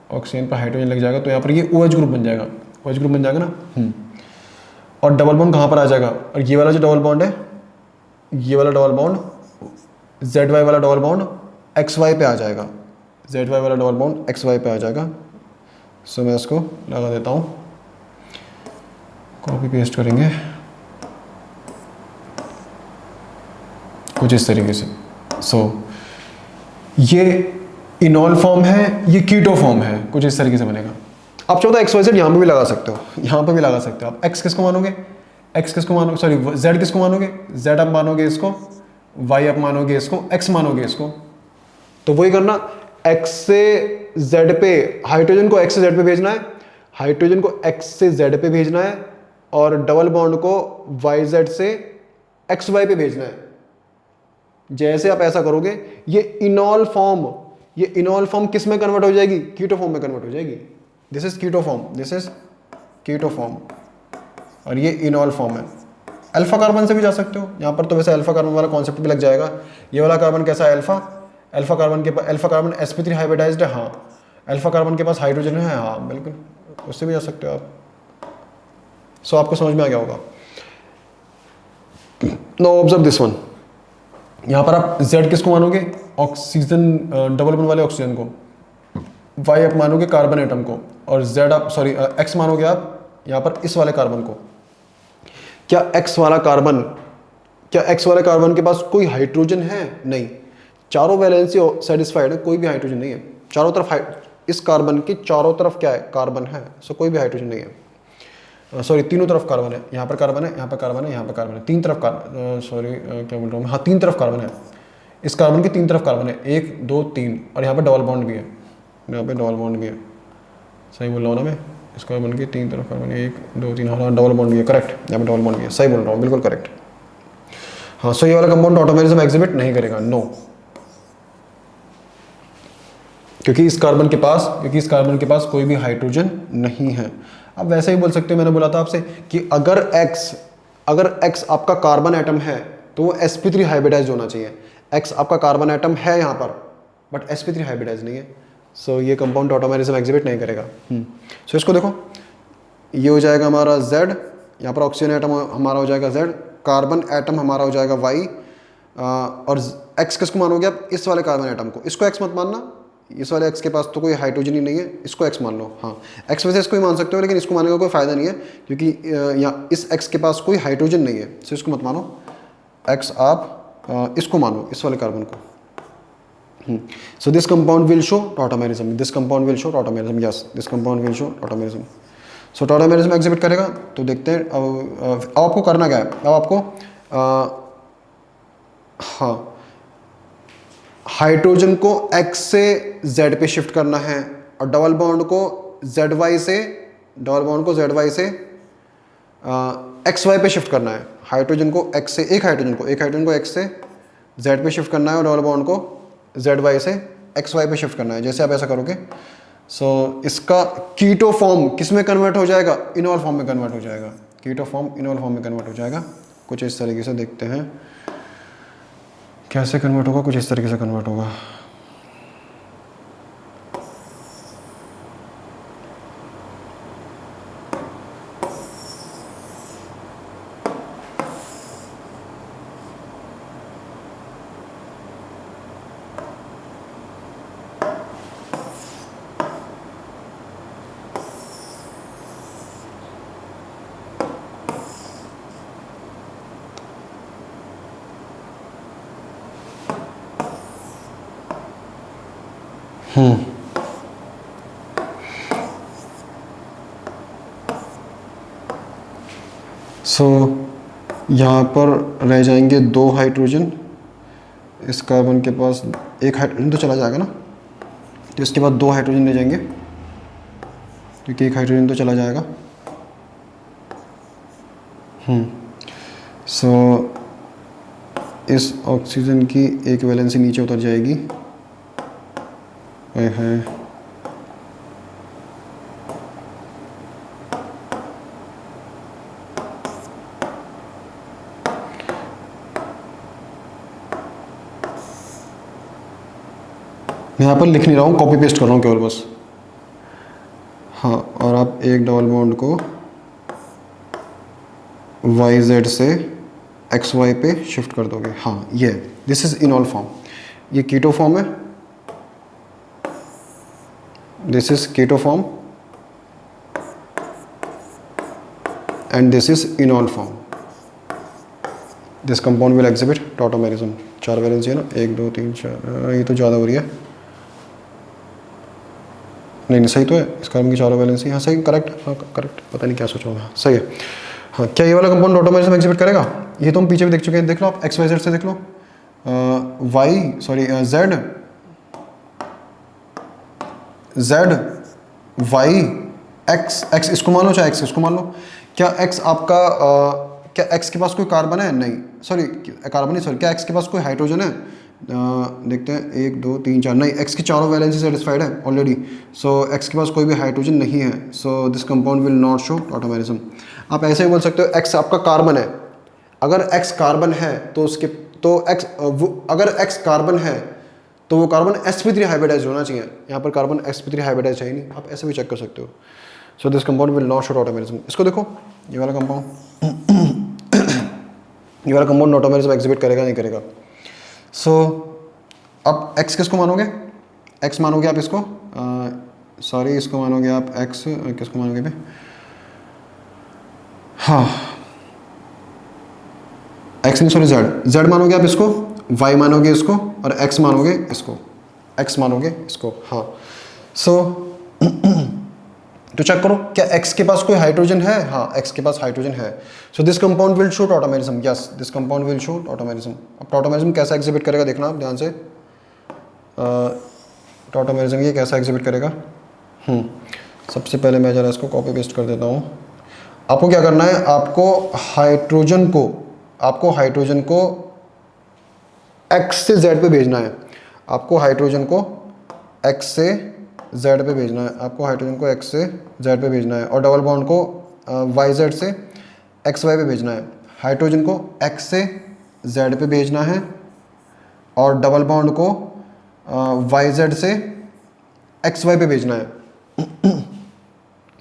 ऑक्सीजन पर हाइड्रोजन लग जाएगा, तो यहाँ पर ये OH ग्रुप बन जाएगा, OH ग्रुप बन जाएगा ना। और डबल बॉन्ड कहाँ पर आ जाएगा, और ये वाला जो डबल बॉन्ड है, ये वाला डबल बॉन्ड ZY वाला डबल बॉन्ड XY पे आ जाएगा, ZY वाला डबल बॉन्ड XY पे आ जाएगा। सो मैं इसको लगा देता हूँ, कॉपी पेस्ट करेंगे कुछ इस तरीके से। सो ये इनॉल फॉर्म है, ये कीटो फॉर्म है, कुछ इस तरीके से बनेगा। आप चाहो तो XYZ यहाँ पे भी लगा सकते हो, यहाँ पे भी लगा सकते हो आप। X किसको मानोगे, X किसको मानोगे, सॉरी Z किसको मानोगे, Z आप मानोगे इसको, Y आप मानोगे इसको, X मानोगे इसको। तो वही करना, X से Z पे, हाइड्रोजन को X से Z पे भेजना है, हाइड्रोजन को X से Z पे भेजना है, और डबल बॉन्ड को YZ से XY पे भेजना है। जैसे आप ऐसा करोगे, ये इनॉल फॉर्म किस में कन्वर्ट हो जाएगी, कीटो फॉर्म में कन्वर्ट हो जाएगी। This is keto form, this is keto form, और ये इनॉल फॉर्म है। अल्फा कार्बन से भी जा सकते हो, यहाँ पर तो वैसे अल्फा कार्बन वाला कॉन्सेप्ट भी लग जाएगा। ये वाला कार्बन कैसा है, अल्फा कार्बन sp3 हाइब्रिडाइज्ड है, हाँ। अल्फा कार्बन के पास हाइड्रोजन है, हाँ बिल्कुल, उससे भी जा सकते हो आप। सो आपको समझ में आ गया होगा। नाउ ऑब्जर्व दिस वन, यहाँ पर आप Z किसको मानोगे, ऑक्सीजन, डबल बॉन्ड वाले ऑक्सीजन को। Y आप मानोगे कार्बन एटम को, और Z आप X मानोगे आप यहाँ पर इस वाले कार्बन को। क्या X वाला कार्बन के पास कोई हाइड्रोजन है, नहीं। चारों वैलेंसी सेटिस्फाइड है, कोई भी हाइड्रोजन नहीं है। चारों तरफ इस कार्बन के चारों तरफ क्या है, कार्बन है, सो कोई भी हाइड्रोजन नहीं है। सॉरी, तीनों तरफ कार्बन है, यहाँ पर कार्बन है, यहाँ पर कार्बन है, यहाँ पर कार्बन है, तीन तरफ कार्बन, सॉरी क्या बोल रहा हूँ मैं, हाँ 3 तरफ कार्बन है। इस कार्बन की 3 तरफ कार्बन है, 1 2 3, और यहाँ पर डबल बॉन्ड भी है, यहाँ पे डबल बॉन्ड भी है। सही बोल रहा हूँ ना मैं, इस कार्बन की 3 तरफ कार्बन है, 1 2 3, हाँ डबल बॉन्ड भी है, करेक्ट, यहाँ पे डबल बॉन्ड भी है, सही बोल रहा हूँ, बिल्कुल करेक्ट। हाँ, सो ये वाला कंपाउंड टॉटोमेरिज्म एग्जिबिट नहीं करेगा, नो, क्योंकि इस कार्बन के पास कोई भी हाइड्रोजन नहीं है। अब वैसे ही बोल सकते हो, मैंने बोला था आपसे कि अगर X आपका कार्बन एटम है तो वो sp3 हाइब्रिडाइज होना चाहिए। X आपका कार्बन एटम है यहाँ पर, बट sp3 हाइब्रिडाइज नहीं है, सो ये कंपाउंड टॉटोमेरिज्म एग्जिबिट नहीं करेगा। सो इसको देखो, ये हो जाएगा हमारा Z, यहाँ पर ऑक्सीजन एटम हमारा हो जाएगा Z, कार्बन एटम हमारा हो जाएगा Y, और X किसको मानोगे आप, इस वाले कार्बन एटम को। इसको X मत मानना, इस वाले X के पास तो कोई हाइड्रोजन ही नहीं है, इसको X मान लो। हाँ, X वैसे इसको ही मान सकते हो, लेकिन इसको मानने का कोई फ़ायदा नहीं है, क्योंकि यहाँ इस X के पास कोई हाइड्रोजन नहीं है, सो इसको मत मानो। X आप इसको मानो, इस वाले कार्बन को। सो this compound will show tautomerism, this compound will show tautomerism, yes this compound will show tautomerism. So tautomerism exhibit करेगा। तो देखते हैं अब आपको करना क्या है। अब आपको हाँ, हाइड्रोजन को X से Z पे शिफ्ट करना है, और डबल बॉन्ड को ZY से XY पे शिफ्ट करना है। एक हाइड्रोजन को X से Z पे शिफ्ट करना है, और डबल बॉन्ड को ZY से एक्स वाई पे शिफ्ट करना है। जैसे आप ऐसा करोगे सो इसका कीटो फॉर्म किस में कन्वर्ट हो जाएगा, इनॉल फॉर्म में कन्वर्ट हो जाएगा। कीटो फॉर्म इनॉल फॉर्म में कन्वर्ट हो जाएगा। कुछ इस तरीके से देखते हैं कैसे कन्वर्ट होगा, कुछ इस तरीके से कन्वर्ट होगा। सो यहाँ पर रह जाएंगे 2 हाइड्रोजन। इस कार्बन के पास एक हाइड्रोजन तो चला जाएगा ना, तो इसके बाद 2 हाइड्रोजन रह जाएंगे क्योंकि एक हाइड्रोजन तो चला जाएगा। सो इस ऑक्सीजन की एक वैलेंसी नीचे उतर जाएगी। है मैं यहाँ पर लिख नहीं रहा हूँ, कॉपी पेस्ट कर रहा हूँ केवल बस। हाँ, और आप एक डबल बॉन्ड को वाई जेड से एक्स वाई पे शिफ्ट कर दोगे। हाँ, ये दिस इज इनॉल फॉर्म, ये कीटो फॉर्म है, this is keto form and this is enol form. This compound will exhibit tautomerism. 4 valency है ना, 1 2 3 4, ये तो ज़्यादा हो रही है। नहीं सही तो है, इस कार्बन की 4 वैलेंसी। हाँ सही, करेक्ट। हाँ करेक्ट, पता नहीं क्या सोचा होगा, सही है। हाँ, क्या ये वाला कंपाउंड टॉटोमेरिज्म एग्जिबिट करेगा? ये तो हम पीछे भी देख चुके हैं, देख लो आप एक्स वाई जेड से देख लो। जेड वाई एक्स इसको मान लो, चाहे एक्स इसको मान लो। क्या एक्स आपका क्या एक्स के पास कोई कार्बन है? नहीं, सॉरी कार्बन नहीं, सॉरी, क्या एक्स के पास कोई हाइड्रोजन है? देखते हैं 1 2 3 4, नहीं, एक्स की 4 वैलेंसी सेटिस्फाइड है ऑलरेडी। सो एक्स के पास कोई भी हाइड्रोजन नहीं है, so this compound will not show tautomerism. आप ऐसे ही बोल सकते हो एक्स आपका कार्बन है। अगर एक्स कार्बन है तो उसके तो एक्स अगर एक्स कार्बन है तो वो कार्बन sp3 हाइब्रिडाइज होना चाहिए। यहाँ पर कार्बन sp3 हाइब्रिडाइज है ही नहीं, आप ऐसे भी चेक कर सकते हो। सो this compound will not show tautomerism. इसको देखो, ये वाला कंपाउंड टॉटोमेरिज्म एग्जिबिट करेगा नहीं करेगा? सो अब x किसको मानोगे? x मानोगे आप इसको, सॉरी इसको मानोगे आप x, किसको मानोगे भाई? हाँ x नहीं, सॉरी z मानोगे आप इसको, y मानोगे इसको, और x मानोगे इसको, x मानोगे इसको। हाँ, सो तो चेक करो, क्या x के पास कोई हाइड्रोजन है? हाँ, x के पास हाइड्रोजन है। So this compound will show tautomerism. Yes, this compound will show tautomerism. अब टॉटोमेरिज्म कैसा एग्जिबिट करेगा देखना आप ध्यान से। टॉटोमेरिज्म ये कैसा एग्जिबिट करेगा? सबसे पहले मैं जरा इसको कॉपी पेस्ट कर देता हूँ। आपको क्या करना है, आपको हाइड्रोजन को x से z पे भेजना है। आपको हाइड्रोजन को x से z पे भेजना है। आपको हाइड्रोजन को x से z पे भेजना है, और डबल बॉन्ड को yz से xy पे भेजना है। हाइड्रोजन को x से z पे भेजना है, और डबल बॉन्ड को yz से xy पे भेजना है।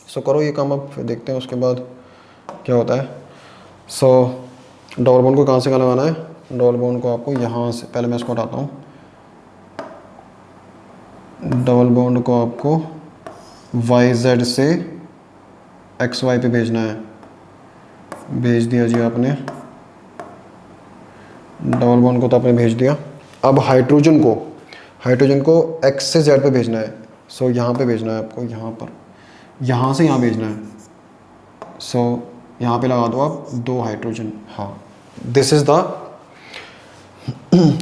सो करो ये काम, अब फिर देखते हैं उसके बाद क्या होता है। सो डबल बॉन्ड को कहाँ से कहाँ लगाना है? डबल बॉन्ड को आपको यहाँ से, पहले मैं इसको हटाता हूँ। डबल बॉन्ड को आपको yz से xy पे भेजना है। भेज दिया जी आपने, डबल बॉन्ड को तो आपने भेज दिया। अब हाइड्रोजन को x से z पे भेजना है। सो यहाँ पे भेजना है आपको, यहाँ पर, यहाँ से यहाँ भेजना है। सो यहाँ पे लगा दो आप 2 हाइड्रोजन। हाँ, दिस इज़ द,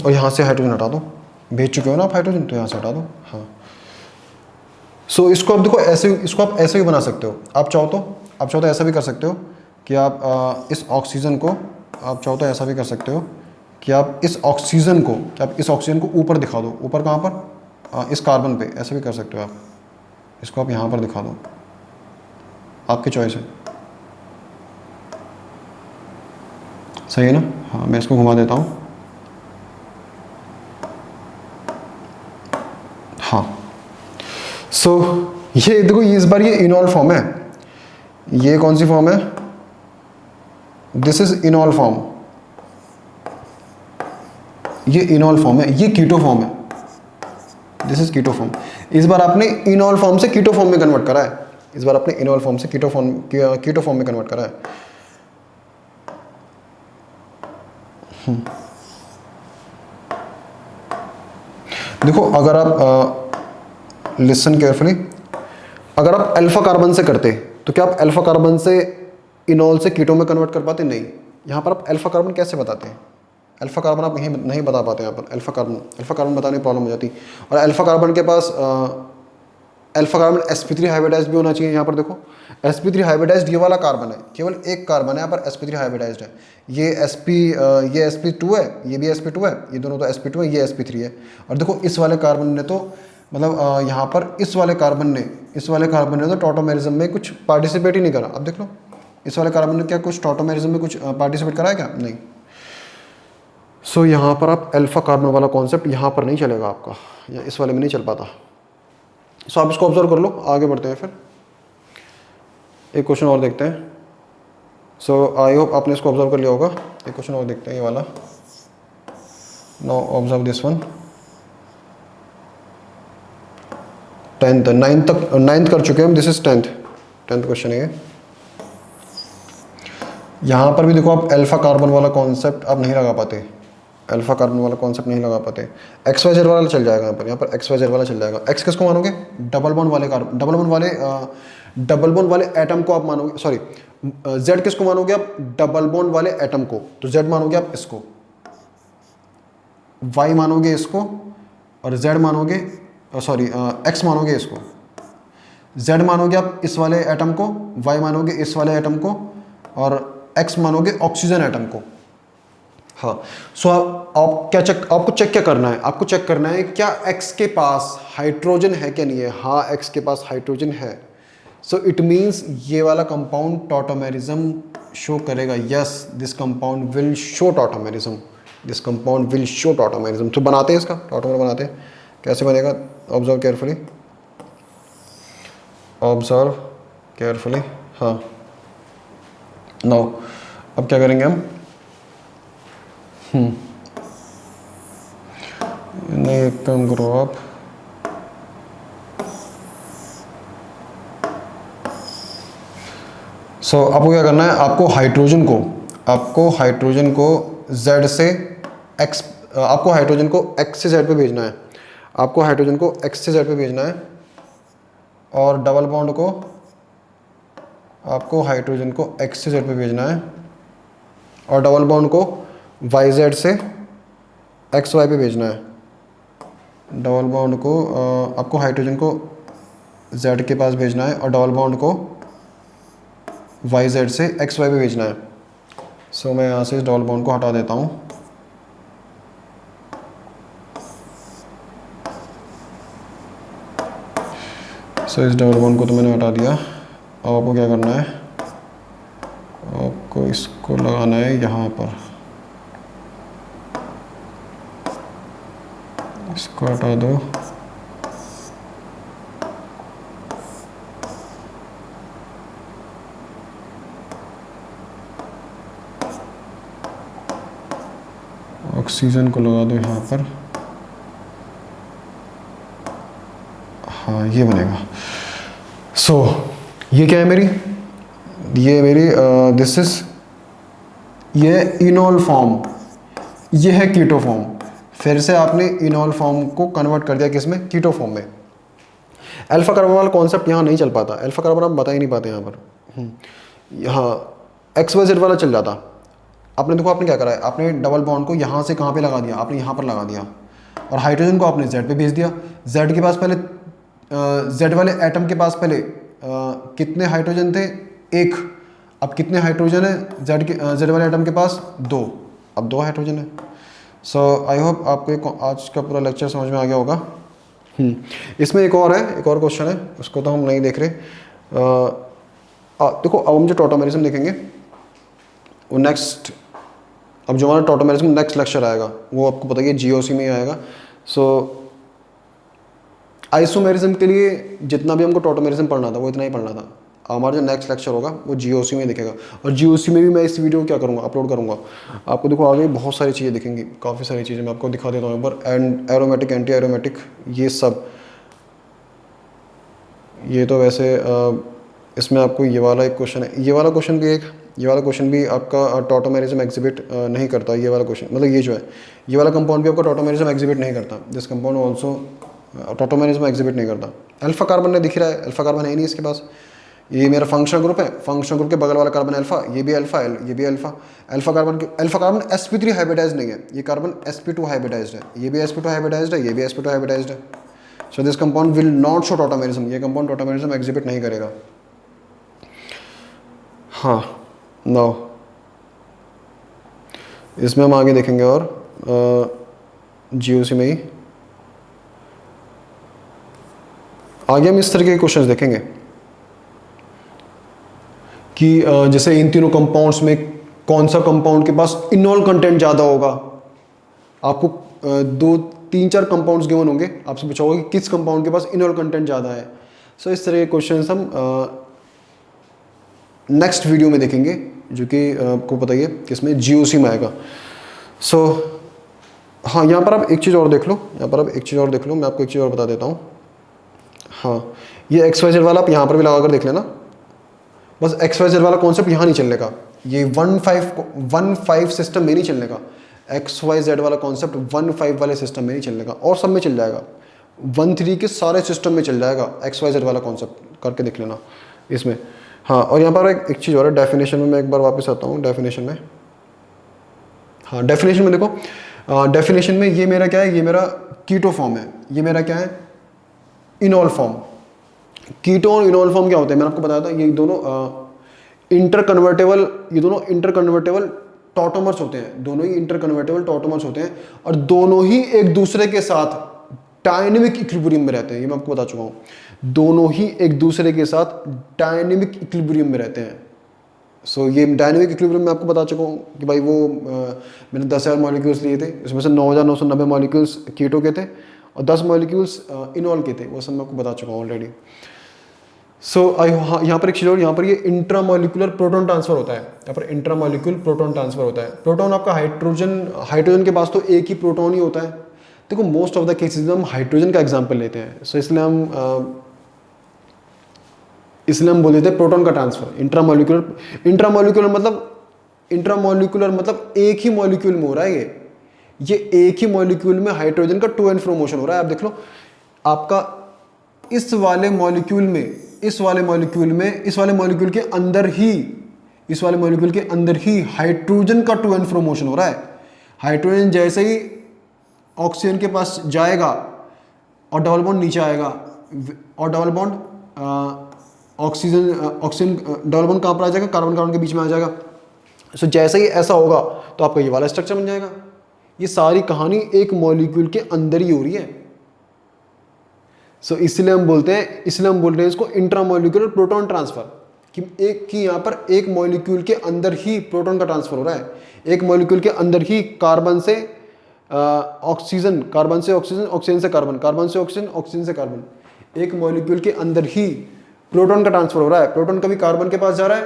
और यहाँ से हाइड्रोजन हटा दो। भेज चुके हो ना आप हाइड्रोजन, तो यहाँ से हटा दो। हाँ, सो इसको आप देखो ऐसे, इसको आप ऐसे भी बना सकते हो। आप चाहो तो ऐसा भी कर सकते हो कि आप इस ऑक्सीजन को, आप चाहो तो ऐसा भी कर सकते हो कि आप इस ऑक्सीजन को ऊपर दिखा दो। ऊपर कहाँ पर? इस कार्बन पे ऐसे भी कर सकते हो आप, इसको आप यहाँ पर दिखा दो, आपकी चॉइस है, सही है ना। हाँ मैं इसको घुमा देता हूँ, हाँ। सो ये देखो, इस बार ये इनॉल फॉर्म है, ये कौन सी फॉर्म है, दिस इज इनॉल फॉर्म, ये इनॉल फॉर्म है, ये कीटो फॉर्म है, दिस इज कीटो फॉर्म। इस बार आपने इनॉल फॉर्म से कीटो फॉर्म में कन्वर्ट करा है, इस बार आपने इनॉल फॉर्म से कीटो फॉर्म में कन्वर्ट करा है। देखो अगर आप लिसन केयरफुली, अगर आप अल्फा कार्बन से करते तो क्या आप अल्फा कार्बन से इनॉल से कीटो में कन्वर्ट कर पाते? नहीं। यहाँ पर आप अल्फा कार्बन कैसे बताते हैं? अल्फा कार्बन आप नहीं बता पाते यहाँ पर। अल्फा कार्बन बताने में प्रॉब्लम हो जाती। और अल्फा कार्बन के पास अल्फा कार्बन sp3 हाइब्रिडाइज्ड भी होना चाहिए। यहाँ पर देखो sp3 हाइब्रिडाइज्ड ये वाला कार्बन है, केवल एक कार्बन है यहाँ पर sp3 हाइब्रिडाइज्ड है। ये sp2 है, ये भी sp2 है, ये दोनों तो sp2 है, ये sp3 है। और देखो इस वाले कार्बन ने तो मतलब यहाँ पर इस वाले कार्बन ने तो टॉटोमेरिज्म में कुछ पार्टिसिपेट ही नहीं करा। अब देख लो इस वाले कार्बन ने क्या कुछ टॉटोमेरिज्म में कुछ पार्टिसिपेट करा है क्या? नहीं। सो यहाँ पर आप अल्फा कार्बन वाला कॉन्सेप्ट यहाँ पर नहीं चलेगा आपका, या इस वाले में नहीं चल पाता। सो आप इसको ऑब्जर्व कर लो, आगे बढ़ते हैं फिर एक क्वेश्चन और देखते हैं। सो आई होप आपने इसको ऑब्जर्व कर लिया होगा। एक क्वेश्चन और देखते हैं, ये वाला। Now observe this one. 10th 9th कर चुके हैं हम, दिस इज 10th क्वेश्चन है। यहाँ पर भी देखो आप अल्फा कार्बन वाला कॉन्सेप्ट आप नहीं लगा पाते, अल्फा कार्बन वाला कॉन्सेप्ट नहीं लगा पाते। XYZ वाला चल जाएगा यहाँ पर XYZ वाला चल जाएगा। X किसको मानोगे? डबल बॉन्ड वाले एटम को आप मानोगे, सॉरी Z किसको मानोगे आप? डबल बॉन्ड वाले एटम को, तो Z मानोगे आप इसको, Y मानोगे इसको, और Z मानोगे, सॉरी X मानोगे इसको। Z मानोगे आप इस वाले एटम को, Y मानोगे इस वाले एटम को, और X मानोगे ऑक्सीजन एटम को। हाँ। सो आपको चेक क्या करना है? आपको चेक करना है क्या X के पास हाइड्रोजन है क्या नहीं है। हाँ X के पास हाइड्रोजन है। सो इट मीन्स ये वाला कंपाउंड टॉटोमेरिज्म शो करेगा। Yes, this compound will show tautomerism, this compound will show tautomerism. तो बनाते हैं इसका टॉटोमेर, बनाते हैं। कैसे बनेगा? Observe carefully, observe carefully. हाँ नाउ अब क्या करेंगे हम? नहीं, एक काम करो आप, सो आपको क्या करना है? आपको हाइड्रोजन को Z से X, आपको हाइड्रोजन को X से Z पे भेजना है। आपको हाइड्रोजन को X से Z पे भेजना है, और डबल बॉन्ड को आपको हाइड्रोजन को X से Z पे भेजना है, और डबल बॉन्ड को YZ से XY पे भेजना है। डबल बॉन्ड को आपको हाइड्रोजन को Z के पास भेजना है, और डबल बॉन्ड को YZ से XY पे भेजना है। सो मैं यहाँ से इस डबल बॉन्ड को हटा देता हूँ। सो इस डबल बॉन्ड को तो मैंने हटा दिया। अब आपको क्या करना है? आपको इसको लगाना है यहाँ पर, इसको हटा दो। ऑक्सीजन को लगा दो यहाँ पर। हाँ ये बनेगा। सो ये क्या है मेरी? ये मेरी दिस इज, ये इनॉल फॉर्म, ये है कीटो फॉर्म। फिर से आपने इनॉल फॉर्म को कन्वर्ट कर दिया किसमें? कीटो फॉर्म में। अल्फा कार्बन वाला कॉन्सेप्ट यहाँ नहीं चल पाता, अल्फा कार्बन आप बता ही नहीं पाते यहाँ पर। यहाँ XYZ वाला चल जाता। आपने देखो आपने क्या करा है? आपने डबल बॉन्ड को यहाँ से कहाँ पे लगा दिया? आपने यहाँ पर लगा दिया, और हाइड्रोजन को आपने Z पे भेज दिया। Z के पास पहले Z वाले एटम के पास पहले कितने हाइड्रोजन थे? एक। अब कितने हाइड्रोजन है Z वाले एटम के पास? 2। अब 2 हाइड्रोजन है। सो आई होप आपको आज का पूरा लेक्चर समझ में आ गया होगा। इसमें एक और है, एक और क्वेश्चन है, उसको तो हम नहीं देख रहे। देखो अब हम जो टॉटोमेरिज्म देखेंगे वो नेक्स्ट, अब जो हमारा टॉटोमेरिज्म नेक्स्ट लेक्चर आएगा वो आपको पता है जीओसी में ही आएगा। सो आइसोमेरिज्म के लिए जितना भी हमको टॉटोमेरिज्म पढ़ना था वो इतना ही पढ़ना था। हमारा जो नेक्स्ट लेक्चर होगा वो जीओसी में दिखेगा, और जीओसी में भी मैं इस वीडियो को क्या करूँगा, अपलोड करूँगा। आपको देखो आगे बहुत सारी चीज़ें दिखेंगी, काफ़ी सारी चीज़ें मैं आपको दिखा देता हूँ एक बार। एंड एरोमेटिक, एंटी एरोमेटिक, ये सब, ये तो वैसे इसमें आपको ये वाला एक क्वेश्चन है, ये वाला क्वेश्चन भी ये वाला क्वेश्चन भी आपका टॉटोमेरिज्म एग्जिबिट नहीं करता। ये वाला क्वेश्चन मतलब ये जो है, ये वाला कंपाउंड भी आपका टॉटोमेरिज्म एग्जिबिट नहीं करता। This compound also tautomerism exhibit नहीं करता। अल्फा कार्बन ने दिख रहा है, अल्फा कार्बन है ही नहीं इसके पास। ये मेरा फंक्शनल ग्रुप है, फंक्शनल ग्रुप के बगल वाला कार्बन अल्फा, ये भी अल्फा, ये भी alpha. Alpha carbon sp3 hybridise नहीं है, ये कार्बन sp2 हाइब्रिडाइज्ड है, ये भी sp2 हाइब्रिडाइज्ड है, ये भी sp2 हाइब्रिडाइज्ड है। So this compound will not show tautomerism, ये कंपाउंड टॉटोमेरिज्म एग्जिबिट नहीं करेगा। हाँ, नाउ इसमें हम आगे देखेंगे और जीओसी में ही आगे हम इस तरह के क्वेश्चंस देखेंगे कि जैसे इन तीनों कंपाउंड्स में कौन सा कंपाउंड के पास इनॉल कंटेंट ज़्यादा होगा। आपको 2-3-4 कंपाउंड्स गिवन होंगे, आपसे पूछा होगा कि किस कंपाउंड के पास इनॉल कंटेंट ज़्यादा है। सो इस तरह के क्वेश्चंस हम नेक्स्ट वीडियो में देखेंगे, जो कि आपको पता ही है किसमें, जीओसी में आएगा। सो हाँ, यहाँ पर आप एक चीज़ और देख लो, यहाँ पर आप एक चीज़ और देख लो, मैं आपको एक चीज़ और बता देता हूँ। हाँ, ये XYZ वाला आप यहाँ पर भी लगा कर देख लेना। बस XYZ वाला कॉन्सेप्ट यहाँ नहीं चलने का, ये 1-5 सिस्टम में नहीं चलने का। XYZ वाला कॉन्सेप्ट 1-5 वाले सिस्टम में नहीं चलने का, और सब में चल जाएगा। 1-3 के सारे सिस्टम में चल जाएगा। XYZ वाला कॉन्सेप्ट करके देख लेना इसमें। हाँ, और यहाँ पर एक चीज़ और है, डेफिनेशन में मैं एक बार वापस आता हूँ। डेफिनेशन में, हाँ डेफिनेशन में देखो, डेफिनेशन में ये मेरा क्या है, ये मेरा कीटो फॉर्म है, ये मेरा क्या है, इनॉल फॉर्म। कीटो और इनॉल फॉर्म क्या होते हैं मैंने आपको बताया था, ये दोनों इंटरकन्वर्टेबल टॉटोमर्स होते हैं, दोनों ही इंटरकन्वर्टेबल टॉटोमर्स होते हैं, और दोनों ही एक दूसरे के साथ डायनेमिक इक्विलिब्रियम में रहते हैं। ये मैं आपको बता चुका हूँ, दोनों ही एक दूसरे के साथ डायनेमिक इक्विलिब्रियम में रहते हैं। सो ये डायनेमिक इक्विलिब्रियम मैं आपको बता चुका हूँ कि भाई वो मैंने 10,000 मॉलिक्यूल्स लिए थे, इसमें से 9,990 मॉलिक्यूल्स कीटो के थे और 10 मॉलिक्यूल्स इनॉल के थे, वो सब मैं आपको बता चुका हूँ ऑलरेडी। सो यहाँ पर एक चीज़ और, यहाँ पर ये इंट्रामॉलिक्यूलर प्रोटॉन ट्रांसफर होता है, यहाँ पर इंट्रामॉलिक्यूलर प्रोटॉन ट्रांसफर होता है। प्रोटॉन आपका हाइड्रोजन के पास तो एक ही प्रोटॉन ही होता है। देखो मोस्ट ऑफ द केसेस में हम हाइड्रोजन का एग्जाम्पल लेते हैं, सो इसलिए हम बोल देते हैं प्रोटॉन का ट्रांसफर। इंट्रामॉलिक्यूलर मतलब एक ही मॉलिक्यूल में हो रहा है। ये एक ही मॉलिक्यूल में हाइड्रोजन का टू एंड फ्रो मोशन हो रहा है। आप देख लो, आपका इस वाले मॉलिक्यूल के अंदर ही हाइड्रोजन का टू एंड फ्रो मोशन हो रहा है। हाइड्रोजन जैसे ही ऑक्सीजन के पास जाएगा और डबल बॉन्ड नीचे आएगा, और double bond oxygen double bond कहाँ पर आ जाएगा, कार्बन के बीच में आ जाएगा। सो जैसे ही ऐसा होगा तो आपका ये वाला स्ट्रक्चर बन जाएगा। ये सारी कहानी एक मॉलिक्यूल के अंदर ही हो रही है। सो इसलिए हम बोलते हैं इसको इंट्रामॉलिक्यूलर प्रोटॉन ट्रांसफर, कि यहाँ पर एक मॉलिक्यूल के अंदर ही प्रोटॉन का ट्रांसफर हो रहा है। एक मॉलिक्यूल के अंदर ही कार्बन से ऑक्सीजन, ऑक्सीजन से कार्बन, एक मॉलिक्यूल के अंदर ही प्रोटॉन का ट्रांसफर हो रहा है। प्रोटॉन कभी कार्बन के पास जा रहा है,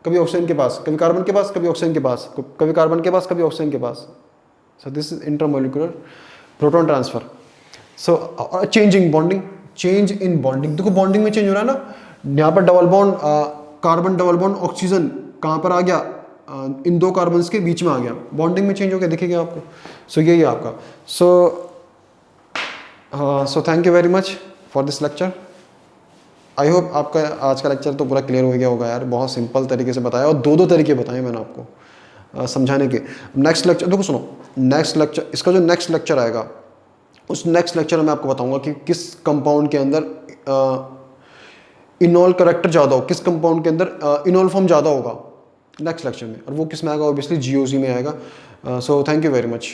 कभी ऑक्सीजन के पास, कभी कार्बन के पास, कभी ऑक्सीजन के पास, कभी कार्बन के पास, कभी ऑक्सीजन के पास। So this is intermolecular proton transfer. So change in bonding, देखो बॉन्डिंग में चेंज हो रहा है ना। यहाँ पर double bond carbon, double bond oxygen कहाँ पर आ गया, इन दो कार्बन्स के बीच में आ गया, बॉन्डिंग में चेंज हो गया, दिखेगा आपको। सो यही है आपका। So thank you very much for this lecture. I hope आपका आज का लेक्चर तो पूरा क्लियर हो गया होगा यार। बहुत सिंपल तरीके से बताया, और दो तरीके बताए मैंने आपको समझाने के। नेक्स्ट लेक्चर देखो, सुनो, नेक्स्ट लेक्चर, इसका जो नेक्स्ट लेक्चर आएगा, उस नेक्स्ट लेक्चर में मैं आपको बताऊंगा कि किस कंपाउंड के अंदर इनॉल करेक्टर ज़्यादा हो, किस कंपाउंड के अंदर इनॉल फॉर्म ज़्यादा होगा नेक्स्ट लेक्चर में, और वो किस में आएगा, ऑब्वियसली जीओसी में आएगा। So thank you very much.